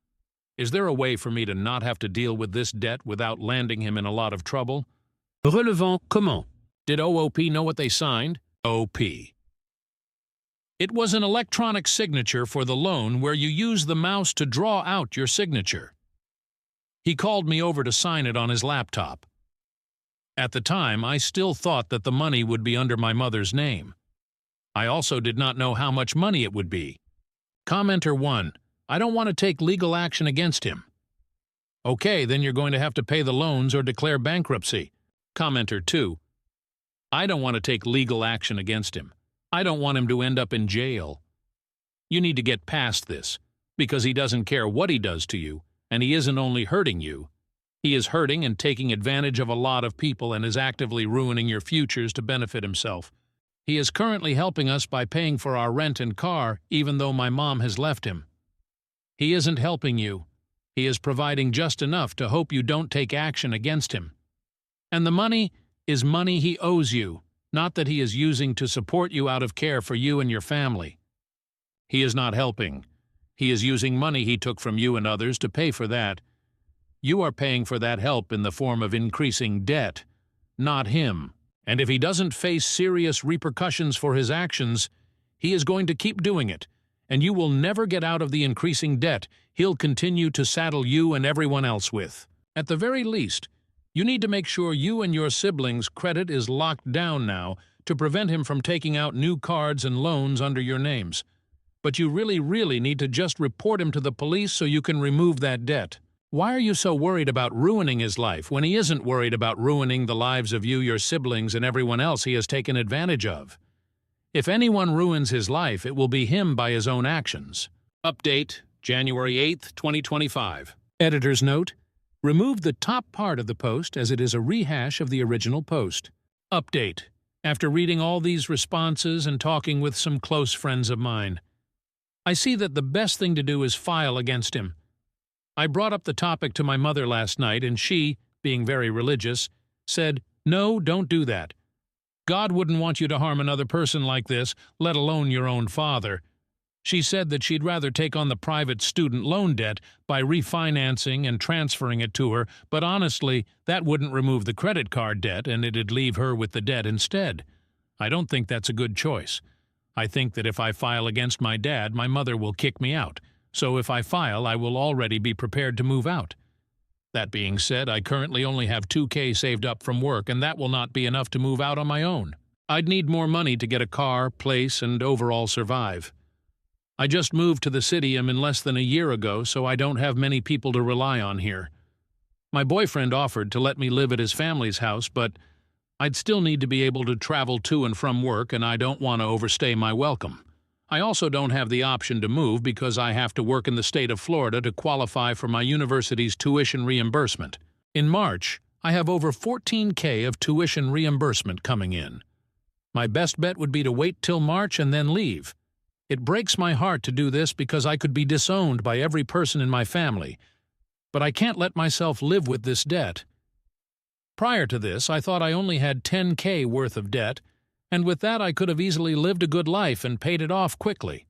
Is there a way for me to not have to deal with this debt without landing him in a lot of trouble? Relevant comment. Did OOP know what they signed? OP. It was an electronic signature for the loan where you use the mouse to draw out your signature. He called me over to sign it on his laptop. At the time, I still thought that the money would be under my mother's name. I also did not know how much money it would be. Commenter 1. I don't want to take legal action against him. Okay, then you're going to have to pay the loans or declare bankruptcy. Commenter 2. I don't want to take legal action against him. I don't want him to end up in jail. You need to get past this, because he doesn't care what he does to you, and he isn't only hurting you. He is hurting and taking advantage of a lot of people and is actively ruining your futures to benefit himself. He is currently helping us by paying for our rent and car, even though my mom has left him. He isn't helping you. He is providing just enough to hope you don't take action against him. And the money is money he owes you, not that he is using to support you out of care for you and your family. He is not helping. He is using money he took from you and others to pay for that. You are paying for that help in the form of increasing debt, not him. And if he doesn't face serious repercussions for his actions, he is going to keep doing it, and you will never get out of the increasing debt he'll continue to saddle you and everyone else with. At the very least, you need to make sure you and your siblings' credit is locked down now to prevent him from taking out new cards and loans under your names. But you really need to just report him to the police so you can remove that debt. Why are you so worried about ruining his life when he isn't worried about ruining the lives of you, your siblings, and everyone else he has taken advantage of? If anyone ruins his life, it will be him by his own actions. Update, January 8th, 2025. Editor's note: remove the top part of the post as it is a rehash of the original post. Update. After reading all these responses and talking with some close friends of mine, I see that the best thing to do is file against him. I brought up the topic to my mother last night, and she, being very religious, said, "No, don't do that. God wouldn't want you to harm another person like this, let alone your own father." She said that she'd rather take on the private student loan debt by refinancing and transferring it to her, but honestly, that wouldn't remove the credit card debt and it'd leave her with the debt instead. I don't think that's a good choice. I think that if I file against my dad, my mother will kick me out. So if I file, I will already be prepared to move out. That being said, I currently only have $2K saved up from work, and that will not be enough to move out on my own. I'd need more money to get a car, place, and overall survive. I just moved to the city in less than a year ago, so I don't have many people to rely on here. My boyfriend offered to let me live at his family's house, but I'd still need to be able to travel to and from work, and I don't want to overstay my welcome. I also don't have the option to move because I have to work in the state of Florida to qualify for my university's tuition reimbursement. In March, I have over $14K of tuition reimbursement coming in. My best bet would be to wait till March and then leave. It breaks my heart to do this because I could be disowned by every person in my family, but I can't let myself live with this debt. Prior to this, I thought I only had $10K worth of debt, and with that I could have easily lived a good life and paid it off quickly.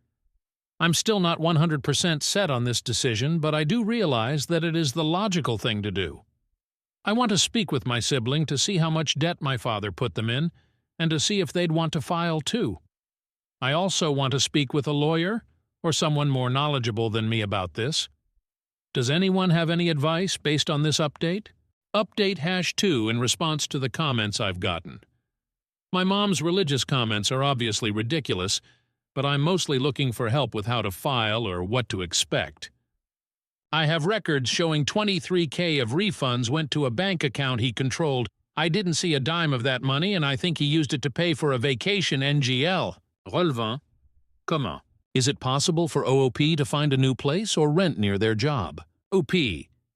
I'm still not 100% set on this decision, but I do realize that it is the logical thing to do. I want to speak with my sibling to see how much debt my father put them in, and to see if they'd want to file too. I also want to speak with a lawyer, or someone more knowledgeable than me about this. Does anyone have any advice based on this update? Update #2 in response to the comments I've gotten. My mom's religious comments are obviously ridiculous, but I'm mostly looking for help with how to file or what to expect. I have records showing $23K of refunds went to a bank account he controlled. I didn't see a dime of that money, and I think he used it to pay for a vacation NGL. Relevant. Comment. Is it possible for OOP to find a new place or rent near their job? OP.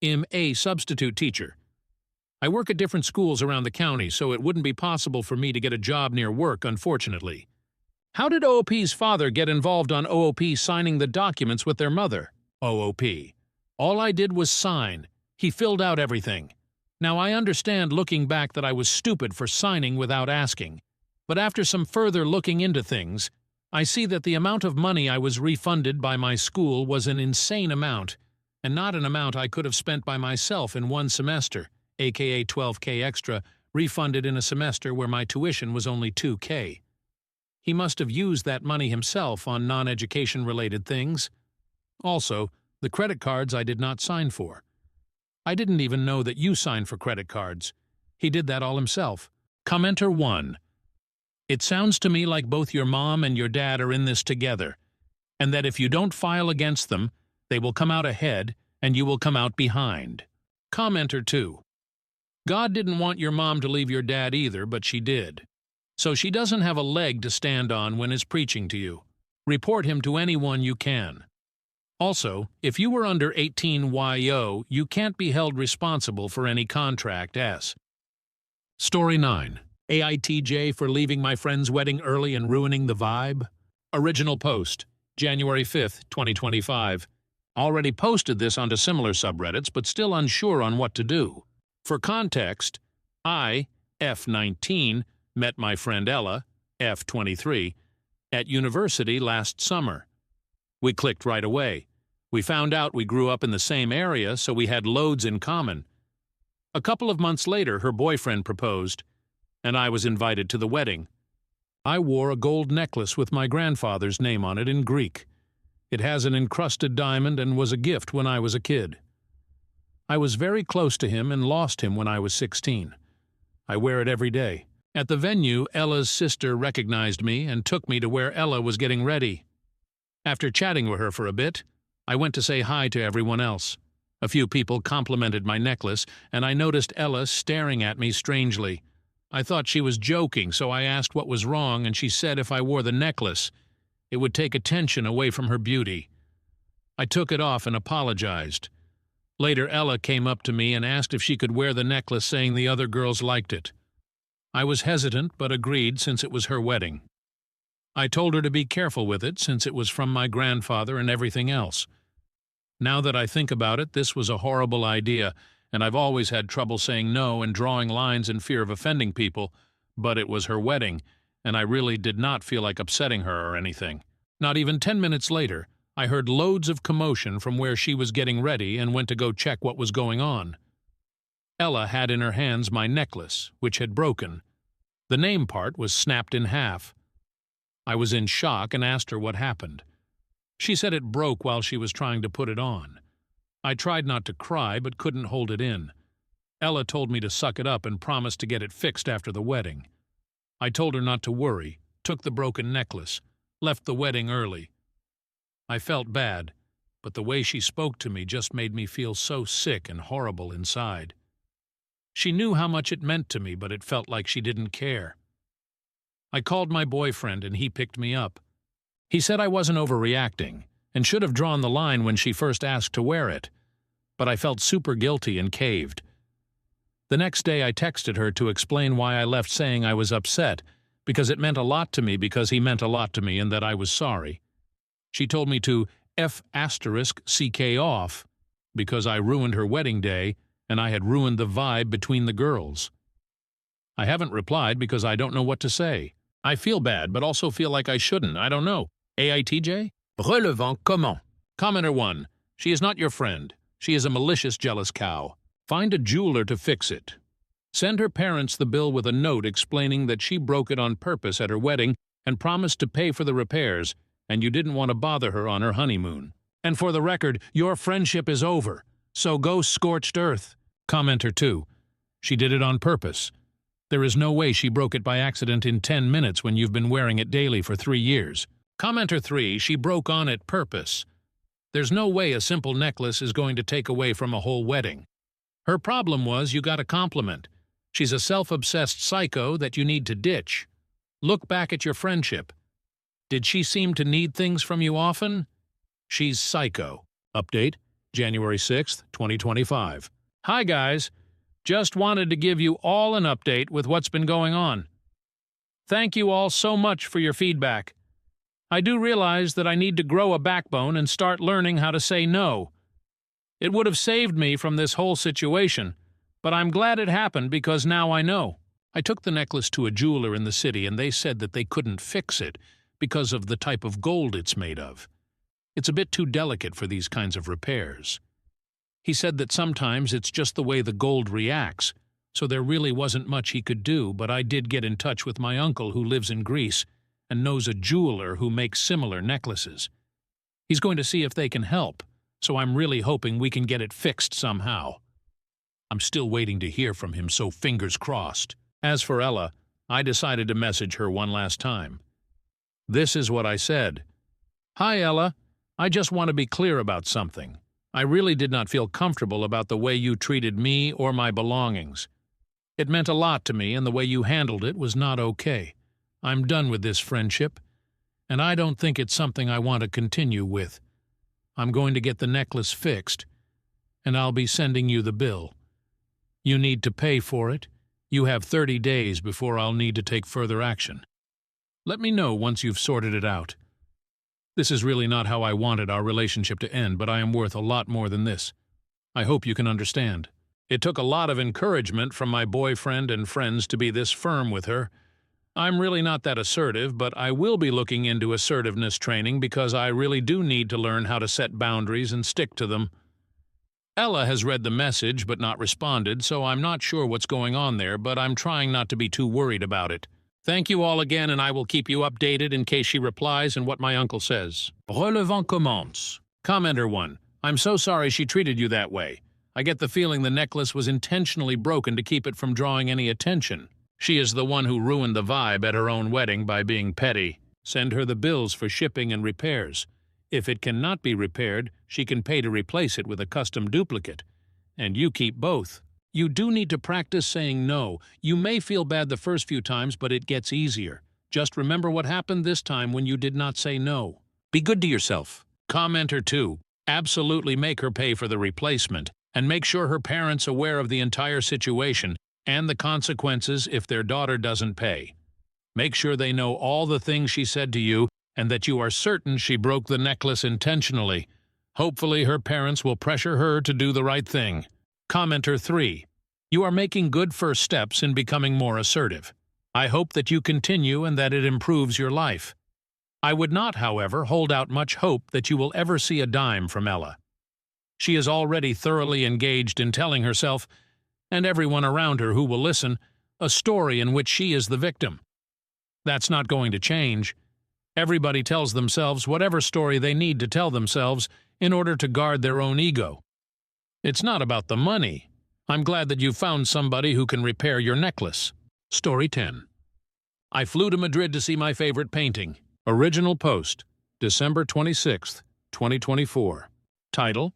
I'm a substitute teacher. I work at different schools around the county, so it wouldn't be possible for me to get a job near work, unfortunately. How did OOP's father get involved on OOP signing the documents with their mother? OOP. All I did was sign. He filled out everything. Now I understand looking back that I was stupid for signing without asking, but after some further looking into things, I see that the amount of money I was refunded by my school was an insane amount, and not an amount I could have spent by myself in one semester, aka $12K extra, refunded in a semester where my tuition was only $2K. He must have used that money himself on non-education-related things. Also, the credit cards I did not sign for. I didn't even know that you signed for credit cards. He did that all himself. Commenter 1. It sounds to me like both your mom and your dad are in this together, and that if you don't file against them, they will come out ahead and you will come out behind. Commenter 2. God didn't want your mom to leave your dad either, but she did. So she doesn't have a leg to stand on when he's preaching to you. Report him to anyone you can. Also, if you were under 18 YO, you can't be held responsible for any contract S. Story 9. AITJ for leaving my friend's wedding early and ruining the vibe? Original post, January 5th, 2025. Already posted this onto similar subreddits, but still unsure on what to do. For context, I, F19, met my friend Ella, F23, at university last summer. We clicked right away. We found out we grew up in the same area, so we had loads in common. A couple of months later, her boyfriend proposed, and I was invited to the wedding. I wore a gold necklace with my grandfather's name on it in Greek. It has an encrusted diamond and was a gift when I was a kid. I was very close to him and lost him when I was 16. I wear it every day. At the venue, Ella's sister recognized me and took me to where Ella was getting ready. After chatting with her for a bit, I went to say hi to everyone else. A few people complimented my necklace, and I noticed Ella staring at me strangely. I thought she was joking, so I asked what was wrong, and she said if I wore the necklace, it would take attention away from her beauty. I took it off and apologized. Later, Ella came up to me and asked if she could wear the necklace, saying the other girls liked it. I was hesitant, but agreed since it was her wedding. I told her to be careful with it since it was from my grandfather and everything else. Now that I think about it, this was a horrible idea, and I've always had trouble saying no and drawing lines in fear of offending people, but it was her wedding, and I really did not feel like upsetting her or anything. Not even 10 minutes later, I heard loads of commotion from where she was getting ready and went to go check what was going on. Ella had in her hands my necklace, which had broken. The name part was snapped in half. I was in shock and asked her what happened. She said it broke while she was trying to put it on. I tried not to cry, but couldn't hold it in. Ella told me to suck it up and promised to get it fixed after the wedding. I told her not to worry, took the broken necklace, left the wedding early. I felt bad, but the way she spoke to me just made me feel so sick and horrible inside. She knew how much it meant to me, but it felt like she didn't care. I called my boyfriend and he picked me up. He said I wasn't overreacting and should have drawn the line when she first asked to wear it, but I felt super guilty and caved. The next day I texted her to explain why I left, saying I was upset because it meant a lot to me because he meant a lot to me and that I was sorry. She told me to F*CK off because I ruined her wedding day and I had ruined the vibe between the girls. I haven't replied because I don't know what to say. I feel bad, but also feel like I shouldn't. I don't know. AITJ? Relevant comment. Commenter 1. She is not your friend. She is a malicious, jealous cow. Find a jeweler to fix it. Send her parents the bill with a note explaining that she broke it on purpose at her wedding and promised to pay for the repairs, and you didn't want to bother her on her honeymoon. And for the record, your friendship is over, so go scorched earth. Commenter 2. She did it on purpose. There is no way she broke it by accident in 10 minutes when you've been wearing it daily for 3 years. Commenter 3. She broke on it purpose. There's no way a simple necklace is going to take away from a whole wedding. Her problem was you got a compliment. She's a self-obsessed psycho that you need to ditch. Look back at your friendship. Did she seem to need things from you often? She's psycho. Update, January 6th, 2025. Hi guys. Just wanted to give you all an update with what's been going on. Thank you all so much for your feedback. I do realize that I need to grow a backbone and start learning how to say no. It would have saved me from this whole situation, but I'm glad it happened because now I know. I took the necklace to a jeweler in the city and they said that they couldn't fix it because of the type of gold it's made of. It's a bit too delicate for these kinds of repairs. He said that sometimes it's just the way the gold reacts, so there really wasn't much he could do, but I did get in touch with my uncle who lives in Greece and knows a jeweler who makes similar necklaces. He's going to see if they can help, so I'm really hoping we can get it fixed somehow. I'm still waiting to hear from him, so fingers crossed. As for Ella, I decided to message her one last time. This is what I said. Hi Ella, I just want to be clear about something. I really did not feel comfortable about the way you treated me or my belongings. It meant a lot to me, and the way you handled it was not okay. I'm done with this friendship, and I don't think it's something I want to continue with. I'm going to get the necklace fixed, and I'll be sending you the bill. You need to pay for it. You have 30 days before I'll need to take further action. Let me know once you've sorted it out. This is really not how I wanted our relationship to end, but I am worth a lot more than this. I hope you can understand. It took a lot of encouragement from my boyfriend and friends to be this firm with her. I'm really not that assertive, but I will be looking into assertiveness training because I really do need to learn how to set boundaries and stick to them. Ella has read the message but not responded, so I'm not sure what's going on there, but I'm trying not to be too worried about it. Thank you all again, and I will keep you updated in case she replies and what my uncle says. Relevant comments. Commenter 1. I'm so sorry she treated you that way. I get the feeling the necklace was intentionally broken to keep it from drawing any attention. She is the one who ruined the vibe at her own wedding by being petty. Send her the bills for shipping and repairs. If it cannot be repaired, she can pay to replace it with a custom duplicate. And you keep both. You do need to practice saying no. You may feel bad the first few times, but it gets easier. Just remember what happened this time when you did not say no. Be good to yourself. Commenter 2. Absolutely make her pay for the replacement, and make sure her parents are aware of the entire situation and the consequences if their daughter doesn't pay. Make sure they know all the things she said to you and that you are certain she broke the necklace intentionally. Hopefully her parents will pressure her to do the right thing. Commenter 3. You are making good first steps in becoming more assertive. I hope that you continue and that it improves your life. I would not, however, hold out much hope that you will ever see a dime from Ella. She is already thoroughly engaged in telling herself, and everyone around her who will listen, a story in which she is the victim. That's not going to change. Everybody tells themselves whatever story they need to tell themselves in order to guard their own ego. It's not about the money. I'm glad that you found somebody who can repair your necklace. Story 10. I flew to Madrid to see my favorite painting. Original post, December 26th, 2024. Title: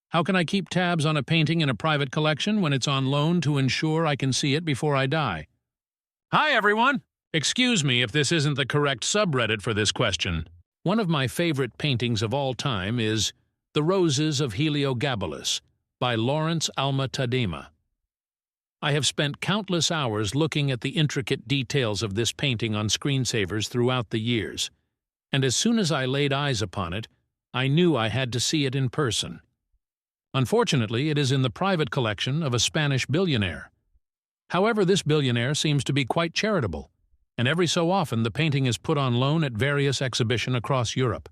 How can I keep tabs on a painting in a private collection when it's on loan to ensure I can see it before I die? Hi, everyone! Excuse me if this isn't the correct subreddit for this question. One of my favorite paintings of all time is The Roses of Heliogabalus by Lawrence Alma Tadema. I have spent countless hours looking at the intricate details of this painting on screensavers throughout the years, and as soon as I laid eyes upon it, I knew I had to see it in person. Unfortunately, it is in the private collection of a Spanish billionaire. However, this billionaire seems to be quite charitable, and every so often the painting is put on loan at various exhibitions across Europe.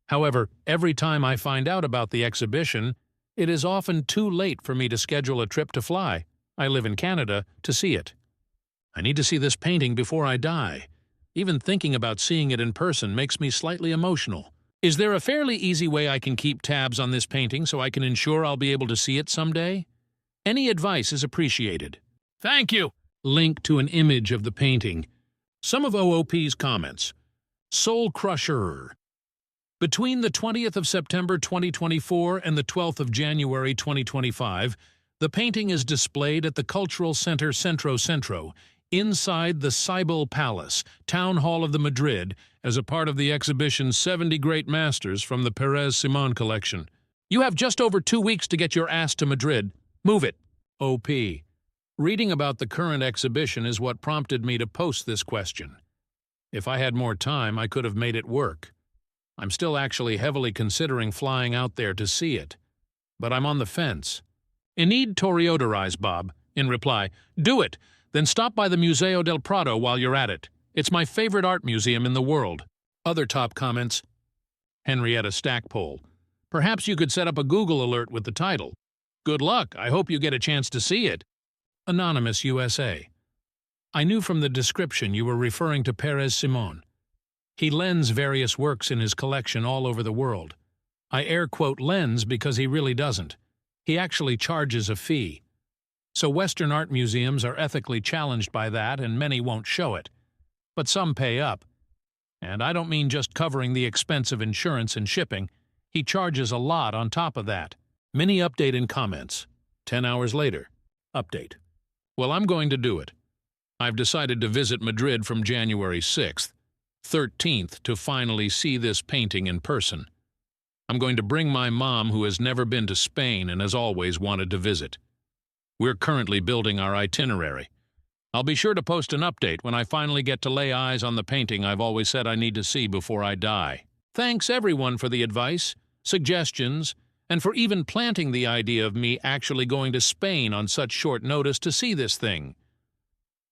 However, every time I find out about the exhibition, it is often too late for me to schedule a trip to fly. I live in Canada to see it. I need to see this painting before I die. Even thinking about seeing it in person makes me slightly emotional. Is there a fairly easy way I can keep tabs on this painting so I can ensure I'll be able to see it someday? Any advice is appreciated. Thank you. Link to an image of the painting. Some of OOP's comments. Soul Crusher. Between the 20th of September 2024 and the 12th of January 2025, the painting is displayed at the Cultural Center Centro inside the Cibel Palace, Town Hall of the Madrid, as a part of the exhibition 70 Great Masters from the Pérez Simón collection. You have just over 2 weeks to get your ass to Madrid. Move it. OP. Reading about the current exhibition is what prompted me to post this question. If I had more time, I could have made it work. I'm still actually heavily considering flying out there to see it. But I'm on the fence. Enid Toriodorized Bob, in reply, do it, then stop by the Museo del Prado while you're at it. It's my favorite art museum in the world. Other top comments. Henrietta Stackpole. Perhaps you could set up a Google alert with the title. Good luck, I hope you get a chance to see it. Anonymous USA. I knew from the description you were referring to Pérez Simón. He lends various works in his collection all over the world. I air quote lends because he really doesn't. He actually charges a fee. So Western art museums are ethically challenged by that and many won't show it. But some pay up. And I don't mean just covering the expense of insurance and shipping. He charges a lot on top of that. Mini update in comments. 10 hours later. Update. Well, I'm going to do it. I've decided to visit Madrid from January 6th. 13th to finally see this painting in person. I'm going to bring my mom who has never been to Spain and has always wanted to visit. We're currently building our itinerary. I'll be sure to post an update when I finally get to lay eyes on the painting I've always said I need to see before I die. Thanks everyone for the advice, suggestions, and for even planting the idea of me actually going to Spain on such short notice to see this thing.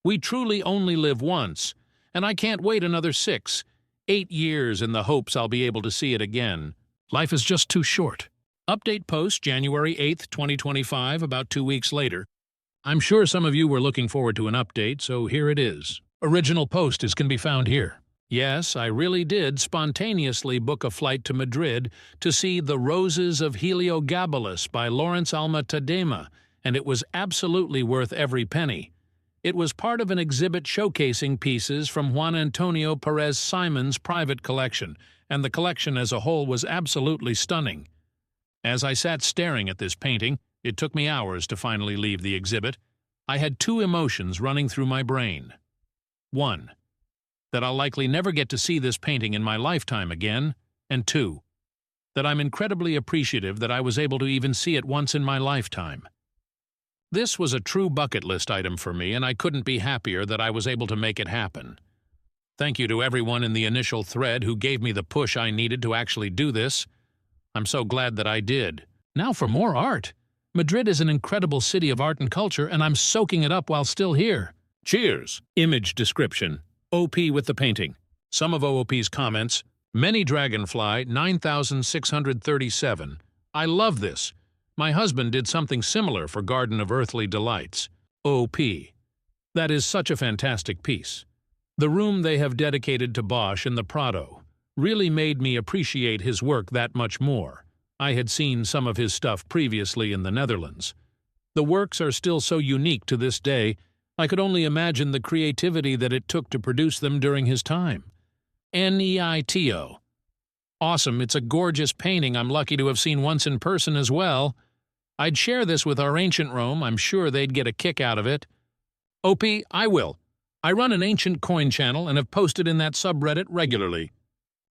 We truly only live once, and I can't wait another 6, 8 years in the hopes I'll be able to see it again. Life is just too short. Update post January 8th, 2025, about 2 weeks later. I'm sure some of you were looking forward to an update, so here it is. Original post can be found here. Yes, I really did spontaneously book a flight to Madrid to see The Roses of Heliogabalus by Lawrence Alma Tadema, and it was absolutely worth every penny. It was part of an exhibit showcasing pieces from Juan Antonio Perez Simon's private collection, and the collection as a whole was absolutely stunning. As I sat staring at this painting, it took me hours to finally leave the exhibit. I had 2 emotions running through my brain. 1, that I'll likely never get to see this painting in my lifetime again, and 2, that I'm incredibly appreciative that I was able to even see it once in my lifetime. This was a true bucket list item for me, and I couldn't be happier that I was able to make it happen. Thank you to everyone in the initial thread who gave me the push I needed to actually do this. I'm so glad that I did. Now for more art. Madrid is an incredible city of art and culture, and I'm soaking it up while still here. Cheers. Image description. OP with the painting. Some of OOP's comments. Many Dragonfly, 9637. I love this. My husband did something similar for Garden of Earthly Delights. OP. That is such a fantastic piece. The room they have dedicated to Bosch in the Prado really made me appreciate his work that much more. I had seen some of his stuff previously in the Netherlands. The works are still so unique to this day, I could only imagine the creativity that it took to produce them during his time. NEITO. Awesome, it's a gorgeous painting I'm lucky to have seen once in person as well. I'd share this with our Ancient Rome, I'm sure they'd get a kick out of it. OP, I will. I run an ancient coin channel and have posted in that subreddit regularly.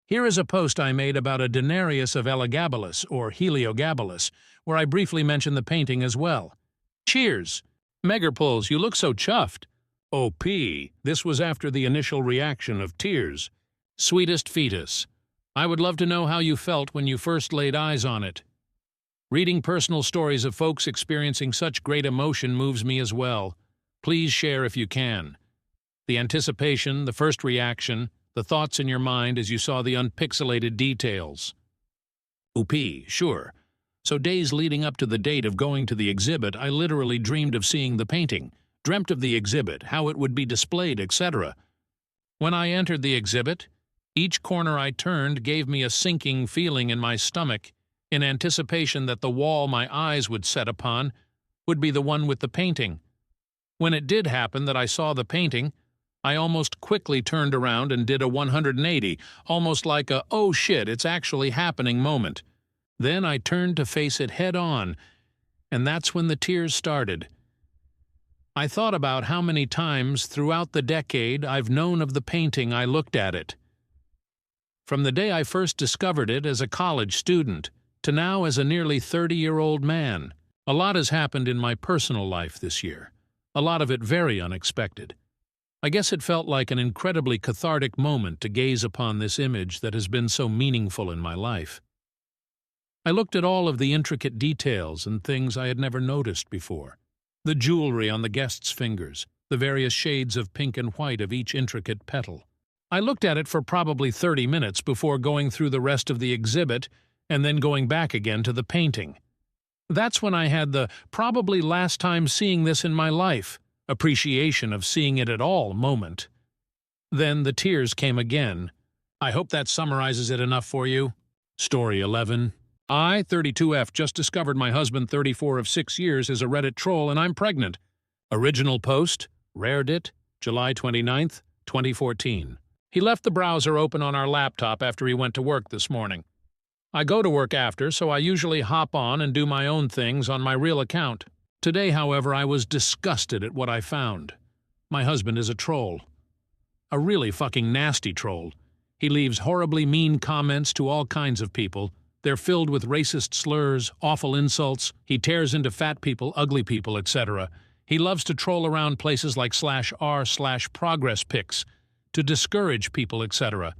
Here is a post I made about a denarius of Elagabalus, or Heliogabalus, where I briefly mention the painting as well. Cheers! Megarpulse, you look so chuffed. OP, this was after the initial reaction of tears. Sweetest fetus. I would love to know how you felt when you first laid eyes on it. Reading personal stories of folks experiencing such great emotion moves me as well. Please share if you can. The anticipation, the first reaction, the thoughts in your mind as you saw the unpixelated details. OP, sure. So days leading up to the date of going to the exhibit, I literally dreamed of seeing the painting, dreamt of the exhibit, how it would be displayed, etc. When I entered the exhibit, each corner I turned gave me a sinking feeling in my stomach, in anticipation that the wall my eyes would set upon would be the one with the painting. When it did happen that I saw the painting, I almost quickly turned around and did a 180, almost like a "oh shit, it's actually happening" moment. Then I turned to face it head on, and that's when the tears started. I thought about how many times throughout the decade I've known of the painting I looked at it. From the day I first discovered it as a college student, to now as a nearly 30-year-old man, a lot has happened in my personal life this year, a lot of it very unexpected. I guess it felt like an incredibly cathartic moment to gaze upon this image that has been so meaningful in my life. I looked at all of the intricate details and things I had never noticed before. The jewelry on the guests' fingers, the various shades of pink and white of each intricate petal. I looked at it for probably 30 minutes before going through the rest of the exhibit and then going back again to the painting. That's when I had the probably last time seeing this in my life, appreciation of seeing it at all moment. Then the tears came again. I hope that summarizes it enough for you. Story 11. I, 32F, just discovered my husband, 34 of 6 years, is a Reddit troll and I'm pregnant. Original post, Raredit, July 29th, 2014. He left the browser open on our laptop after he went to work this morning. I go to work after, so I usually hop on and do my own things on my real account. Today, however, I was disgusted at what I found. My husband is a troll. A really fucking nasty troll. He leaves horribly mean comments to all kinds of people. They're filled with racist slurs, awful insults. He tears into fat people, ugly people, etc. He loves to troll around places like /r/progress pics to discourage people, etc.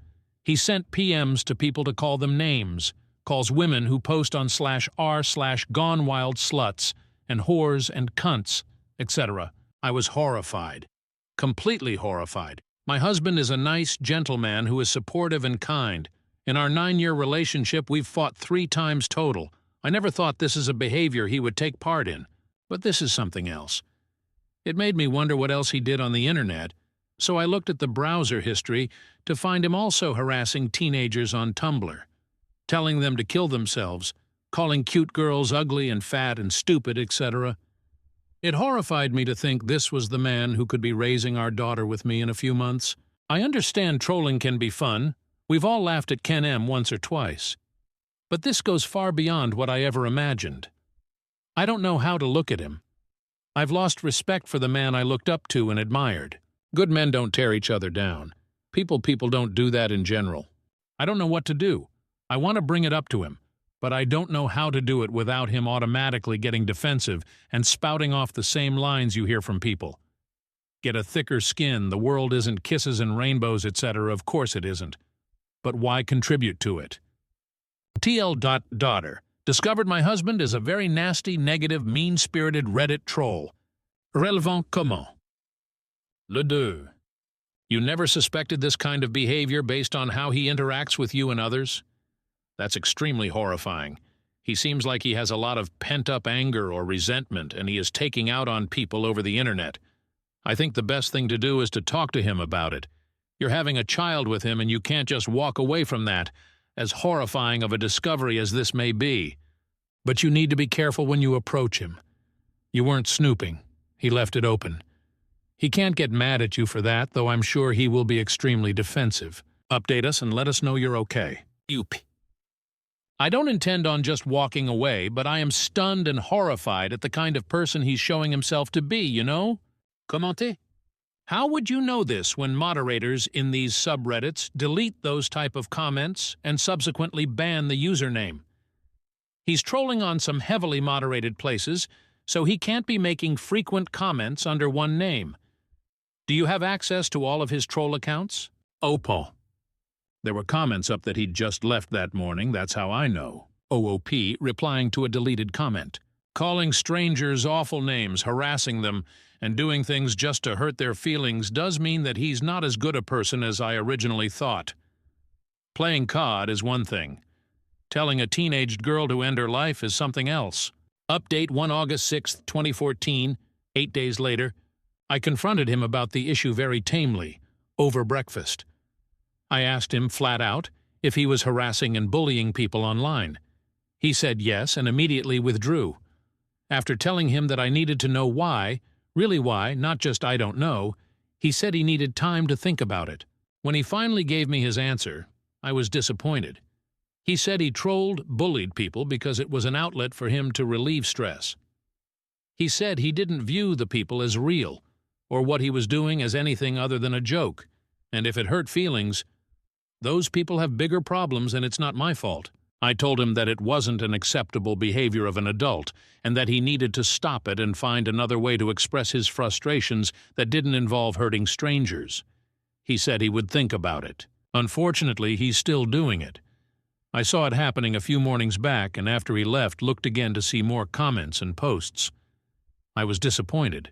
He sent PMs to people to call them names, calls women who post on /r/gone wild sluts and whores and cunts, etc. I was horrified. Completely horrified. My husband is a nice, gentle man who is supportive and kind. In our 9-year relationship, we've fought 3 times total. I never thought this is a behavior he would take part in, but this is something else. It made me wonder what else he did on the internet, so I looked at the browser history to find him also harassing teenagers on Tumblr, telling them to kill themselves, calling cute girls ugly and fat and stupid, etc. It horrified me to think this was the man who could be raising our daughter with me in a few months. I understand trolling can be fun. We've all laughed at Ken M once or twice. But this goes far beyond what I ever imagined. I don't know how to look at him. I've lost respect for the man I looked up to and admired. Good men don't tear each other down. People don't do that in general. I don't know what to do. I want to bring it up to him, but I don't know how to do it without him automatically getting defensive and spouting off the same lines you hear from people. Get a thicker skin, the world isn't kisses and rainbows, etc. Of course it isn't. But why contribute to it? TL.daughter. Discovered my husband is a very nasty, negative, mean-spirited Reddit troll. Relevant comment. Le deux. You never suspected this kind of behavior based on how he interacts with you and others? That's extremely horrifying. He seems like he has a lot of pent-up anger or resentment, and he is taking out on people over the internet. I think the best thing to do is to talk to him about it. You're having a child with him, and you can't just walk away from that, as horrifying of a discovery as this may be. But you need to be careful when you approach him. You weren't snooping. He left it open. He can't get mad at you for that, though I'm sure he will be extremely defensive. Update us and let us know you're okay. I don't intend on just walking away, but I am stunned and horrified at the kind of person he's showing himself to be, you know? Commentez? How would you know this when moderators in these subreddits delete those type of comments and subsequently ban the username? He's trolling on some heavily moderated places, so he can't be making frequent comments under one name. Do you have access to all of his troll accounts? Opal. There were comments up that he'd just left that morning, that's how I know. OOP, replying to a deleted comment. Calling strangers awful names, harassing them, and doing things just to hurt their feelings does mean that he's not as good a person as I originally thought. Playing COD is one thing. Telling a teenaged girl to end her life is something else. Update 1 August 6, 2014, 8 days later. I confronted him about the issue very tamely, over breakfast. I asked him flat out if he was harassing and bullying people online. He said yes and immediately withdrew. After telling him that I needed to know why, really why, not just I don't know, he said he needed time to think about it. When he finally gave me his answer, I was disappointed. He said he trolled, bullied people because it was an outlet for him to relieve stress. He said he didn't view the people as real, or what he was doing as anything other than a joke, and if it hurt feelings, those people have bigger problems and it's not my fault. I told him that it wasn't an acceptable behavior of an adult, and that he needed to stop it and find another way to express his frustrations that didn't involve hurting strangers. He said he would think about it. Unfortunately, he's still doing it. I saw it happening a few mornings back, and after he left, looked again to see more comments and posts. I was disappointed.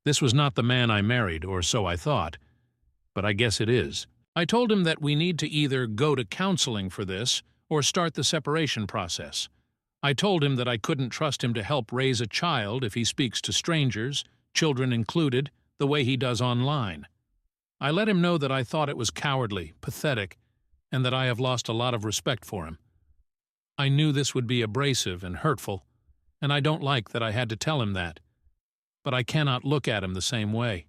This was not the man I married, or so I thought. But I guess it is. I told him that we need to either go to counseling for this or start the separation process. I told him that I couldn't trust him to help raise a child if he speaks to strangers, children included, the way he does online. I let him know that I thought it was cowardly, pathetic, and that I have lost a lot of respect for him. I knew this would be abrasive and hurtful, and I don't like that I had to tell him that. But I cannot look at him the same way.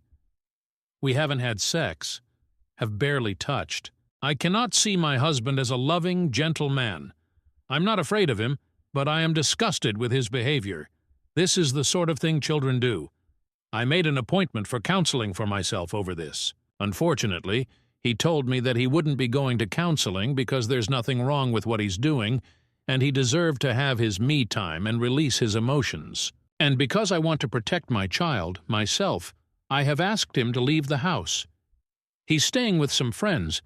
We haven't had sex, have barely touched. I cannot see my husband as a loving, gentle man. I'm not afraid of him, but I am disgusted with his behavior. This is the sort of thing children do. I made an appointment for counseling for myself over this. Unfortunately, he told me that he wouldn't be going to counseling because there's nothing wrong with what he's doing, and he deserved to have his me time and release his emotions. And because I want to protect my child, myself, I have asked him to leave the house. He's staying with some friends,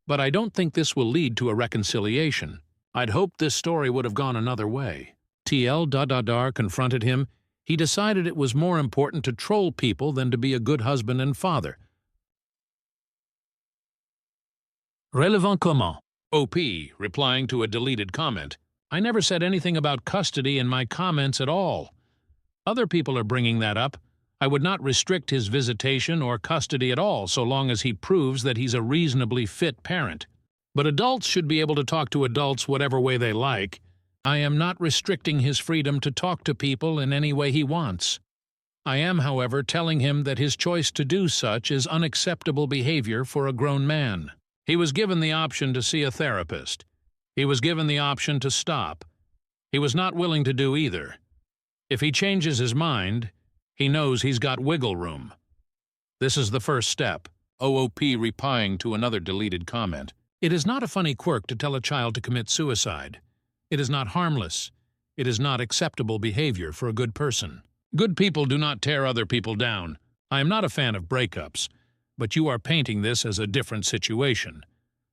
but I don't think this will lead to a reconciliation. I'd hoped this story would have gone another way. TL confronted him. He decided it was more important to troll people than to be a good husband and father. Relevant comment. OP, replying to a deleted comment. I never said anything about custody in my comments at all. Other people are bringing that up. I would not restrict his visitation or custody at all so long as he proves that he's a reasonably fit parent. But adults should be able to talk to adults whatever way they like. I am not restricting his freedom to talk to people in any way he wants. I am, however, telling him that his choice to do such is unacceptable behavior for a grown man. He was given the option to see a therapist. He was given the option to stop. He was not willing to do either. If he changes his mind, he knows he's got wiggle room. This is the first step. OOP replying to another deleted comment. It is not a funny quirk to tell a child to commit suicide. It is not harmless. It is not acceptable behavior for a good person. Good people do not tear other people down. I am not a fan of breakups, but you are painting this as a different situation.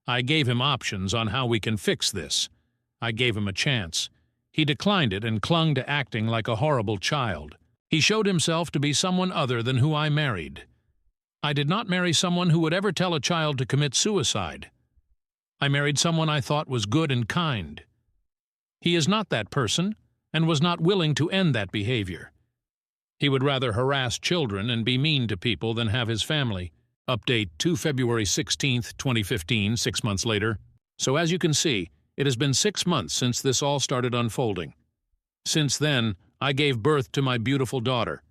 I gave him options on how we can fix this. I gave him a chance. He declined it and clung to acting like a horrible child. He showed himself to be someone other than who I married. I did not marry someone who would ever tell a child to commit suicide. I married someone I thought was good and kind. He is not that person and was not willing to end that behavior. He would rather harass children and be mean to people than have his family. Update 2 February 16, 2015, 6 months later. So as you can see, it has been 6 months since this all started unfolding. Since then, I gave birth to my beautiful daughter.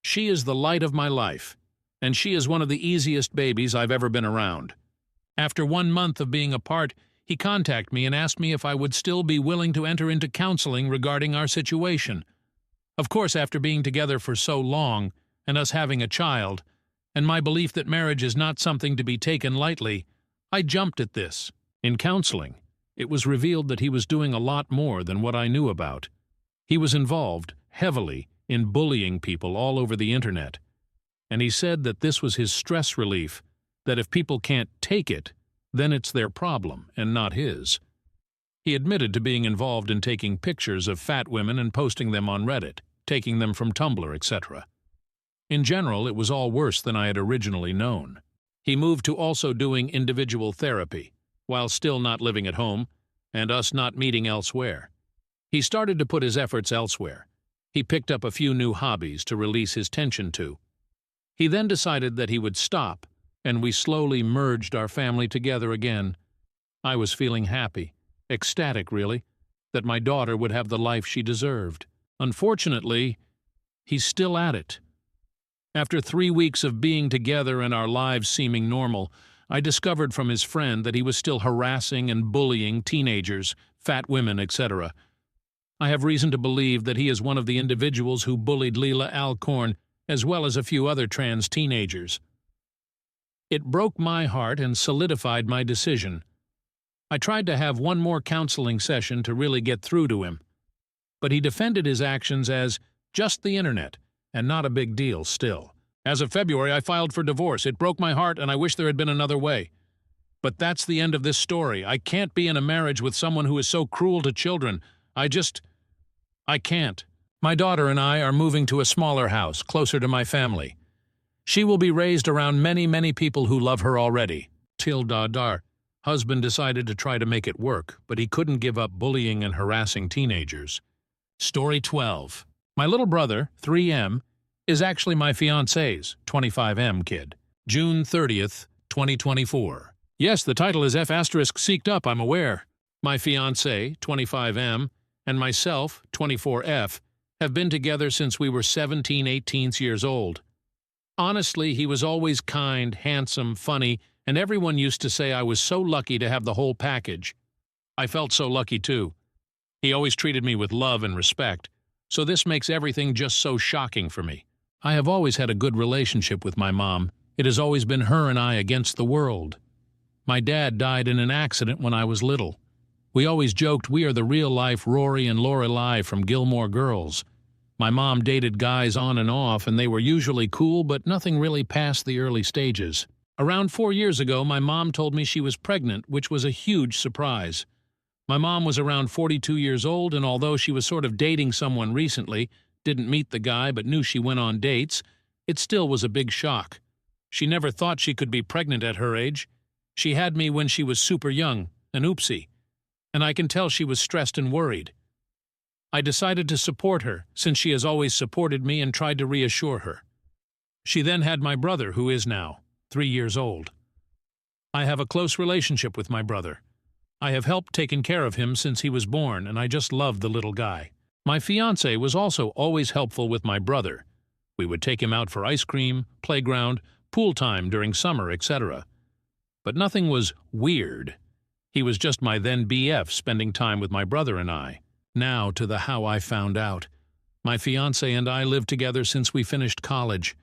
She is the light of my life, and she is one of the easiest babies I've ever been around. After 1 month of being apart, he contacted me and asked me if I would still be willing to enter into counseling regarding our situation. Of course, after being together for so long, and us having a child, and my belief that marriage is not something to be taken lightly, I jumped at this. In counseling, it was revealed that he was doing a lot more than what I knew about. He was involved, heavily, in bullying people all over the internet. And he said that this was his stress relief, that if people can't take it, then it's their problem and not his. He admitted to being involved in taking pictures of fat women and posting them on Reddit, taking them from Tumblr, etc. In general, it was all worse than I had originally known. He moved to also doing individual therapy, while still not living at home, and us not meeting elsewhere. He started to put his efforts elsewhere. He picked up a few new hobbies to release his tension to. He then decided that he would stop, and we slowly merged our family together again. I was feeling happy, ecstatic really, that my daughter would have the life she deserved. Unfortunately, he's still at it. After 3 weeks of being together and our lives seeming normal, I discovered from his friend that he was still harassing and bullying teenagers, fat women, etc. I have reason to believe that he is one of the individuals who bullied Leila Alcorn, as well as a few other trans teenagers. It broke my heart and solidified my decision. I tried to have one more counseling session to really get through to him, but he defended his actions as just the internet, and not a big deal still. As of February, I filed for divorce. It broke my heart, and I wish there had been another way. But that's the end of this story. I can't be in a marriage with someone who is so cruel to children. I can't. My daughter and I are moving to a smaller house, closer to my family. She will be raised around many, many people who love her already. Husband decided to try to make it work, but he couldn't give up bullying and harassing teenagers. Story 12. My little brother, 3M, is actually my fiancé's, 25M kid. June 30th, 2024. Yes, the title is F***seeked up, I'm aware. My fiancé, 25M, and myself, 24F, have been together since we were 17, 18 years old. Honestly, he was always kind, handsome, funny, and everyone used to say I was so lucky to have the whole package. I felt so lucky too. He always treated me with love and respect, so this makes everything just so shocking for me. I have always had a good relationship with my mom. It has always been her and I against the world. My dad died in an accident when I was little. We always joked we are the real-life Rory and Lorelai from Gilmore Girls. My mom dated guys on and off, and they were usually cool, but nothing really past the early stages. Around 4 years ago, my mom told me she was pregnant, which was a huge surprise. My mom was around 42 years old, and although she was sort of dating someone recently, didn't meet the guy but knew she went on dates, it still was a big shock. She never thought she could be pregnant at her age. She had me when she was super young, an oopsie, and I can tell she was stressed and worried. I decided to support her, since she has always supported me, and tried to reassure her. She then had my brother, who is now 3 years old. I have a close relationship with my brother. I have helped taking care of him since he was born, and I just love the little guy. My fiancé was also always helpful with my brother. We would take him out for ice cream, playground, pool time during summer, etc. But nothing was weird. He was just my then BF, spending time with my brother and I. Now to the how I found out. My fiancé and I lived together since we finished college.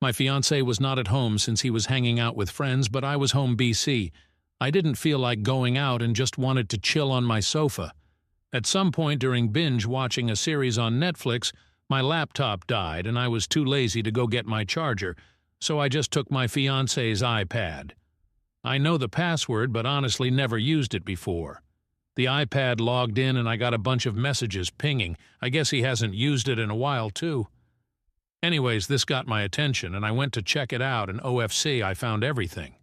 My fiancé was not at home since he was hanging out with friends, but I was home BC. I didn't feel like going out and just wanted to chill on my sofa. At some point during binge watching a series on Netflix, my laptop died and I was too lazy to go get my charger, so I just took my fiancé's iPad. I know the password, but honestly never used it before. The iPad logged in and I got a bunch of messages pinging. I guess he hasn't used it in a while too. Anyways, this got my attention and I went to check it out, and OFC, I found everything.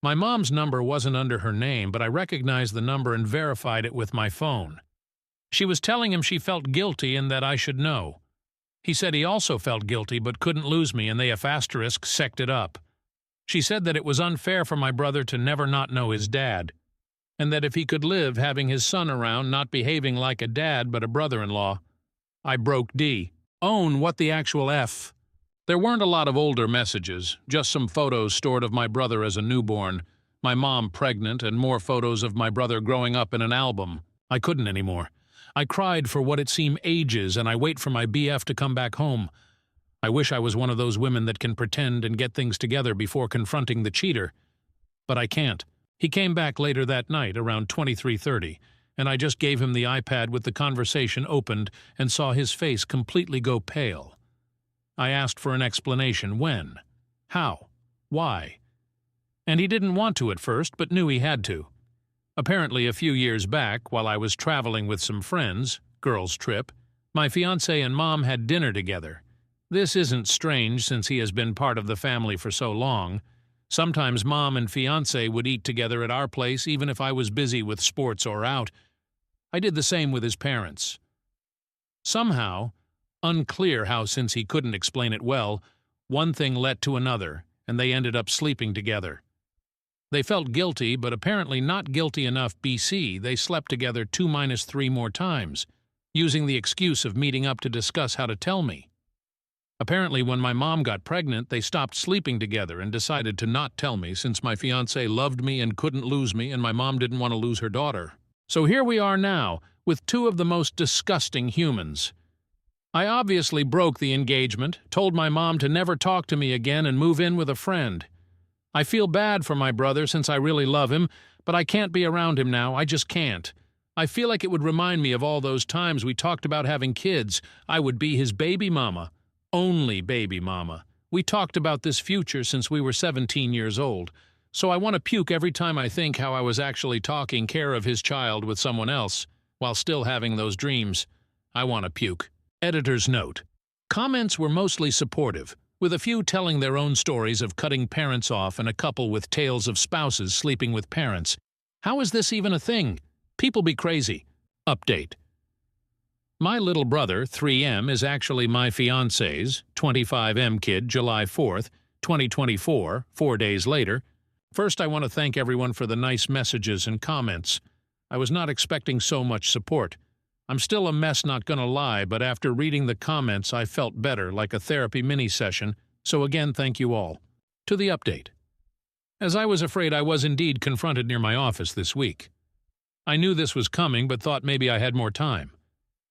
My mom's number wasn't under her name, but I recognized the number and verified it with my phone. She was telling him she felt guilty and that I should know. He said he also felt guilty but couldn't lose me, and they **secked it up. She said that it was unfair for my brother to never not know his dad, and that if he could live having his son around not behaving like a dad but a brother-in-law. I broke D. Own what the actual F. There weren't a lot of older messages, just some photos stored of my brother as a newborn, my mom pregnant, and more photos of my brother growing up in an album. I couldn't anymore. I cried for what it seemed ages, and I wait for my BF to come back home. I wish I was one of those women that can pretend and get things together before confronting the cheater. But I can't. He came back later that night, around 23:30, and I just gave him the iPad with the conversation opened and saw his face completely go pale. I asked for an explanation. When? How? Why? And he didn't want to at first, but knew he had to. Apparently, a few years back, while I was traveling with some friends, girls' trip, my fiancé and mom had dinner together. This isn't strange since he has been part of the family for so long. Sometimes mom and fiancé would eat together at our place even if I was busy with sports or out. I did the same with his parents. Somehow, unclear how since he couldn't explain it well, one thing led to another, and they ended up sleeping together. They felt guilty, but apparently not guilty enough BC. They slept together 2-3 more times, using the excuse of meeting up to discuss how to tell me. Apparently, when my mom got pregnant, they stopped sleeping together and decided to not tell me since my fiancé loved me and couldn't lose me, and my mom didn't want to lose her daughter. So here we are now, with two of the most disgusting humans. I obviously broke the engagement, told my mom to never talk to me again and move in with a friend. I feel bad for my brother since I really love him, but I can't be around him now. I just can't. I feel like it would remind me of all those times we talked about having kids. I would be his baby mama. Only baby mama. We talked about this future since we were 17 years old. So I want to puke every time I think how I was actually taking care of his child with someone else, while still having those dreams. I want to puke. Editor's note. Comments were mostly supportive, with a few telling their own stories of cutting parents off and a couple with tales of spouses sleeping with parents. How is this even a thing? People be crazy. Update. My little brother, 3M, is actually my fiancé's, 25M kid, July 4th, 2024, 4 days later. First, I want to thank everyone for the nice messages and comments. I was not expecting so much support. I'm still a mess, not gonna lie, but after reading the comments I felt better, like a therapy mini-session, so again thank you all. To the update. As I was afraid I was indeed confronted near my office this week. I knew this was coming but thought maybe I had more time.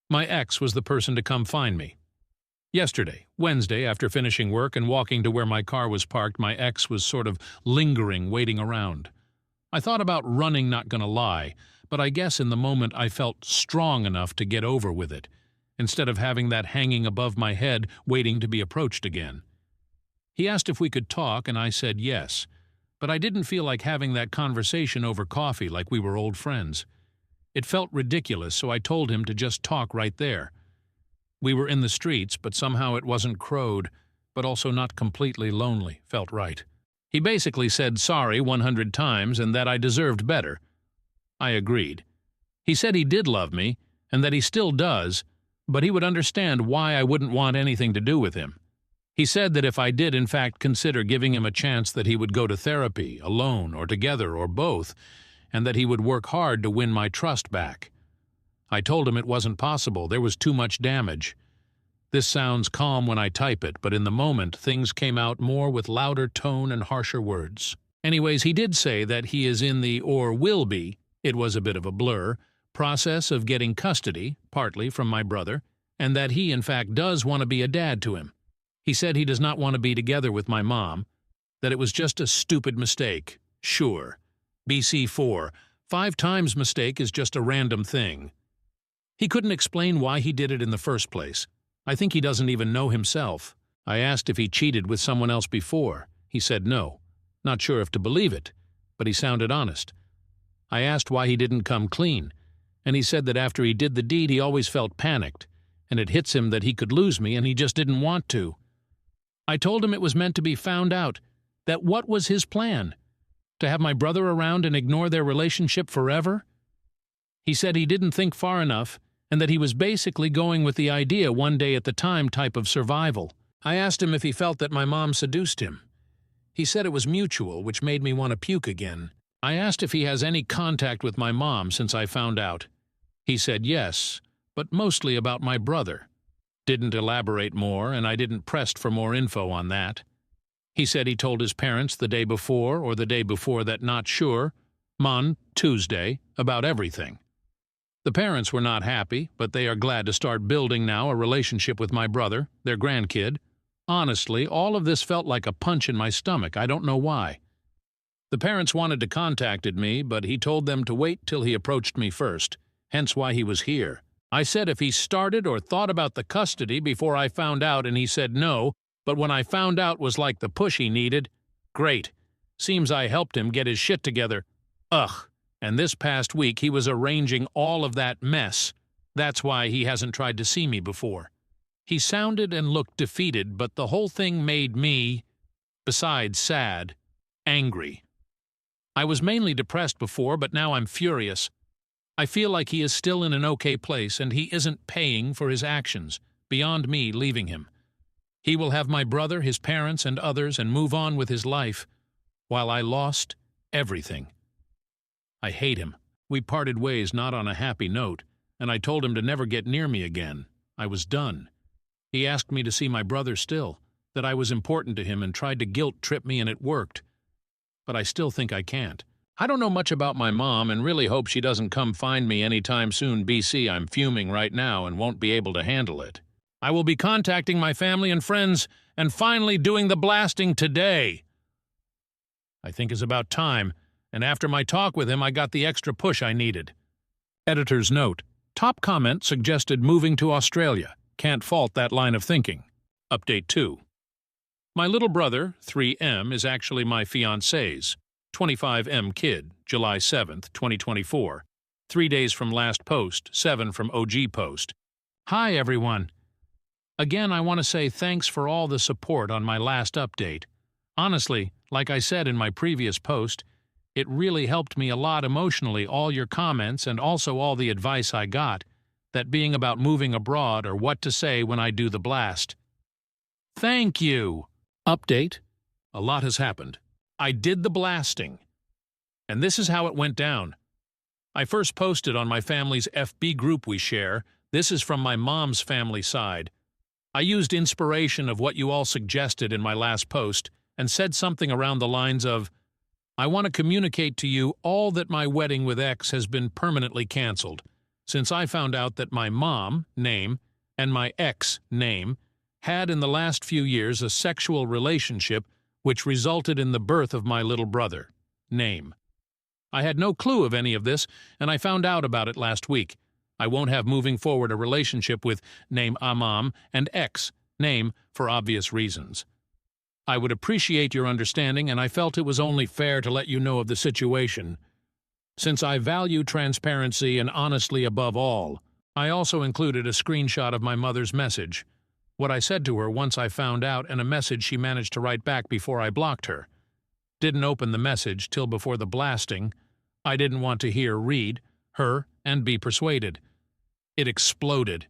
My ex was the person to come find me. Yesterday, Wednesday, after finishing work and walking to where my car was parked, my ex was sort of lingering, waiting around. I thought about running, not gonna lie, but I guess in the moment I felt strong enough to get over with it, instead of having that hanging above my head, waiting to be approached again. He asked if we could talk, and I said yes, but I didn't feel like having that conversation over coffee like we were old friends. It felt ridiculous, so I told him to just talk right there. We were in the streets, but somehow it wasn't crowed, but also not completely lonely, felt right. He basically said sorry 100 times and that I deserved better. I agreed. He said he did love me, and that he still does, but he would understand why I wouldn't want anything to do with him. He said that if I did in fact consider giving him a chance that he would go to therapy, alone or together or both, and that he would work hard to win my trust back. I told him it wasn't possible, there was too much damage. This sounds calm when I type it, but in the moment things came out more with louder tone and harsher words. Anyways, he did say that he is in the, or will be, it was a bit of a blur, process of getting custody, partly from my brother, and that he in fact does want to be a dad to him. He said he does not want to be together with my mom, that it was just a stupid mistake. Sure. BC4, 5 times mistake is just a random thing. He couldn't explain why he did it in the first place. I think he doesn't even know himself. I asked if he cheated with someone else before. He said no. Not sure if to believe it, but he sounded honest. I asked why he didn't come clean, and he said that after he did the deed he always felt panicked, and it hits him that he could lose me and he just didn't want to. I told him it was meant to be found out, that what was his plan? To have my brother around and ignore their relationship forever? He said he didn't think far enough, and that he was basically going with the idea one day at the time type of survival. I asked him if he felt that my mom seduced him. He said it was mutual, which made me want to puke again. I asked if he has any contact with my mom since I found out. He said yes, but mostly about my brother. Didn't elaborate more, and I didn't press for more info on that. He said he told his parents the day before or the day before that, not sure, Tuesday, about everything. The parents were not happy, but they are glad to start building now a relationship with my brother, their grandkid. Honestly, all of this felt like a punch in my stomach. I don't know why. The parents wanted to contact me, but he told them to wait till he approached me first, hence why he was here. I said if he started or thought about the custody before I found out, and he said no, but when I found out was like the push he needed. Great. Seems I helped him get his shit together. Ugh. And this past week he was arranging all of that mess. That's why he hasn't tried to see me before. He sounded and looked defeated, but the whole thing made me, besides sad, angry. I was mainly depressed before, but now I'm furious. I feel like he is still in an okay place and he isn't paying for his actions, beyond me leaving him. He will have my brother, his parents, and others and move on with his life, while I lost everything. I hate him. We parted ways not on a happy note, and I told him to never get near me again. I was done. He asked me to see my brother still, that I was important to him, and tried to guilt-trip me, and it worked. But I still think I can't. I don't know much about my mom and really hope she doesn't come find me anytime soon. BC, I'm fuming right now and won't be able to handle it. I will be contacting my family and friends and finally doing the blasting today. I think it's about time, and after my talk with him I got the extra push I needed. Editor's note. Top comment suggested moving to Australia. Can't fault that line of thinking. Update 2. My little brother, 3M, is actually my fiancé's, 25M kid, July 7th, 2024. 3 days from last post, 7 from OG post. Hi everyone. Again, I want to say thanks for all the support on my last update. Honestly, like I said in my previous post, it really helped me a lot emotionally, all your comments and also all the advice I got, that being about moving abroad or what to say when I do the blast. Thank you! Update. A lot has happened. I did the blasting. And this is how it went down. I first posted on my family's FB group we share. This is from my mom's family side. I used inspiration of what you all suggested in my last post and said something around the lines of, I want to communicate to you all that my wedding with X has been permanently cancelled, since I found out that my mom, name, and my ex, name, had in the last few years a sexual relationship which resulted in the birth of my little brother, name. I had no clue of any of this, and I found out about it last week. I won't have moving forward a relationship with name Amam and X, name, for obvious reasons. I would appreciate your understanding, and I felt it was only fair to let you know of the situation. Since I value transparency and honesty above all, I also included a screenshot of my mother's message, what I said to her once I found out, and a message she managed to write back before I blocked her. Didn't open the message till before the blasting. I didn't want to hear, read, her, and be persuaded. It exploded.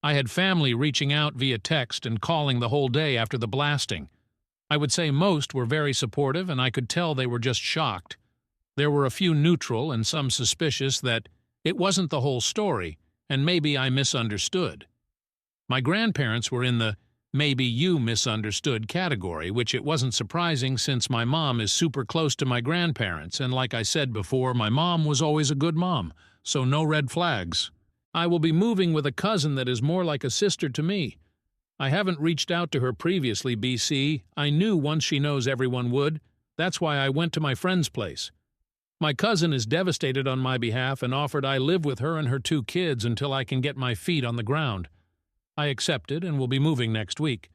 I had family reaching out via text and calling the whole day after the blasting. I would say most were very supportive, and I could tell they were just shocked. There were a few neutral and some suspicious that it wasn't the whole story, and maybe I misunderstood. My grandparents were in the maybe you misunderstood category, which it wasn't surprising since my mom is super close to my grandparents, and like I said before, my mom was always a good mom, so no red flags. I will be moving with a cousin that is more like a sister to me. I haven't reached out to her previously, BC. I knew once she knows everyone would. That's why I went to my friend's place. My cousin is devastated on my behalf and offered I live with her and her 2 kids until I can get my feet on the ground. I accepted and will be moving next week.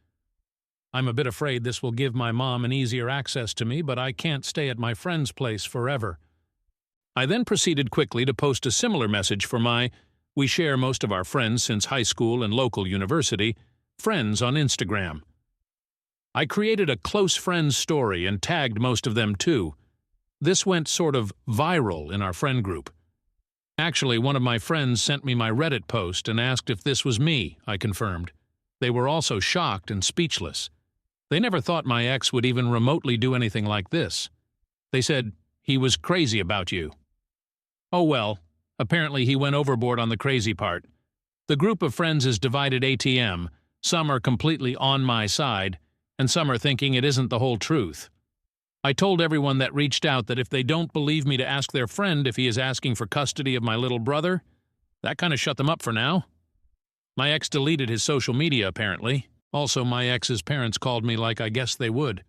I'm a bit afraid this will give my mom an easier access to me, but I can't stay at my friend's place forever. I then proceeded quickly to post a similar message for my we share most of our friends since high school and local university, friends on Instagram. I created a close friends story and tagged most of them too. This went sort of viral in our friend group. Actually, one of my friends sent me my Reddit post and asked if this was me, I confirmed. They were also shocked and speechless. They never thought my ex would even remotely do anything like this. They said, he was crazy about you. Oh well. Apparently he went overboard on the crazy part. The group of friends is divided ATM. Some are completely on my side, and some are thinking it isn't the whole truth. I told everyone that reached out that if they don't believe me to ask their friend if he is asking for custody of my little brother, that kind of shut them up for now. My ex deleted his social media apparently. Also, my ex's parents called me like I guessed they would.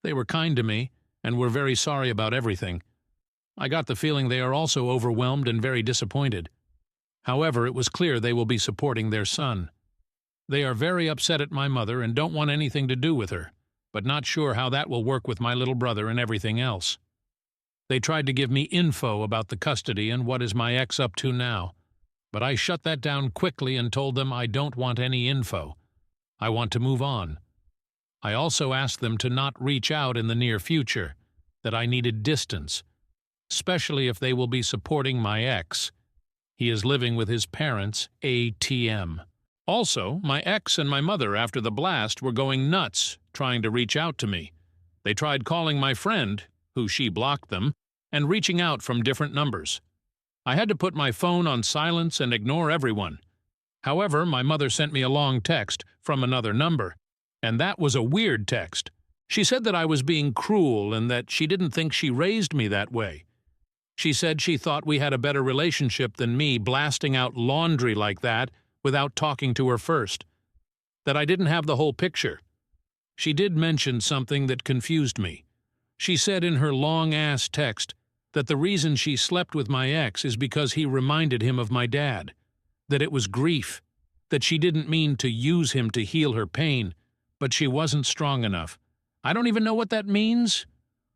They were kind to me, and were very sorry about everything. I got the feeling they are also overwhelmed and very disappointed. However, it was clear they will be supporting their son. They are very upset at my mother and don't want anything to do with her, but not sure how that will work with my little brother and everything else. They tried to give me info about the custody and what is my ex up to now. But I shut that down quickly and told them I don't want any info. I want to move on. I also asked them to not reach out in the near future, that I needed distance, especially if they will be supporting my ex. He is living with his parents, ATM. Also, my ex and my mother after the blast were going nuts trying to reach out to me. They tried calling my friend, who she blocked them, and reaching out from different numbers. I had to put my phone on silence and ignore everyone. However, my mother sent me a long text from another number, and that was a weird text. She said that I was being cruel and that she didn't think she raised me that way. She said she thought we had a better relationship than me blasting out laundry like that without talking to her first, that I didn't have the whole picture. She did mention something that confused me. She said in her long-ass text that the reason she slept with my ex is because he reminded him of my dad, that it was grief, that she didn't mean to use him to heal her pain, but she wasn't strong enough. I don't even know what that means.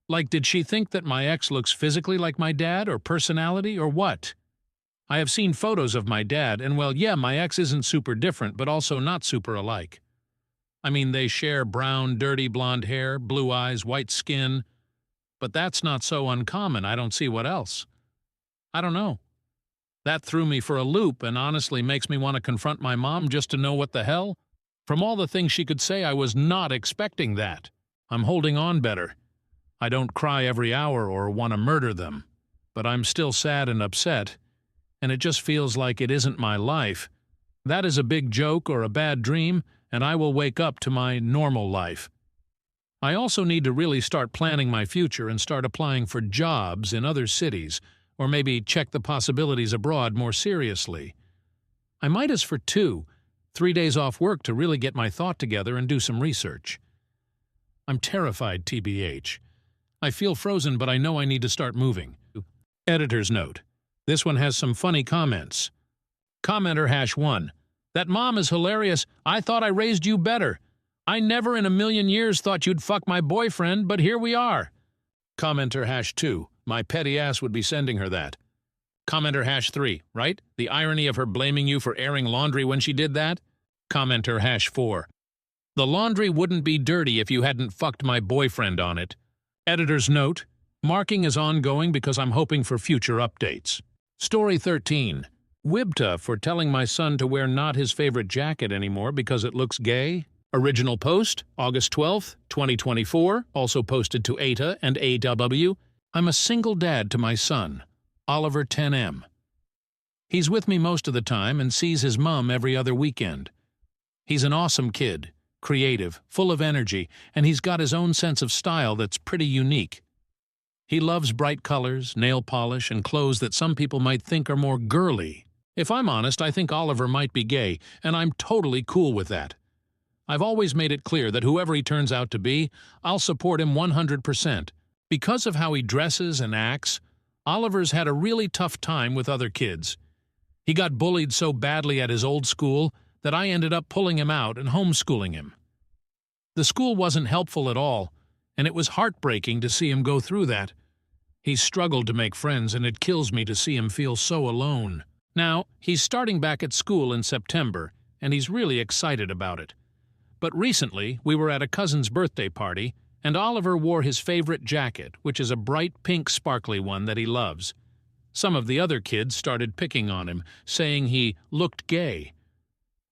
Like, did she think that my ex looks physically like my dad, or personality, or what? I have seen photos of my dad, and well, yeah, my ex isn't super different, but also not super alike. I mean, they share brown, dirty blonde hair, blue eyes, white skin, but that's not so uncommon. I don't see what else. I don't know. That threw me for a loop and honestly makes me want to confront my mom just to know what the hell. From all the things she could say, I was not expecting that. I'm holding on better. I don't cry every hour or want to murder them, but I'm still sad and upset, and it just feels like it isn't my life. That is a big joke or a bad dream, and I will wake up to my normal life. I also need to really start planning my future and start applying for jobs in other cities, or maybe check the possibilities abroad more seriously. I might ask for 3 days off work to really get my thought together and do some research. I'm terrified, TBH. I feel frozen, but I know I need to start moving. Editor's note. This one has some funny comments. Commenter #1. That mom is hilarious. I thought I raised you better. I never in a million years thought you'd fuck my boyfriend, but here we are. Commenter #2. My petty ass would be sending her that. Commenter #3. Right? The irony of her blaming you for airing laundry when she did that? Commenter #4. The laundry wouldn't be dirty if you hadn't fucked my boyfriend on it. Editor's note. Marking is ongoing because I'm hoping for future updates. Story 13. Wibta for telling my son to wear not his favorite jacket anymore because it looks gay. Original post, August 12th, 2024, also posted to ATA and AW. I'm a single dad to my son, Oliver 10M. He's with me most of the time and sees his mom every other weekend. He's an awesome kid, creative, full of energy, and he's got his own sense of style that's pretty unique. He loves bright colors, nail polish, and clothes that some people might think are more girly. If I'm honest, I think Oliver might be gay, and I'm totally cool with that. I've always made it clear that whoever he turns out to be, I'll support him 100%. Because of how he dresses and acts, Oliver's had a really tough time with other kids. He got bullied so badly at his old school that I ended up pulling him out and homeschooling him. The school wasn't helpful at all, and it was heartbreaking to see him go through that. He's struggled to make friends, and it kills me to see him feel so alone. Now, he's starting back at school in September, and he's really excited about it. But recently, we were at a cousin's birthday party, and Oliver wore his favorite jacket, which is a bright pink sparkly one that he loves. Some of the other kids started picking on him, saying he looked gay.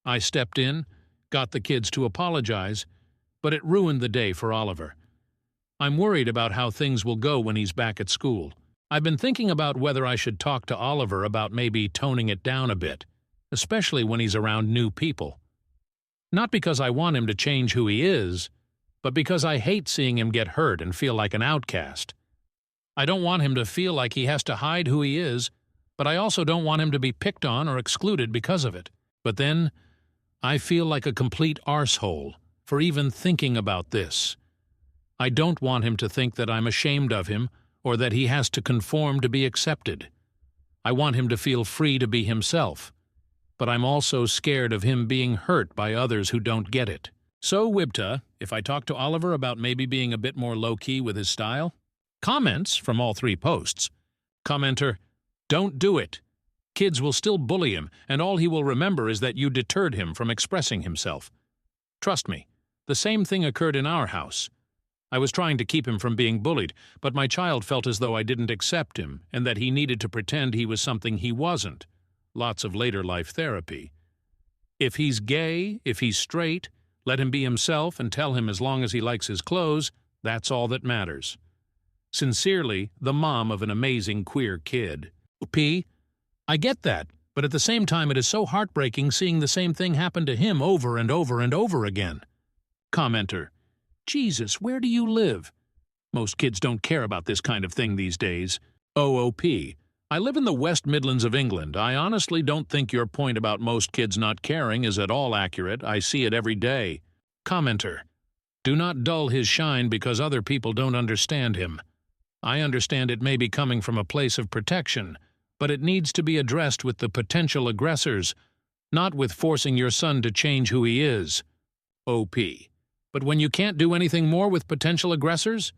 I stepped in, got the kids to apologize, but it ruined the day for Oliver. I'm worried about how things will go when he's back at school. I've been thinking about whether I should talk to Oliver about maybe toning it down a bit, especially when he's around new people. Not because I want him to change who he is, but because I hate seeing him get hurt and feel like an outcast. I don't want him to feel like he has to hide who he is, but I also don't want him to be picked on or excluded because of it. But then, I feel like a complete arsehole for even thinking about this. I don't want him to think that I'm ashamed of him or that he has to conform to be accepted. I want him to feel free to be himself, but I'm also scared of him being hurt by others who don't get it. So, Wibta, if I talk to Oliver about maybe being a bit more low-key with his style? Comments from all 3 posts. Commenter, "Don't do it. Kids will still bully him, and all he will remember is that you deterred him from expressing himself. Trust me, the same thing occurred in our house. I was trying to keep him from being bullied, but my child felt as though I didn't accept him and that he needed to pretend he was something he wasn't. Lots of later life therapy. If he's gay, if he's straight, let him be himself and tell him as long as he likes his clothes, that's all that matters. Sincerely, the mom of an amazing queer kid." P. I get that, but at the same time it is so heartbreaking seeing the same thing happen to him over and over and over again. Commenter, "Jesus, where do you live? Most kids don't care about this kind of thing these days." OOP. I live in the West Midlands of England. I honestly don't think your point about most kids not caring is at all accurate. I see it every day. Commenter, "Do not dull his shine because other people don't understand him. I understand it may be coming from a place of protection, but it needs to be addressed with the potential aggressors, not with forcing your son to change who he is." OP. But when you can't do anything more with potential aggressors?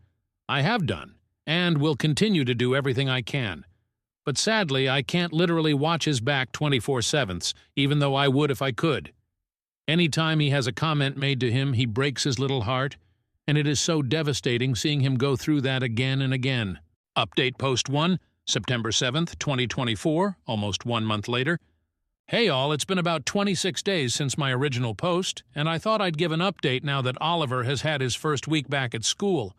I have done, and will continue to do everything I can. But sadly, I can't literally watch his back 24/7, even though I would if I could. Any time he has a comment made to him, he breaks his little heart, and it is so devastating seeing him go through that again and again. Update Post 1, September 7th, 2024, almost 1 month later. Hey all, it's been about 26 days since my original post, and I thought I'd give an update now that Oliver has had his first week back at school.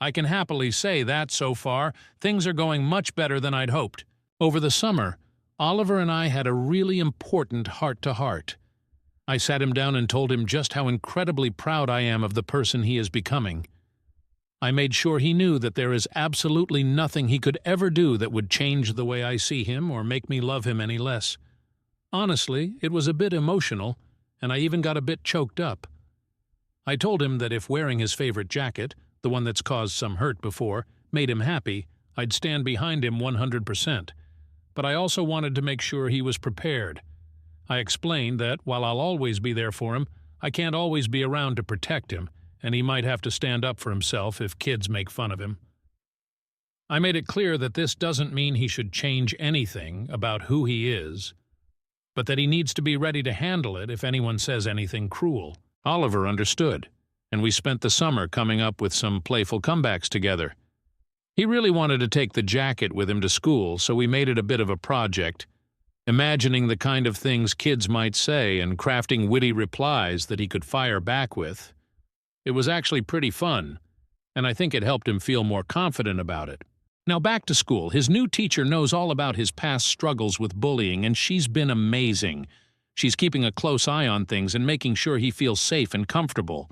I can happily say that, so far, things are going much better than I'd hoped. Over the summer, Oliver and I had a really important heart-to-heart. I sat him down and told him just how incredibly proud I am of the person he is becoming. I made sure he knew that there is absolutely nothing he could ever do that would change the way I see him or make me love him any less. Honestly, it was a bit emotional, and I even got a bit choked up. I told him that if wearing his favorite jacket, the one that's caused some hurt before, made him happy, I'd stand behind him 100%. But I also wanted to make sure he was prepared. I explained that, while I'll always be there for him, I can't always be around to protect him, and he might have to stand up for himself if kids make fun of him. I made it clear that this doesn't mean he should change anything about who he is, but that he needs to be ready to handle it if anyone says anything cruel. Oliver understood, and we spent the summer coming up with some playful comebacks together. He really wanted to take the jacket with him to school, so we made it a bit of a project, imagining the kind of things kids might say and crafting witty replies that he could fire back with. It was actually pretty fun, and I think it helped him feel more confident about it. Now back to school. His new teacher knows all about his past struggles with bullying, and she's been amazing. She's keeping a close eye on things and making sure he feels safe and comfortable.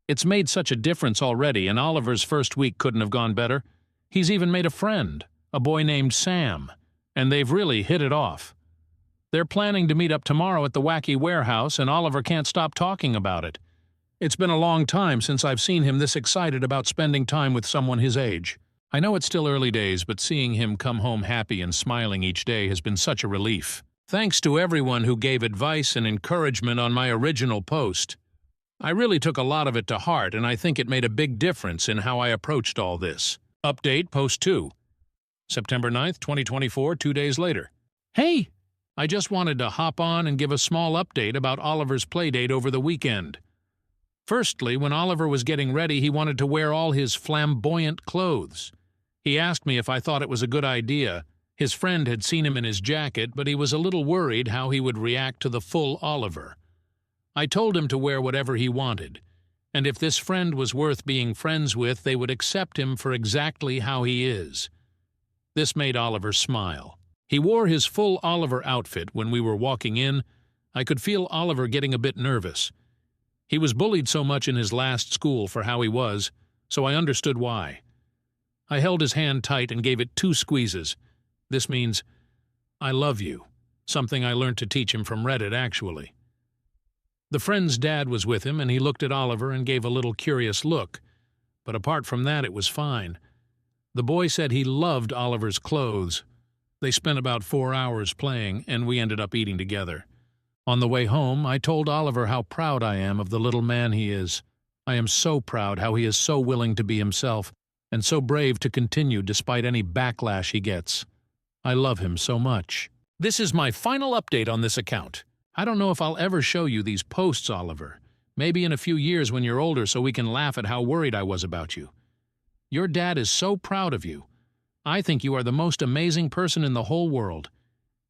It's made such a difference already, and Oliver's first week couldn't have gone better. He's even made a friend, a boy named Sam, and they've really hit it off. They're planning to meet up tomorrow at the Wacky Warehouse, and Oliver can't stop talking about it. It's been a long time since I've seen him this excited about spending time with someone his age. I know it's still early days, but seeing him come home happy and smiling each day has been such a relief. Thanks to everyone who gave advice and encouragement on my original post. I really took a lot of it to heart, and I think it made a big difference in how I approached all this. Update Post 2, September 9th, 2024, 2 days later. Hey! I just wanted to hop on and give a small update about Oliver's playdate over the weekend. Firstly, when Oliver was getting ready, he wanted to wear all his flamboyant clothes. He asked me if I thought it was a good idea. His friend had seen him in his jacket, but he was a little worried how he would react to the full Oliver. I told him to wear whatever he wanted, and if this friend was worth being friends with, they would accept him for exactly how he is. This made Oliver smile. He wore his full Oliver outfit when we were walking in. I could feel Oliver getting a bit nervous. He was bullied so much in his last school for how he was, so I understood why. I held his hand tight and gave it 2 squeezes. This means, I love you, something I learned to teach him from Reddit, actually. The friend's dad was with him, and he looked at Oliver and gave a little curious look, but apart from that, it was fine. The boy said he loved Oliver's clothes. They spent about 4 hours playing, and we ended up eating together. On the way home, I told Oliver how proud I am of the little man he is. I am so proud how he is so willing to be himself, and so brave to continue despite any backlash he gets. I love him so much. This is my final update on this account. I don't know if I'll ever show you these posts, Oliver. Maybe in a few years when you're older so we can laugh at how worried I was about you. Your dad is so proud of you. I think you are the most amazing person in the whole world.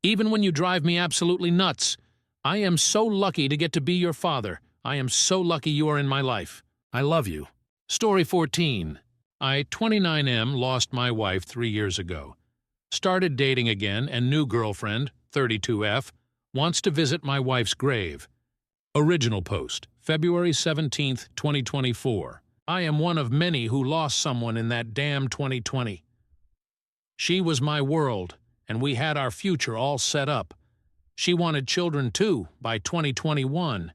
Even when you drive me absolutely nuts, I am so lucky to get to be your father. I am so lucky you are in my life. I love you. Story 14. I, 29M, lost my wife 3 years ago. Started dating again, and new girlfriend, 32F, wants to visit my wife's grave. Original post, February 17, 2024. I am one of many who lost someone in that damn 2020. She was my world, and we had our future all set up. She wanted children too by 2021,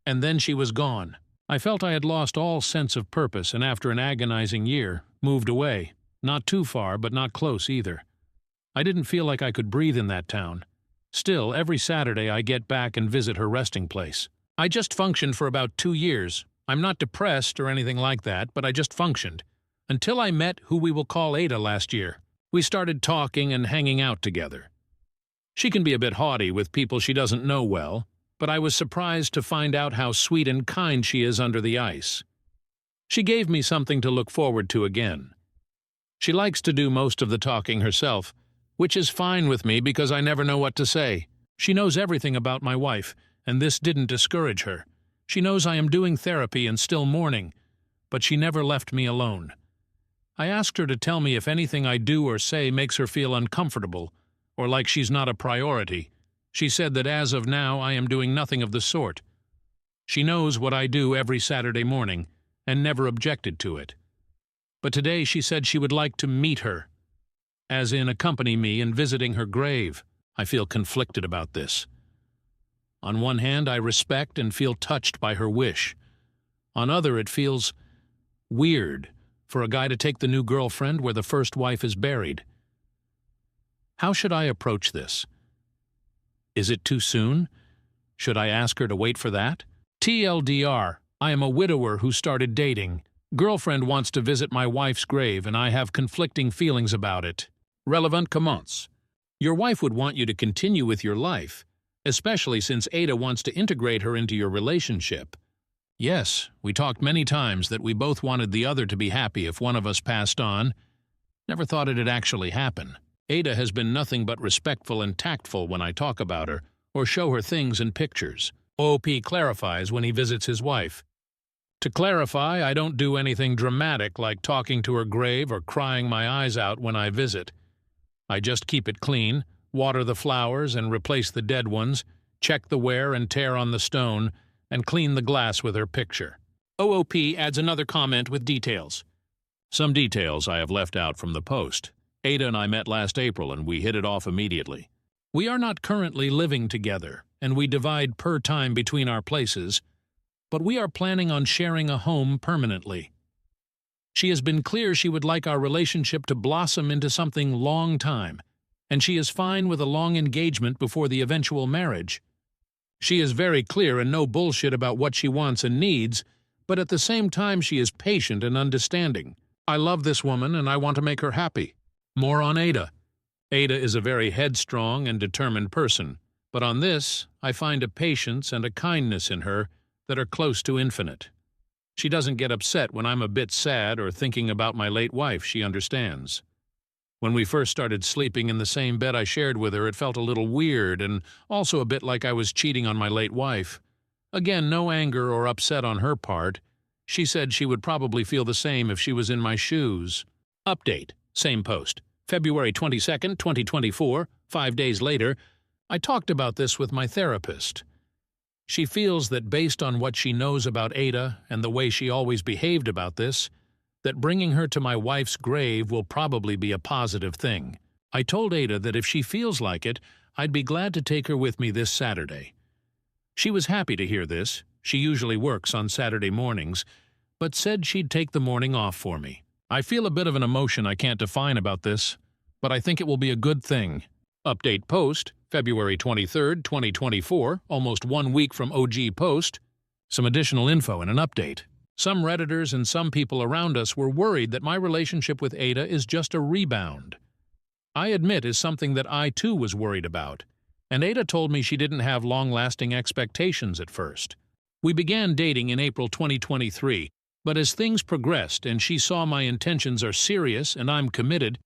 and then she was gone. I felt I had lost all sense of purpose, and after an agonizing year, moved away. Not too far, but not close either. I didn't feel like I could breathe in that town. Still, every Saturday I get back and visit her resting place. I just functioned for about 2 years. I'm not depressed or anything like that, but I just functioned. Until I met who we will call Ada last year. We started talking and hanging out together. She can be a bit haughty with people she doesn't know well, but I was surprised to find out how sweet and kind she is under the ice. She gave me something to look forward to again. She likes to do most of the talking herself, which is fine with me because I never know what to say. She knows everything about my wife, and this didn't discourage her. She knows I am doing therapy and still mourning, but she never left me alone. I asked her to tell me if anything I do or say makes her feel uncomfortable, or like she's not a priority. She said that as of now I am doing nothing of the sort. She knows what I do every Saturday morning, and never objected to it. But today she said she would like to meet her, as in accompany me in visiting her grave. I feel conflicted about this. On one hand, I respect and feel touched by her wish. On other, it feels weird for a guy to take the new girlfriend where the first wife is buried. How should I approach this? Is it too soon? Should I ask her to wait for that? TLDR, I am a widower who started dating. Girlfriend wants to visit my wife's grave and I have conflicting feelings about it. Relevant comments. Your wife would want you to continue with your life, especially since Ada wants to integrate her into your relationship. Yes, we talked many times that we both wanted the other to be happy if one of us passed on. Never thought it'd actually happen. Ada has been nothing but respectful and tactful when I talk about her or show her things and pictures. OP clarifies when he visits his wife. To clarify, I don't do anything dramatic like talking to her grave or crying my eyes out when I visit. I just keep it clean, water the flowers and replace the dead ones, check the wear and tear on the stone, and clean the glass with her picture. OOP adds another comment with details. Some details I have left out from the post. Ada and I met last April and we hit it off immediately. We are not currently living together, and we divide per time between our places, but we are planning on sharing a home permanently. She has been clear she would like our relationship to blossom into something long time, and she is fine with a long engagement before the eventual marriage. She is very clear and no bullshit about what she wants and needs, but at the same time she is patient and understanding. I love this woman and I want to make her happy. More on Ada. Ada is a very headstrong and determined person, but on this I find a patience and a kindness in her that are close to infinite. She doesn't get upset when I'm a bit sad or thinking about my late wife, she understands. When we first started sleeping in the same bed I shared with her, it felt a little weird and also a bit like I was cheating on my late wife. Again, no anger or upset on her part. She said she would probably feel the same if she was in my shoes. Update. Same post. February 22nd, 2024, 5 days later. I talked about this with my therapist. She feels that based on what she knows about Ada and the way she always behaved about this, that bringing her to my wife's grave will probably be a positive thing. I told Ada that if she feels like it, I'd be glad to take her with me this Saturday. She was happy to hear this. She usually works on Saturday mornings, but said she'd take the morning off for me. I feel a bit of an emotion I can't define about this, but I think it will be a good thing. Update post, February 23rd, 2024, almost 1 week from OG post. Some additional info and an update. Some Redditors and some people around us were worried that my relationship with Ada is just a rebound. I admit is something that I too was worried about, and Ada told me she didn't have long-lasting expectations at first. We began dating in April 2023, but as things progressed and she saw my intentions are serious and I'm committed,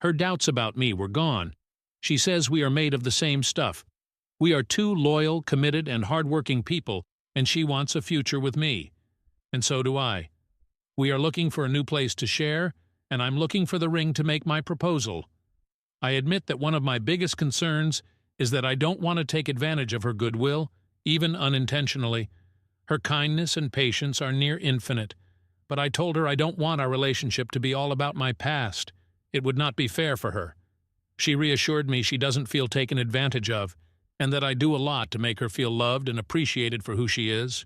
her doubts about me were gone. She says we are made of the same stuff. We are two loyal, committed, and hardworking people, and she wants a future with me. And so do I. We are looking for a new place to share, and I'm looking for the ring to make my proposal. I admit that one of my biggest concerns is that I don't want to take advantage of her goodwill, even unintentionally. Her kindness and patience are near infinite, but I told her I don't want our relationship to be all about my past. It would not be fair for her. She reassured me she doesn't feel taken advantage of, and that I do a lot to make her feel loved and appreciated for who she is.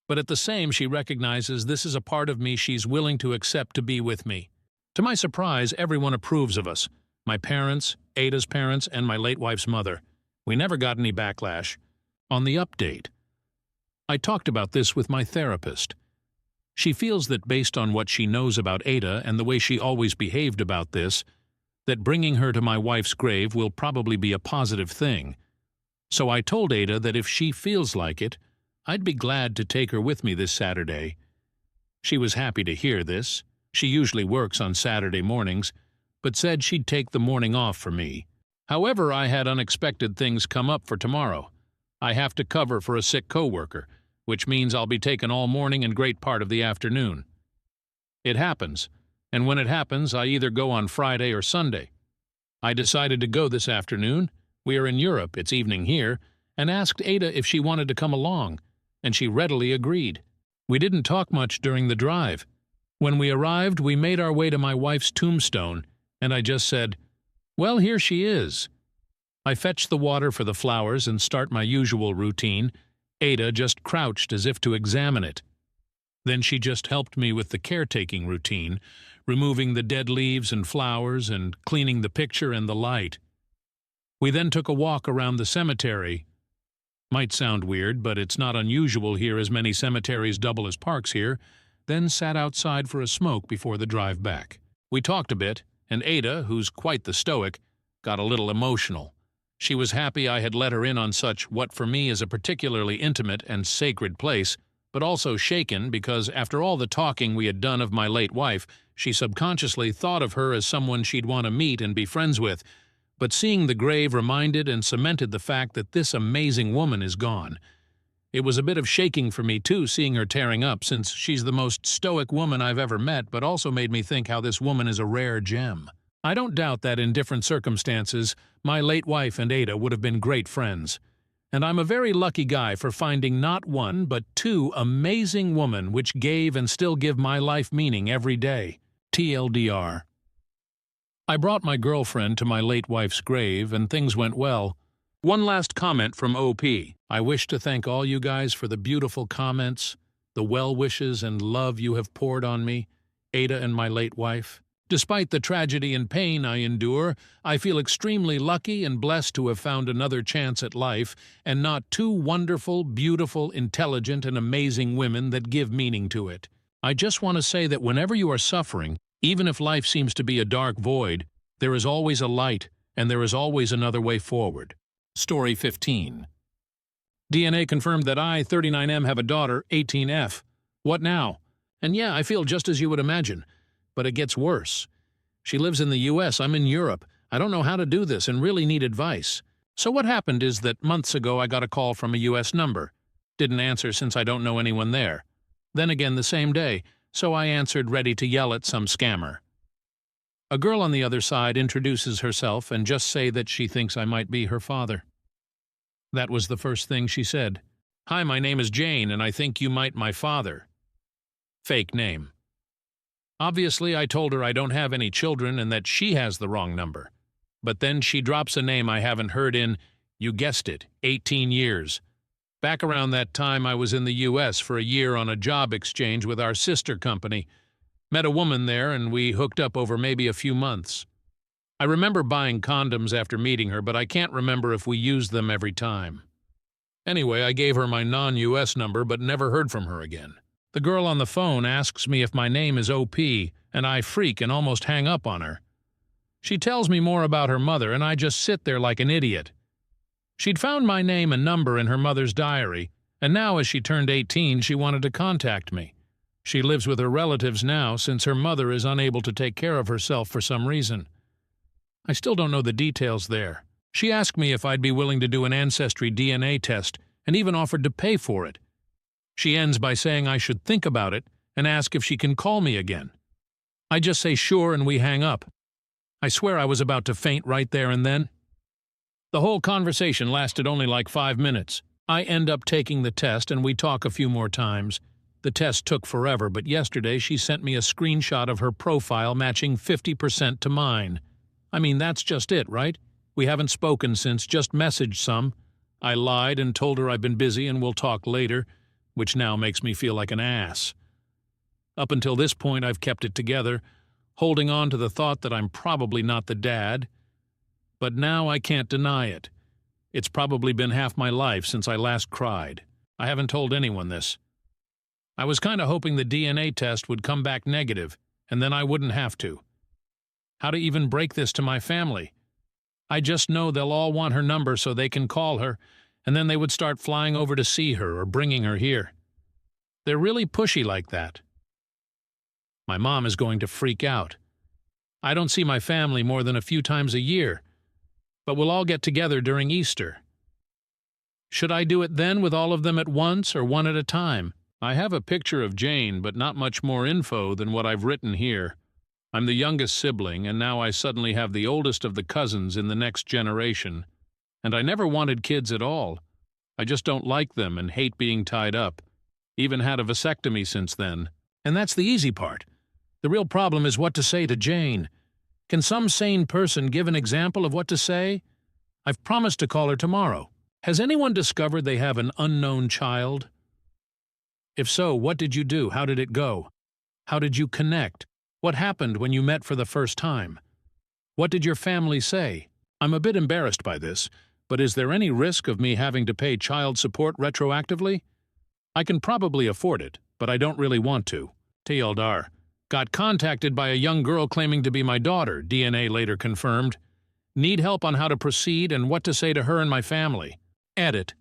But at the same, she recognizes this is a part of me she's willing to accept to be with me. To my surprise, everyone approves of us. My parents, Ada's parents, and my late wife's mother. We never got any backlash. On the update, I talked about this with my therapist. She feels that based on what she knows about Ada and the way she always behaved about this, that bringing her to my wife's grave will probably be a positive thing. So I told Ada that if she feels like it, I'd be glad to take her with me this Saturday. She was happy to hear this. She usually works on Saturday mornings, but said she'd take the morning off for me. However, I had unexpected things come up for tomorrow. I have to cover for a sick coworker, which means I'll be taken all morning and great part of the afternoon. It happens, and when it happens, I either go on Friday or Sunday. I decided to go this afternoon. We are in Europe, it's evening here, and asked Ada if she wanted to come along, and she readily agreed. We didn't talk much during the drive. When we arrived, we made our way to my wife's tombstone, and I just said, "Well, here she is." I fetch the water for the flowers and start my usual routine. Ada just crouched as if to examine it. Then she just helped me with the caretaking routine, removing the dead leaves and flowers and cleaning the picture and the light. We then took a walk around the cemetery. Might sound weird, but it's not unusual here as many cemeteries double as parks here, then sat outside for a smoke before the drive back. We talked a bit, and Ada, who's quite the stoic, got a little emotional. She was happy I had let her in on such what for me is a particularly intimate and sacred place, but also shaken because after all the talking we had done of my late wife, she subconsciously thought of her as someone she'd want to meet and be friends with. But seeing the grave reminded and cemented the fact that this amazing woman is gone. It was a bit of shaking for me, too, seeing her tearing up, since she's the most stoic woman I've ever met, but also made me think how this woman is a rare gem. I don't doubt that in different circumstances, my late wife and Ada would have been great friends. And I'm a very lucky guy for finding not one, but two amazing women which gave and still give my life meaning every day. TLDR. I brought my girlfriend to my late wife's grave, and things went well. One last comment from OP. I wish to thank all you guys for the beautiful comments, the well wishes and love you have poured on me, Ada and my late wife. Despite the tragedy and pain I endure, I feel extremely lucky and blessed to have found another chance at life, and not two wonderful, beautiful, intelligent, and amazing women that give meaning to it. I just want to say that whenever you are suffering, even if life seems to be a dark void, there is always a light, and there is always another way forward. Story 15. DNA confirmed that I, 39M, have a daughter, 18F. What now? And yeah, I feel just as you would imagine. But it gets worse. She lives in the US, I'm in Europe. I don't know how to do this and really need advice. So what happened is that months ago I got a call from a US number. Didn't answer since I don't know anyone there. Then again the same day, so I answered ready to yell at some scammer. A girl on the other side introduces herself and just say that she thinks I might be her father. That was the first thing she said. "Hi, my name is Jane, and I think you might my father." Fake name. Obviously, I told her I don't have any children and that she has the wrong number. But then she drops a name I haven't heard in, you guessed it, 18 years. Back around that time, I was in the US for a year on a job exchange with our sister company. Met a woman there, and we hooked up over maybe a few months. I remember buying condoms after meeting her, but I can't remember if we used them every time. Anyway, I gave her my non-US number but never heard from her again. The girl on the phone asks me if my name is OP, and I freak and almost hang up on her. She tells me more about her mother, and I just sit there like an idiot. She'd found my name and number in her mother's diary, and now as she turned 18, she wanted to contact me. She lives with her relatives now since her mother is unable to take care of herself for some reason. I still don't know the details there. She asked me if I'd be willing to do an ancestry DNA test and even offered to pay for it. She ends by saying I should think about it and ask if she can call me again. I just say sure and we hang up. I swear I was about to faint right there and then. The whole conversation lasted only like 5 minutes. I end up taking the test and we talk a few more times. The test took forever, but yesterday she sent me a screenshot of her profile matching 50% to mine. I mean, that's just it, right? We haven't spoken since, just messaged some. I lied and told her I've been busy and we'll talk later, which now makes me feel like an ass. Up until this point, I've kept it together, holding on to the thought that I'm probably not the dad. But now I can't deny it. It's probably been half my life since I last cried. I haven't told anyone this. I was kind of hoping the DNA test would come back negative, and then I wouldn't have to. How to even break this to my family? I just know they'll all want her number so they can call her, and then they would start flying over to see her or bringing her here. They're really pushy like that. My mom is going to freak out. I don't see my family more than a few times a year, but we'll all get together during Easter. Should I do it then with all of them at once or one at a time? I have a picture of Jane, but not much more info than what I've written here. I'm the youngest sibling, and now I suddenly have the oldest of the cousins in the next generation. And I never wanted kids at all. I just don't like them and hate being tied up. Even had a vasectomy since then. And that's the easy part. The real problem is what to say to Jane. Can some sane person give an example of what to say? I've promised to call her tomorrow. Has anyone discovered they have an unknown child? If so, what did you do? How did it go? How did you connect? What happened when you met for the first time? What did your family say? I'm a bit embarrassed by this, but is there any risk of me having to pay child support retroactively? I can probably afford it, but I don't really want to. Teildar. Got contacted by a young girl claiming to be my daughter, DNA later confirmed. Need help on how to proceed and what to say to her and my family. Edit.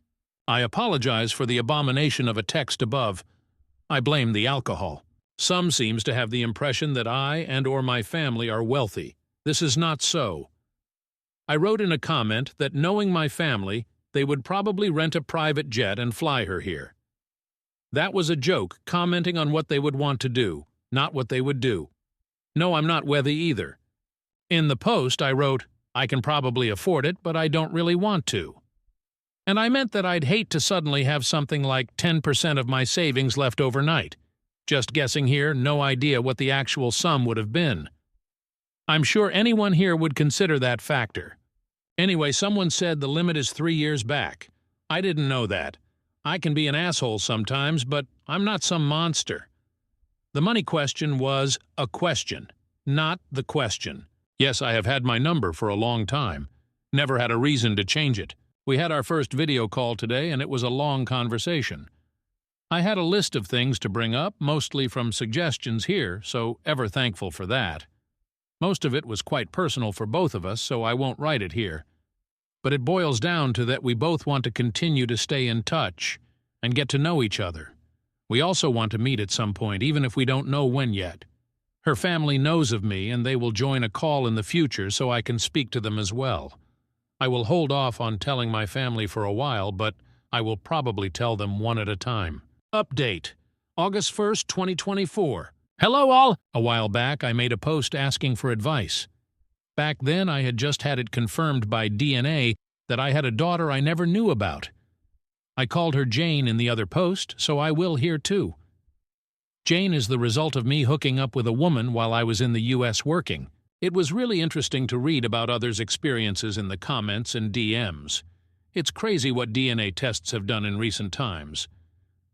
I apologize for the abomination of a text above. I blame the alcohol. Some seems to have the impression that I and or my family are wealthy. This is not so. I wrote in a comment that knowing my family, they would probably rent a private jet and fly her here. That was a joke, commenting on what they would want to do, not what they would do. No, I'm not wealthy either. In the post, I wrote, I can probably afford it, but I don't really want to. And I meant that I'd hate to suddenly have something like 10% of my savings left overnight. Just guessing here, no idea what the actual sum would have been. I'm sure anyone here would consider that factor. Anyway, someone said the limit is 3 years back. I didn't know that. I can be an asshole sometimes, but I'm not some monster. The money question was a question, not the question. Yes, I have had my number for a long time. Never had a reason to change it. We had our first video call today, and it was a long conversation. I had a list of things to bring up, mostly from suggestions here, so ever thankful for that. Most of it was quite personal for both of us, so I won't write it here. But it boils down to that we both want to continue to stay in touch and get to know each other. We also want to meet at some point, even if we don't know when yet. Her family knows of me, and they will join a call in the future so I can speak to them as well. I will hold off on telling my family for a while, but I will probably tell them one at a time. Update. August 1st, 2024. Hello all! A while back, I made a post asking for advice. Back then, I had just had it confirmed by DNA that I had a daughter I never knew about. I called her Jane in the other post, so I will here too. Jane is the result of me hooking up with a woman while I was in the U.S. working. It was really interesting to read about others' experiences in the comments and DMs. It's crazy what DNA tests have done in recent times.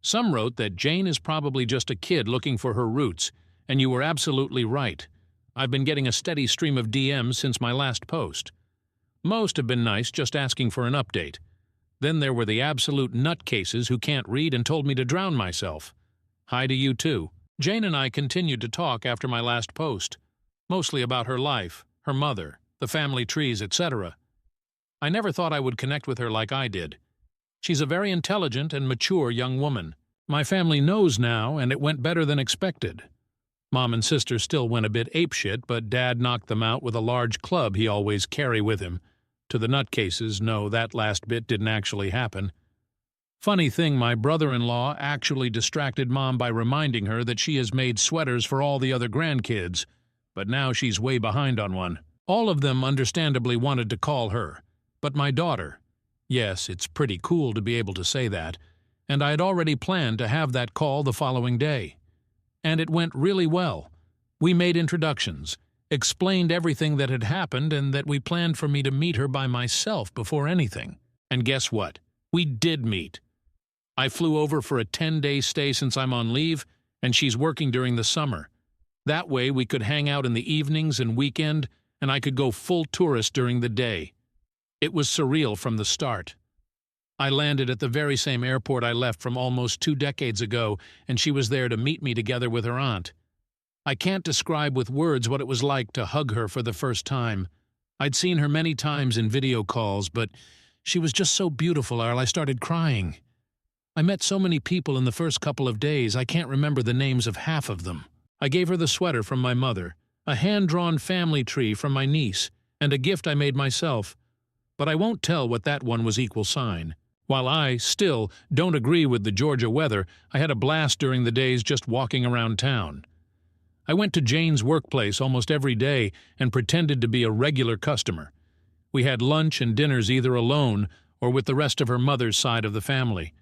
Some wrote that Jane is probably just a kid looking for her roots, and you were absolutely right. I've been getting a steady stream of DMs since my last post. Most have been nice, just asking for an update. Then there were the absolute nutcases who can't read and told me to drown myself. Hi to you too. Jane and I continued to talk after my last post, mostly about her life, her mother, the family trees, etc. I never thought I would connect with her like I did. She's a very intelligent and mature young woman. My family knows now, and it went better than expected. Mom and sister still went a bit apeshit, but Dad knocked them out with a large club he always carry with him. To the nutcases, no, that last bit didn't actually happen. Funny thing, my brother-in-law actually distracted Mom by reminding her that she has made sweaters for all the other grandkids, but now she's way behind on one. All of them understandably wanted to call her, but my daughter. Yes, it's pretty cool to be able to say that, and I had already planned to have that call the following day. And it went really well. We made introductions, explained everything that had happened, and that we planned for me to meet her by myself before anything. And guess what? We did meet. I flew over for a 10-day stay since I'm on leave, and she's working during the summer. That way we could hang out in the evenings and weekend, and I could go full tourist during the day. It was surreal from the start. I landed at the very same airport I left from almost 2 decades ago, and she was there to meet me together with her aunt. I can't describe with words what it was like to hug her for the first time. I'd seen her many times in video calls, but she was just so beautiful, I started crying. I met so many people in the first couple of days, I can't remember the names of half of them. I gave her the sweater from my mother, a hand-drawn family tree from my niece, and a gift I made myself. But I won't tell what that one was equal sign. While I, still, don't agree with the Georgia weather, I had a blast during the days just walking around town. I went to Jane's workplace almost every day and pretended to be a regular customer. We had lunch and dinners either alone or with the rest of her mother's side of the family.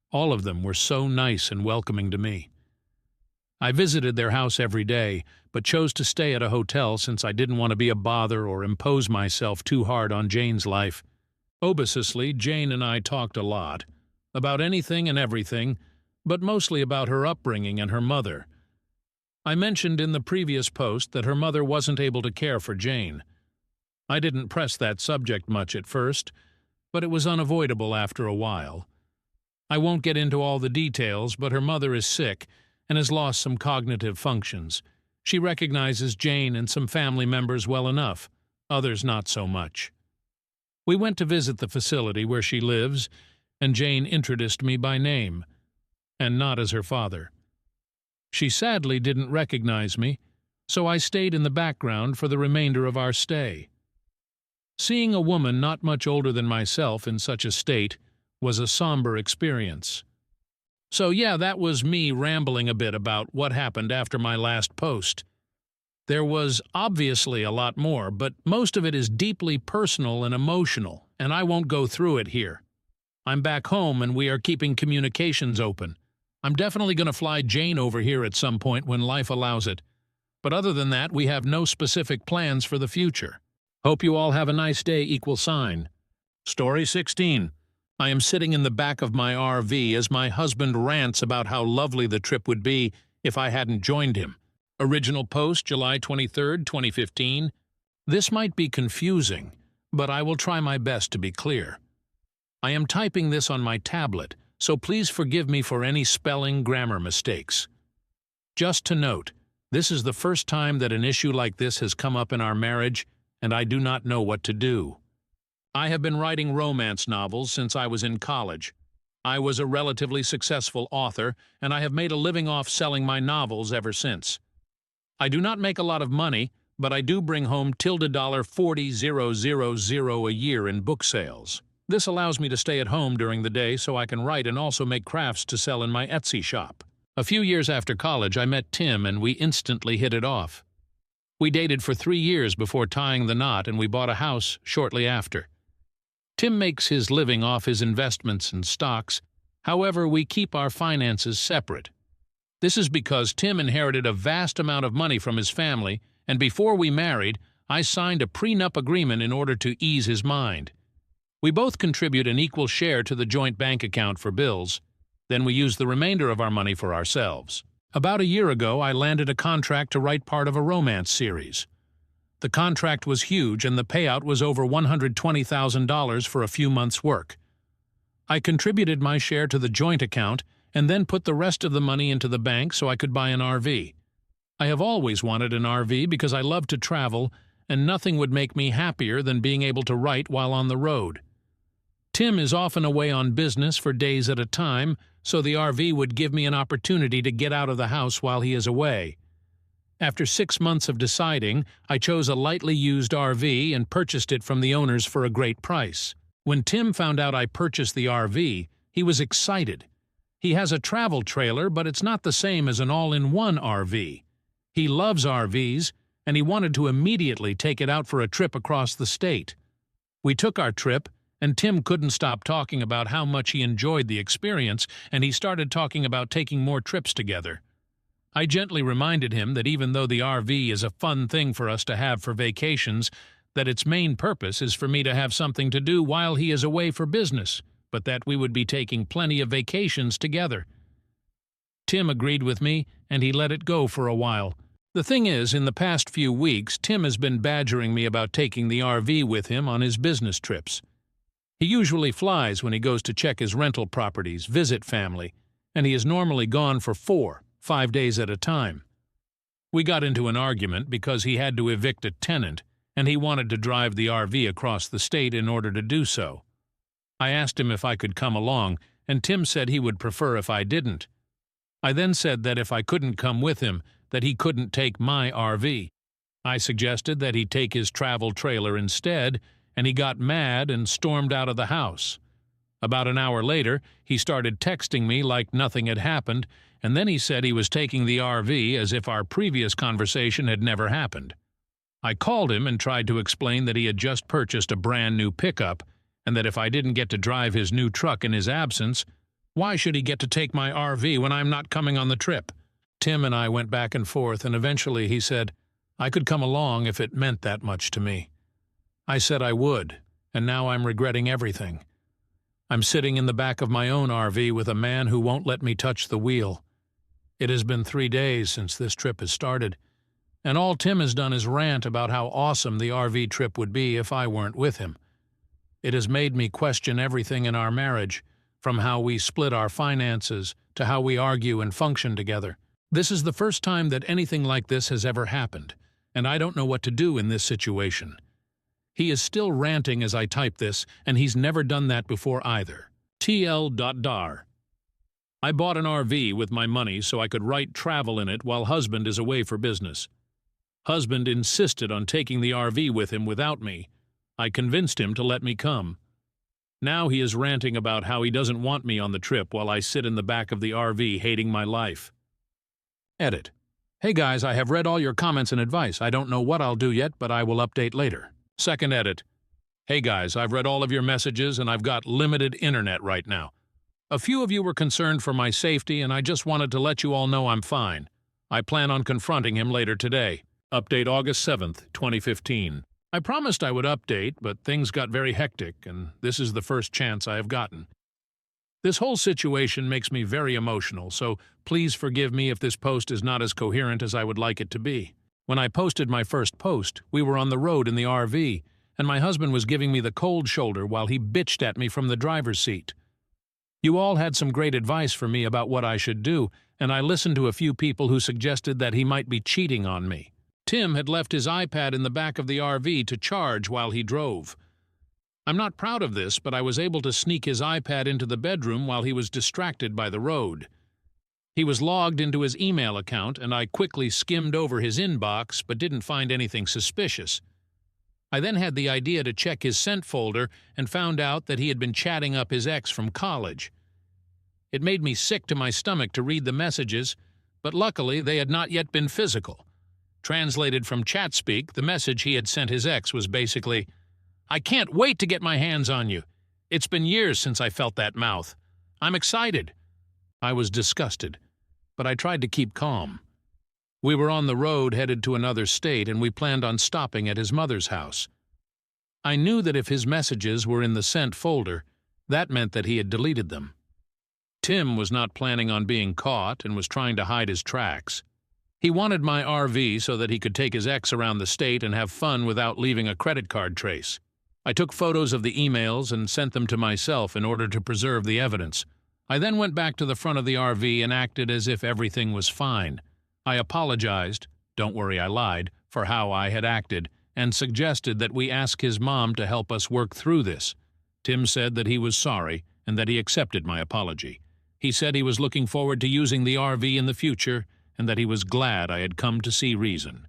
All of them were so nice and welcoming to me. I visited their house every day, but chose to stay at a hotel since I didn't want to be a bother or impose myself too hard on Jane's life. Obviously, Jane and I talked a lot, about anything and everything, but mostly about her upbringing and her mother. I mentioned in the previous post that her mother wasn't able to care for Jane. I didn't press that subject much at first, but it was unavoidable after a while. I won't get into all the details, but her mother is sick and has lost some cognitive functions. She recognizes Jane and some family members well enough, others not so much. We went to visit the facility where she lives, and Jane introduced me by name, and not as her father. She sadly didn't recognize me, so I stayed in the background for the remainder of our stay. Seeing a woman not much older than myself in such a state was a somber experience. So yeah, that was me rambling a bit about what happened after my last post. There was obviously a lot more, but most of it is deeply personal and emotional, and I won't go through it here. I'm back home and we are keeping communications open. I'm definitely going to fly Jane over here at some point when life allows it. But other than that, we have no specific plans for the future. Hope you all have a nice day, =. Story 16. I am sitting in the back of my RV as my husband rants about how lovely the trip would be if I hadn't joined him. Original post, July 23, 2015. This might be confusing, but I will try my best to be clear. I am typing this on my tablet, so please forgive me for any spelling, grammar mistakes. Just to note, this is the first time that an issue like this has come up in our marriage, and I do not know what to do. I have been writing romance novels since I was in college. I was a relatively successful author, and I have made a living off selling my novels ever since. I do not make a lot of money, but I do bring home $40,000 a year in book sales. This allows me to stay at home during the day so I can write and also make crafts to sell in my Etsy shop. A few years after college, I met Tim and we instantly hit it off. We dated for 3 years before tying the knot, and we bought a house shortly after. Tim makes his living off his investments and stocks. However, we keep our finances separate. This is because Tim inherited a vast amount of money from his family, and before we married, I signed a prenup agreement in order to ease his mind. We both contribute an equal share to the joint bank account for bills. Then we use the remainder of our money for ourselves. About a year ago, I landed a contract to write part of a romance series. The contract was huge, and the payout was over $120,000 for a few months' work. I contributed my share to the joint account, and then put the rest of the money into the bank so I could buy an RV. I have always wanted an RV because I love to travel, and nothing would make me happier than being able to write while on the road. Tim is often away on business for days at a time, so the RV would give me an opportunity to get out of the house while he is away. After 6 months of deciding, I chose a lightly used RV and purchased it from the owners for a great price. When Tim found out I purchased the RV, he was excited. He has a travel trailer, but it's not the same as an all-in-one RV. He loves RVs, and he wanted to immediately take it out for a trip across the state. We took our trip, and Tim couldn't stop talking about how much he enjoyed the experience, and he started talking about taking more trips together. I gently reminded him that even though the RV is a fun thing for us to have for vacations, that its main purpose is for me to have something to do while he is away for business, but that we would be taking plenty of vacations together. Tim agreed with me, and he let it go for a while. The thing is, in the past few weeks, Tim has been badgering me about taking the RV with him on his business trips. He usually flies when he goes to check his rental properties, visit family, and he is normally gone for 4-5 days at a time. We got into an argument because he had to evict a tenant, and he wanted to drive the RV across the state in order to do so. I asked him if I could come along, and Tim said he would prefer if I didn't. I then said that if I couldn't come with him, that he couldn't take my RV. I suggested that he take his travel trailer instead, and he got mad and stormed out of the house. About an hour later, he started texting me like nothing had happened, and then he said he was taking the RV as if our previous conversation had never happened. I called him and tried to explain that he had just purchased a brand new pickup, and that if I didn't get to drive his new truck in his absence, why should he get to take my RV when I'm not coming on the trip? Tim and I went back and forth, and eventually he said I could come along if it meant that much to me. I said I would, and now I'm regretting everything. I'm sitting in the back of my own RV with a man who won't let me touch the wheel. It has been 3 days since this trip has started, and all Tim has done is rant about how awesome the RV trip would be if I weren't with him. It has made me question everything in our marriage, from how we split our finances to how we argue and function together. This is the first time that anything like this has ever happened, and I don't know what to do in this situation. He is still ranting as I type this, and he's never done that before either. TL.dar. I bought an RV with my money so I could write travel in it while husband is away for business. Husband insisted on taking the RV with him without me. I convinced him to let me come. Now he is ranting about how he doesn't want me on the trip while I sit in the back of the RV hating my life. Edit. Hey guys, I have read all your comments and advice. I don't know what I'll do yet, but I will update later. Second edit. Hey guys, I've read all of your messages and I've got limited internet right now. A few of you were concerned for my safety and I just wanted to let you all know I'm fine. I plan on confronting him later today. Update August 7th, 2015. I promised I would update, but things got very hectic and this is the first chance I have gotten. This whole situation makes me very emotional, so please forgive me if this post is not as coherent as I would like it to be. When I posted my first post, we were on the road in the RV, and my husband was giving me the cold shoulder while he bitched at me from the driver's seat. You all had some great advice for me about what I should do, and I listened to a few people who suggested that he might be cheating on me. Tim had left his iPad in the back of the RV to charge while he drove. I'm not proud of this, but I was able to sneak his iPad into the bedroom while he was distracted by the road. He was logged into his email account, and I quickly skimmed over his inbox but didn't find anything suspicious. I then had the idea to check his sent folder and found out that he had been chatting up his ex from college. It made me sick to my stomach to read the messages, but luckily they had not yet been physical. Translated from chat speak, the message he had sent his ex was basically, "I can't wait to get my hands on you. It's been years since I felt that mouth. I'm excited." I was disgusted, but I tried to keep calm. We were on the road headed to another state, and we planned on stopping at his mother's house. I knew that if his messages were in the sent folder, that meant that he had deleted them. Tim was not planning on being caught and was trying to hide his tracks. He wanted my RV so that he could take his ex around the state and have fun without leaving a credit card trace. I took photos of the emails and sent them to myself in order to preserve the evidence. I then went back to the front of the RV and acted as if everything was fine. I apologized, don't worry I lied, for how I had acted, and suggested that we ask his mom to help us work through this. Tim said that he was sorry and that he accepted my apology. He said he was looking forward to using the RV in the future and that he was glad I had come to see reason.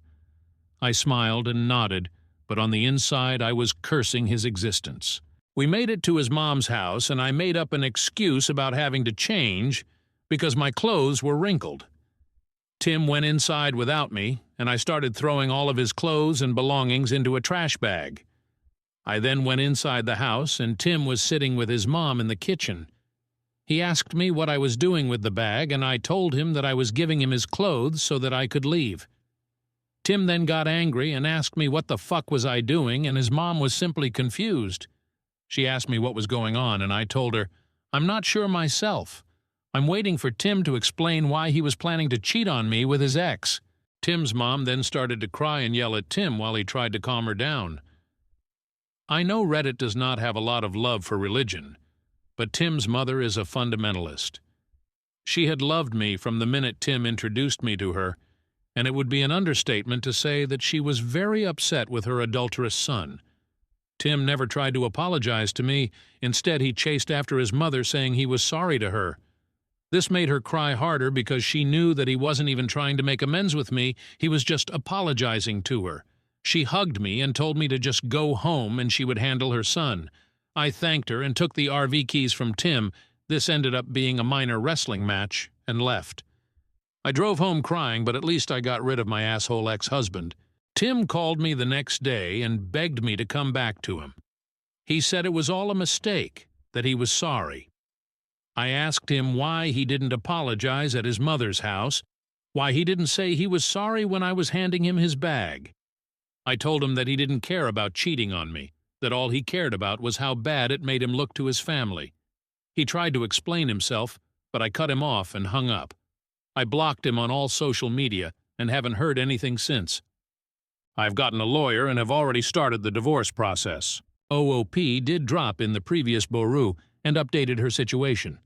I smiled and nodded, but on the inside I was cursing his existence. We made it to his mom's house, and I made up an excuse about having to change because my clothes were wrinkled. Tim went inside without me, and I started throwing all of his clothes and belongings into a trash bag. I then went inside the house, and Tim was sitting with his mom in the kitchen. He asked me what I was doing with the bag, and I told him that I was giving him his clothes so that I could leave. Tim then got angry and asked me what the fuck was I doing, and his mom was simply confused. She asked me what was going on, and I told her, "I'm not sure myself. I'm waiting for Tim to explain why he was planning to cheat on me with his ex." Tim's mom then started to cry and yell at Tim while he tried to calm her down. I know Reddit does not have a lot of love for religion, but Tim's mother is a fundamentalist. She had loved me from the minute Tim introduced me to her, and it would be an understatement to say that she was very upset with her adulterous son. Tim never tried to apologize to me. Instead, he chased after his mother, saying he was sorry to her. This made her cry harder because she knew that he wasn't even trying to make amends with me, he was just apologizing to her. She hugged me and told me to just go home and she would handle her son. I thanked her and took the RV keys from Tim. This ended up being a minor wrestling match, and left. I drove home crying, but at least I got rid of my asshole ex-husband. Tim called me the next day and begged me to come back to him. He said it was all a mistake, that he was sorry. I asked him why he didn't apologize at his mother's house, why he didn't say he was sorry when I was handing him his bag. I told him that he didn't care about cheating on me, that all he cared about was how bad it made him look to his family. He tried to explain himself, but I cut him off and hung up. I blocked him on all social media and haven't heard anything since. I've gotten a lawyer and have already started the divorce process. OOP did drop in the previous Boru and updated her situation.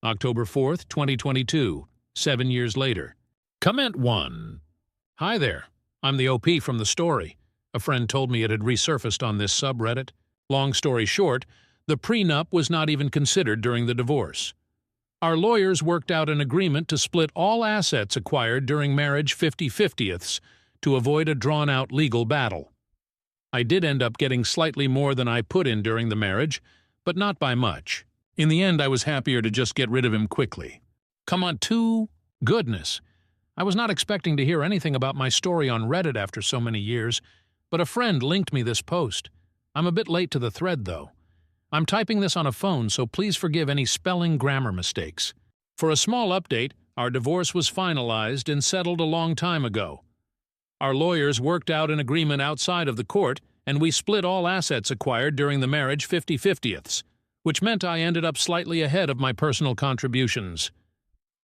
October 4th, 2022, 7 years later. Comment 1. Hi there, I'm the OP from the story. A friend told me it had resurfaced on this subreddit. Long story short, the prenup was not even considered during the divorce. Our lawyers worked out an agreement to split all assets acquired during marriage 50/50ths to avoid a drawn-out legal battle. I did end up getting slightly more than I put in during the marriage, but not by much. In the end, I was happier to just get rid of him quickly. Come on, 2. Goodness. I was not expecting to hear anything about my story on Reddit after so many years, but a friend linked me this post. I'm a bit late to the thread, though. I'm typing this on a phone, so please forgive any spelling grammar mistakes. For a small update, our divorce was finalized and settled a long time ago. Our lawyers worked out an agreement outside of the court, and we split all assets acquired during the marriage 50/50ths, which meant I ended up slightly ahead of my personal contributions.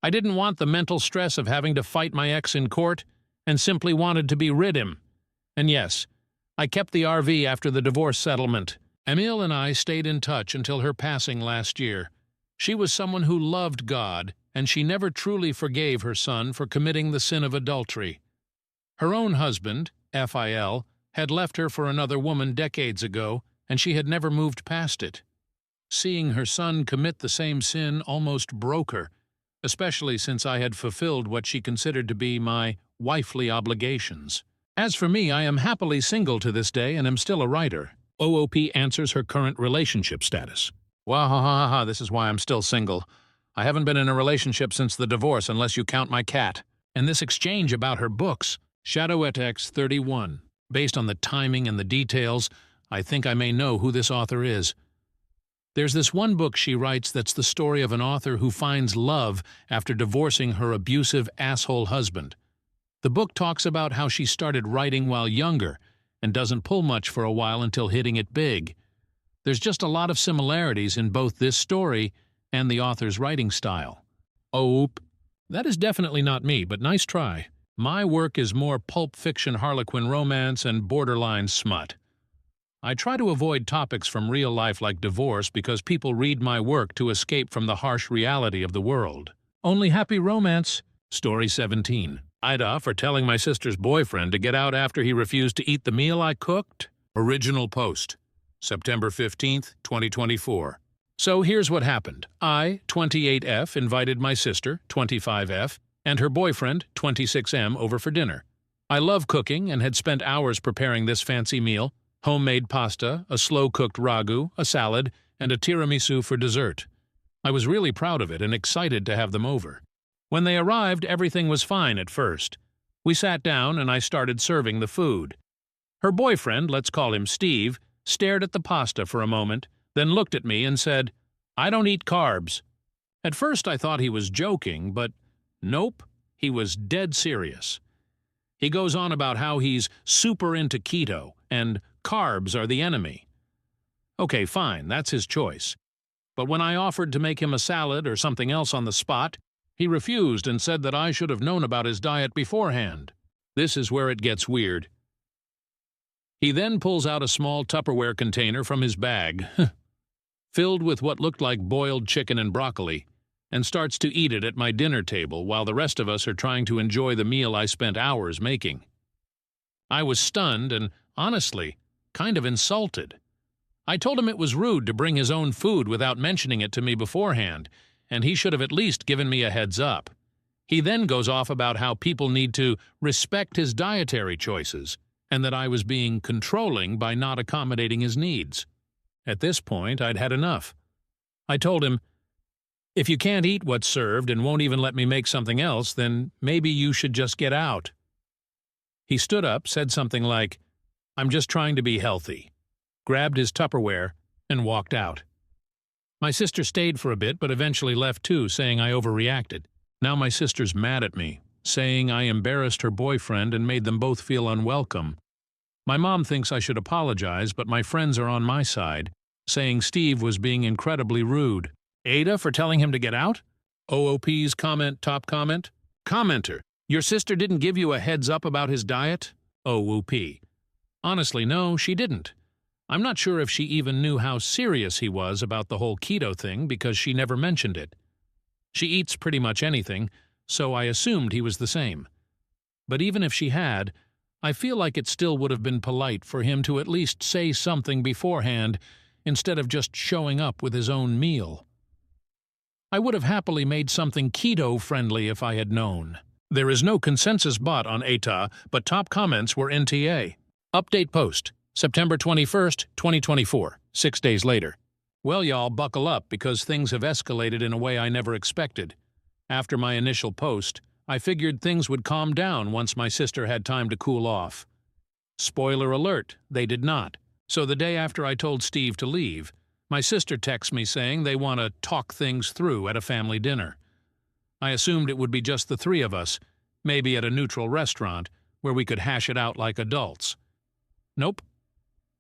I didn't want the mental stress of having to fight my ex in court, and simply wanted to be rid him. And yes, I kept the RV after the divorce settlement. Emil and I stayed in touch until her passing last year. She was someone who loved God, and she never truly forgave her son for committing the sin of adultery. Her own husband, Phil, had left her for another woman decades ago, and she had never moved past it. Seeing her son commit the same sin almost broke her, especially since I had fulfilled what she considered to be my wifely obligations. As for me, I am happily single to this day and am still a writer. OOP answers her current relationship status. Wahahaha, this is why I'm still single. I haven't been in a relationship since the divorce unless you count my cat. And this exchange about her books, ShadowetX 31. Based on the timing and the details, I think I may know who this author is. There's this one book she writes that's the story of an author who finds love after divorcing her abusive asshole husband. The book talks about how she started writing while younger and doesn't pull much for a while until hitting it big. There's just a lot of similarities in both this story and the author's writing style. Oop. That is definitely not me, but nice try. My work is more pulp fiction harlequin romance and borderline smut. I try to avoid topics from real life like divorce because people read my work to escape from the harsh reality of the world. Only happy romance. Story 17. Ida for telling my sister's boyfriend to get out after he refused to eat the meal I cooked. Original post. September 15th, 2024. So here's what happened. I, 28F, invited my sister, 25F, and her boyfriend, 26M, over for dinner. I love cooking and had spent hours preparing this fancy meal: homemade pasta, a slow-cooked ragu, a salad, and a tiramisu for dessert. I was really proud of it and excited to have them over. When they arrived, everything was fine at first. We sat down and I started serving the food. Her boyfriend, let's call him Steve, stared at the pasta for a moment, then looked at me and said, "I don't eat carbs." At first I thought he was joking, but nope, he was dead serious. He goes on about how he's super into keto and carbs are the enemy. Okay, fine, that's his choice. But when I offered to make him a salad or something else on the spot, he refused and said that I should have known about his diet beforehand. This is where it gets weird. He then pulls out a small Tupperware container from his bag, filled with what looked like boiled chicken and broccoli, and starts to eat it at my dinner table while the rest of us are trying to enjoy the meal I spent hours making. I was stunned and, honestly, kind of insulted. I told him it was rude to bring his own food without mentioning it to me beforehand, and he should have at least given me a heads up. He then goes off about how people need to respect his dietary choices, and that I was being controlling by not accommodating his needs. At this point, I'd had enough. I told him, "If you can't eat what's served and won't even let me make something else, then maybe you should just get out." He stood up, said something like, "I'm just trying to be healthy," grabbed his Tupperware, and walked out. My sister stayed for a bit but eventually left too, saying I overreacted. Now my sister's mad at me, saying I embarrassed her boyfriend and made them both feel unwelcome. My mom thinks I should apologize, but my friends are on my side, saying Steve was being incredibly rude. Ada for telling him to get out? OOP's comment, top comment? Commenter, your sister didn't give you a heads up about his diet? OOP. Honestly, no, she didn't. I'm not sure if she even knew how serious he was about the whole keto thing because she never mentioned it. She eats pretty much anything, so I assumed he was the same. But even if she had, I feel like it still would have been polite for him to at least say something beforehand instead of just showing up with his own meal. I would have happily made something keto-friendly if I had known. There is no consensus bot on ETA, but top comments were NTA. Update post, September 21st, 2024, 6 days later. Well, y'all, buckle up because things have escalated in a way I never expected. After my initial post, I figured things would calm down once my sister had time to cool off. Spoiler alert, they did not. So the day after I told Steve to leave, my sister texts me saying they want to talk things through at a family dinner. I assumed it would be just the three of us, maybe at a neutral restaurant, where we could hash it out like adults. Nope.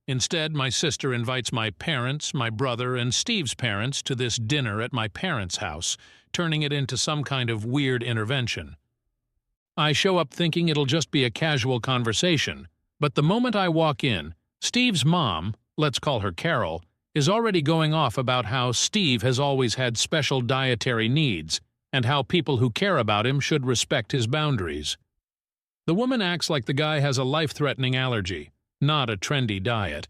Instead, my sister invites my parents, my brother, and Steve's parents to this dinner at my parents' house, turning it into some kind of weird intervention. I show up thinking it'll just be a casual conversation, but the moment I walk in, Steve's mom, let's call her Carol, is already going off about how Steve has always had special dietary needs and how people who care about him should respect his boundaries. The woman acts like the guy has a life-threatening allergy, not a trendy diet.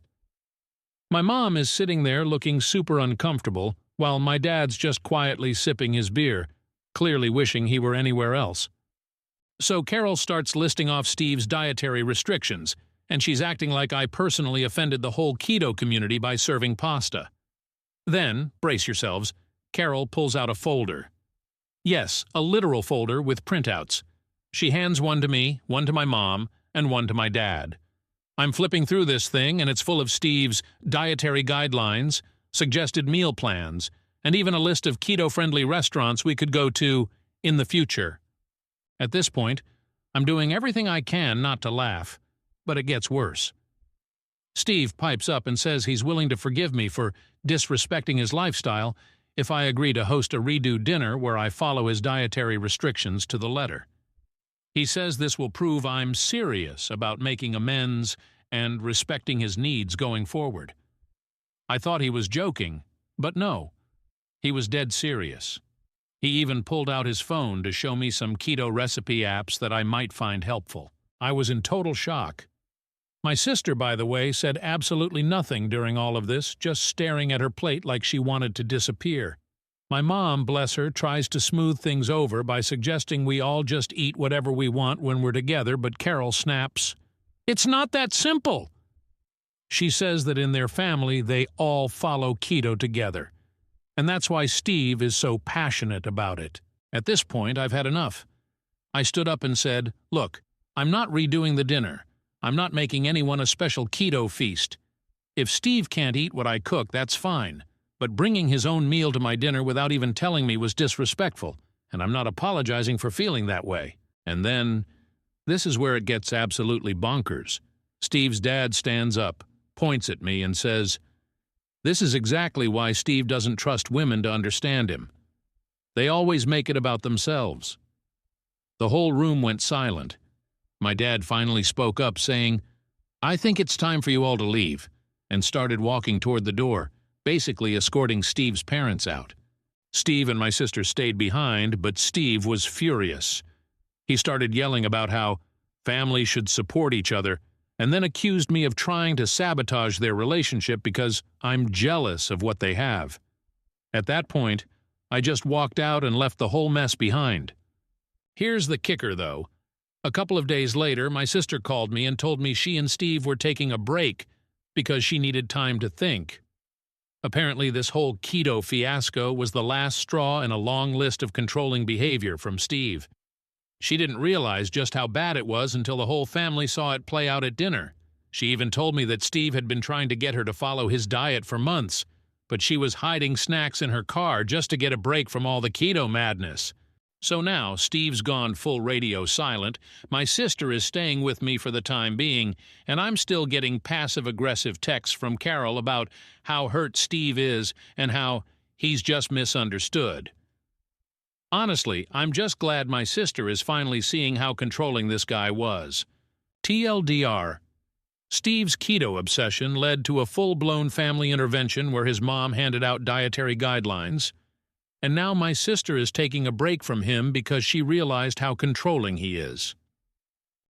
My mom is sitting there looking super uncomfortable, while my dad's just quietly sipping his beer, clearly wishing he were anywhere else. So Carol starts listing off Steve's dietary restrictions, and she's acting like I personally offended the whole keto community by serving pasta. Then, brace yourselves, Carol pulls out a folder. Yes, a literal folder with printouts. She hands one to me, one to my mom, and one to my dad. I'm flipping through this thing, and it's full of Steve's dietary guidelines, suggested meal plans, and even a list of keto-friendly restaurants we could go to in the future. At this point, I'm doing everything I can not to laugh, but it gets worse. Steve pipes up and says he's willing to forgive me for disrespecting his lifestyle if I agree to host a redo dinner where I follow his dietary restrictions to the letter. He says this will prove I'm serious about making amends and respecting his needs going forward. I thought he was joking, but no, he was dead serious. He even pulled out his phone to show me some keto recipe apps that I might find helpful. I was in total shock. My sister, by the way, said absolutely nothing during all of this, just staring at her plate like she wanted to disappear. My mom, bless her, tries to smooth things over by suggesting we all just eat whatever we want when we're together, but Carol snaps, "It's not that simple." She says that in their family they all follow keto together, and that's why Steve is so passionate about it. At this point, I've had enough. I stood up and said, "Look, I'm not redoing the dinner. I'm not making anyone a special keto feast. If Steve can't eat what I cook, that's fine. But bringing his own meal to my dinner without even telling me was disrespectful, and I'm not apologizing for feeling that way." And then, this is where it gets absolutely bonkers. Steve's dad stands up, points at me, and says, "This is exactly why Steve doesn't trust women to understand him. They always make it about themselves." The whole room went silent. My dad finally spoke up, saying, "I think it's time for you all to leave," and started walking toward the door, basically escorting Steve's parents out. Steve and my sister stayed behind, but Steve was furious. He started yelling about how families should support each other, and then accused me of trying to sabotage their relationship because I'm jealous of what they have. At that point, I just walked out and left the whole mess behind. Here's the kicker, though. A couple of days later, my sister called me and told me she and Steve were taking a break because she needed time to think. Apparently, this whole keto fiasco was the last straw in a long list of controlling behavior from Steve. She didn't realize just how bad it was until the whole family saw it play out at dinner. She even told me that Steve had been trying to get her to follow his diet for months, but she was hiding snacks in her car just to get a break from all the keto madness. So now, Steve's gone full radio silent, my sister is staying with me for the time being, and I'm still getting passive-aggressive texts from Carol about how hurt Steve is and how he's just misunderstood. Honestly, I'm just glad my sister is finally seeing how controlling this guy was. TLDR. Steve's keto obsession led to a full-blown family intervention where his mom handed out dietary guidelines, and now my sister is taking a break from him because she realized how controlling he is.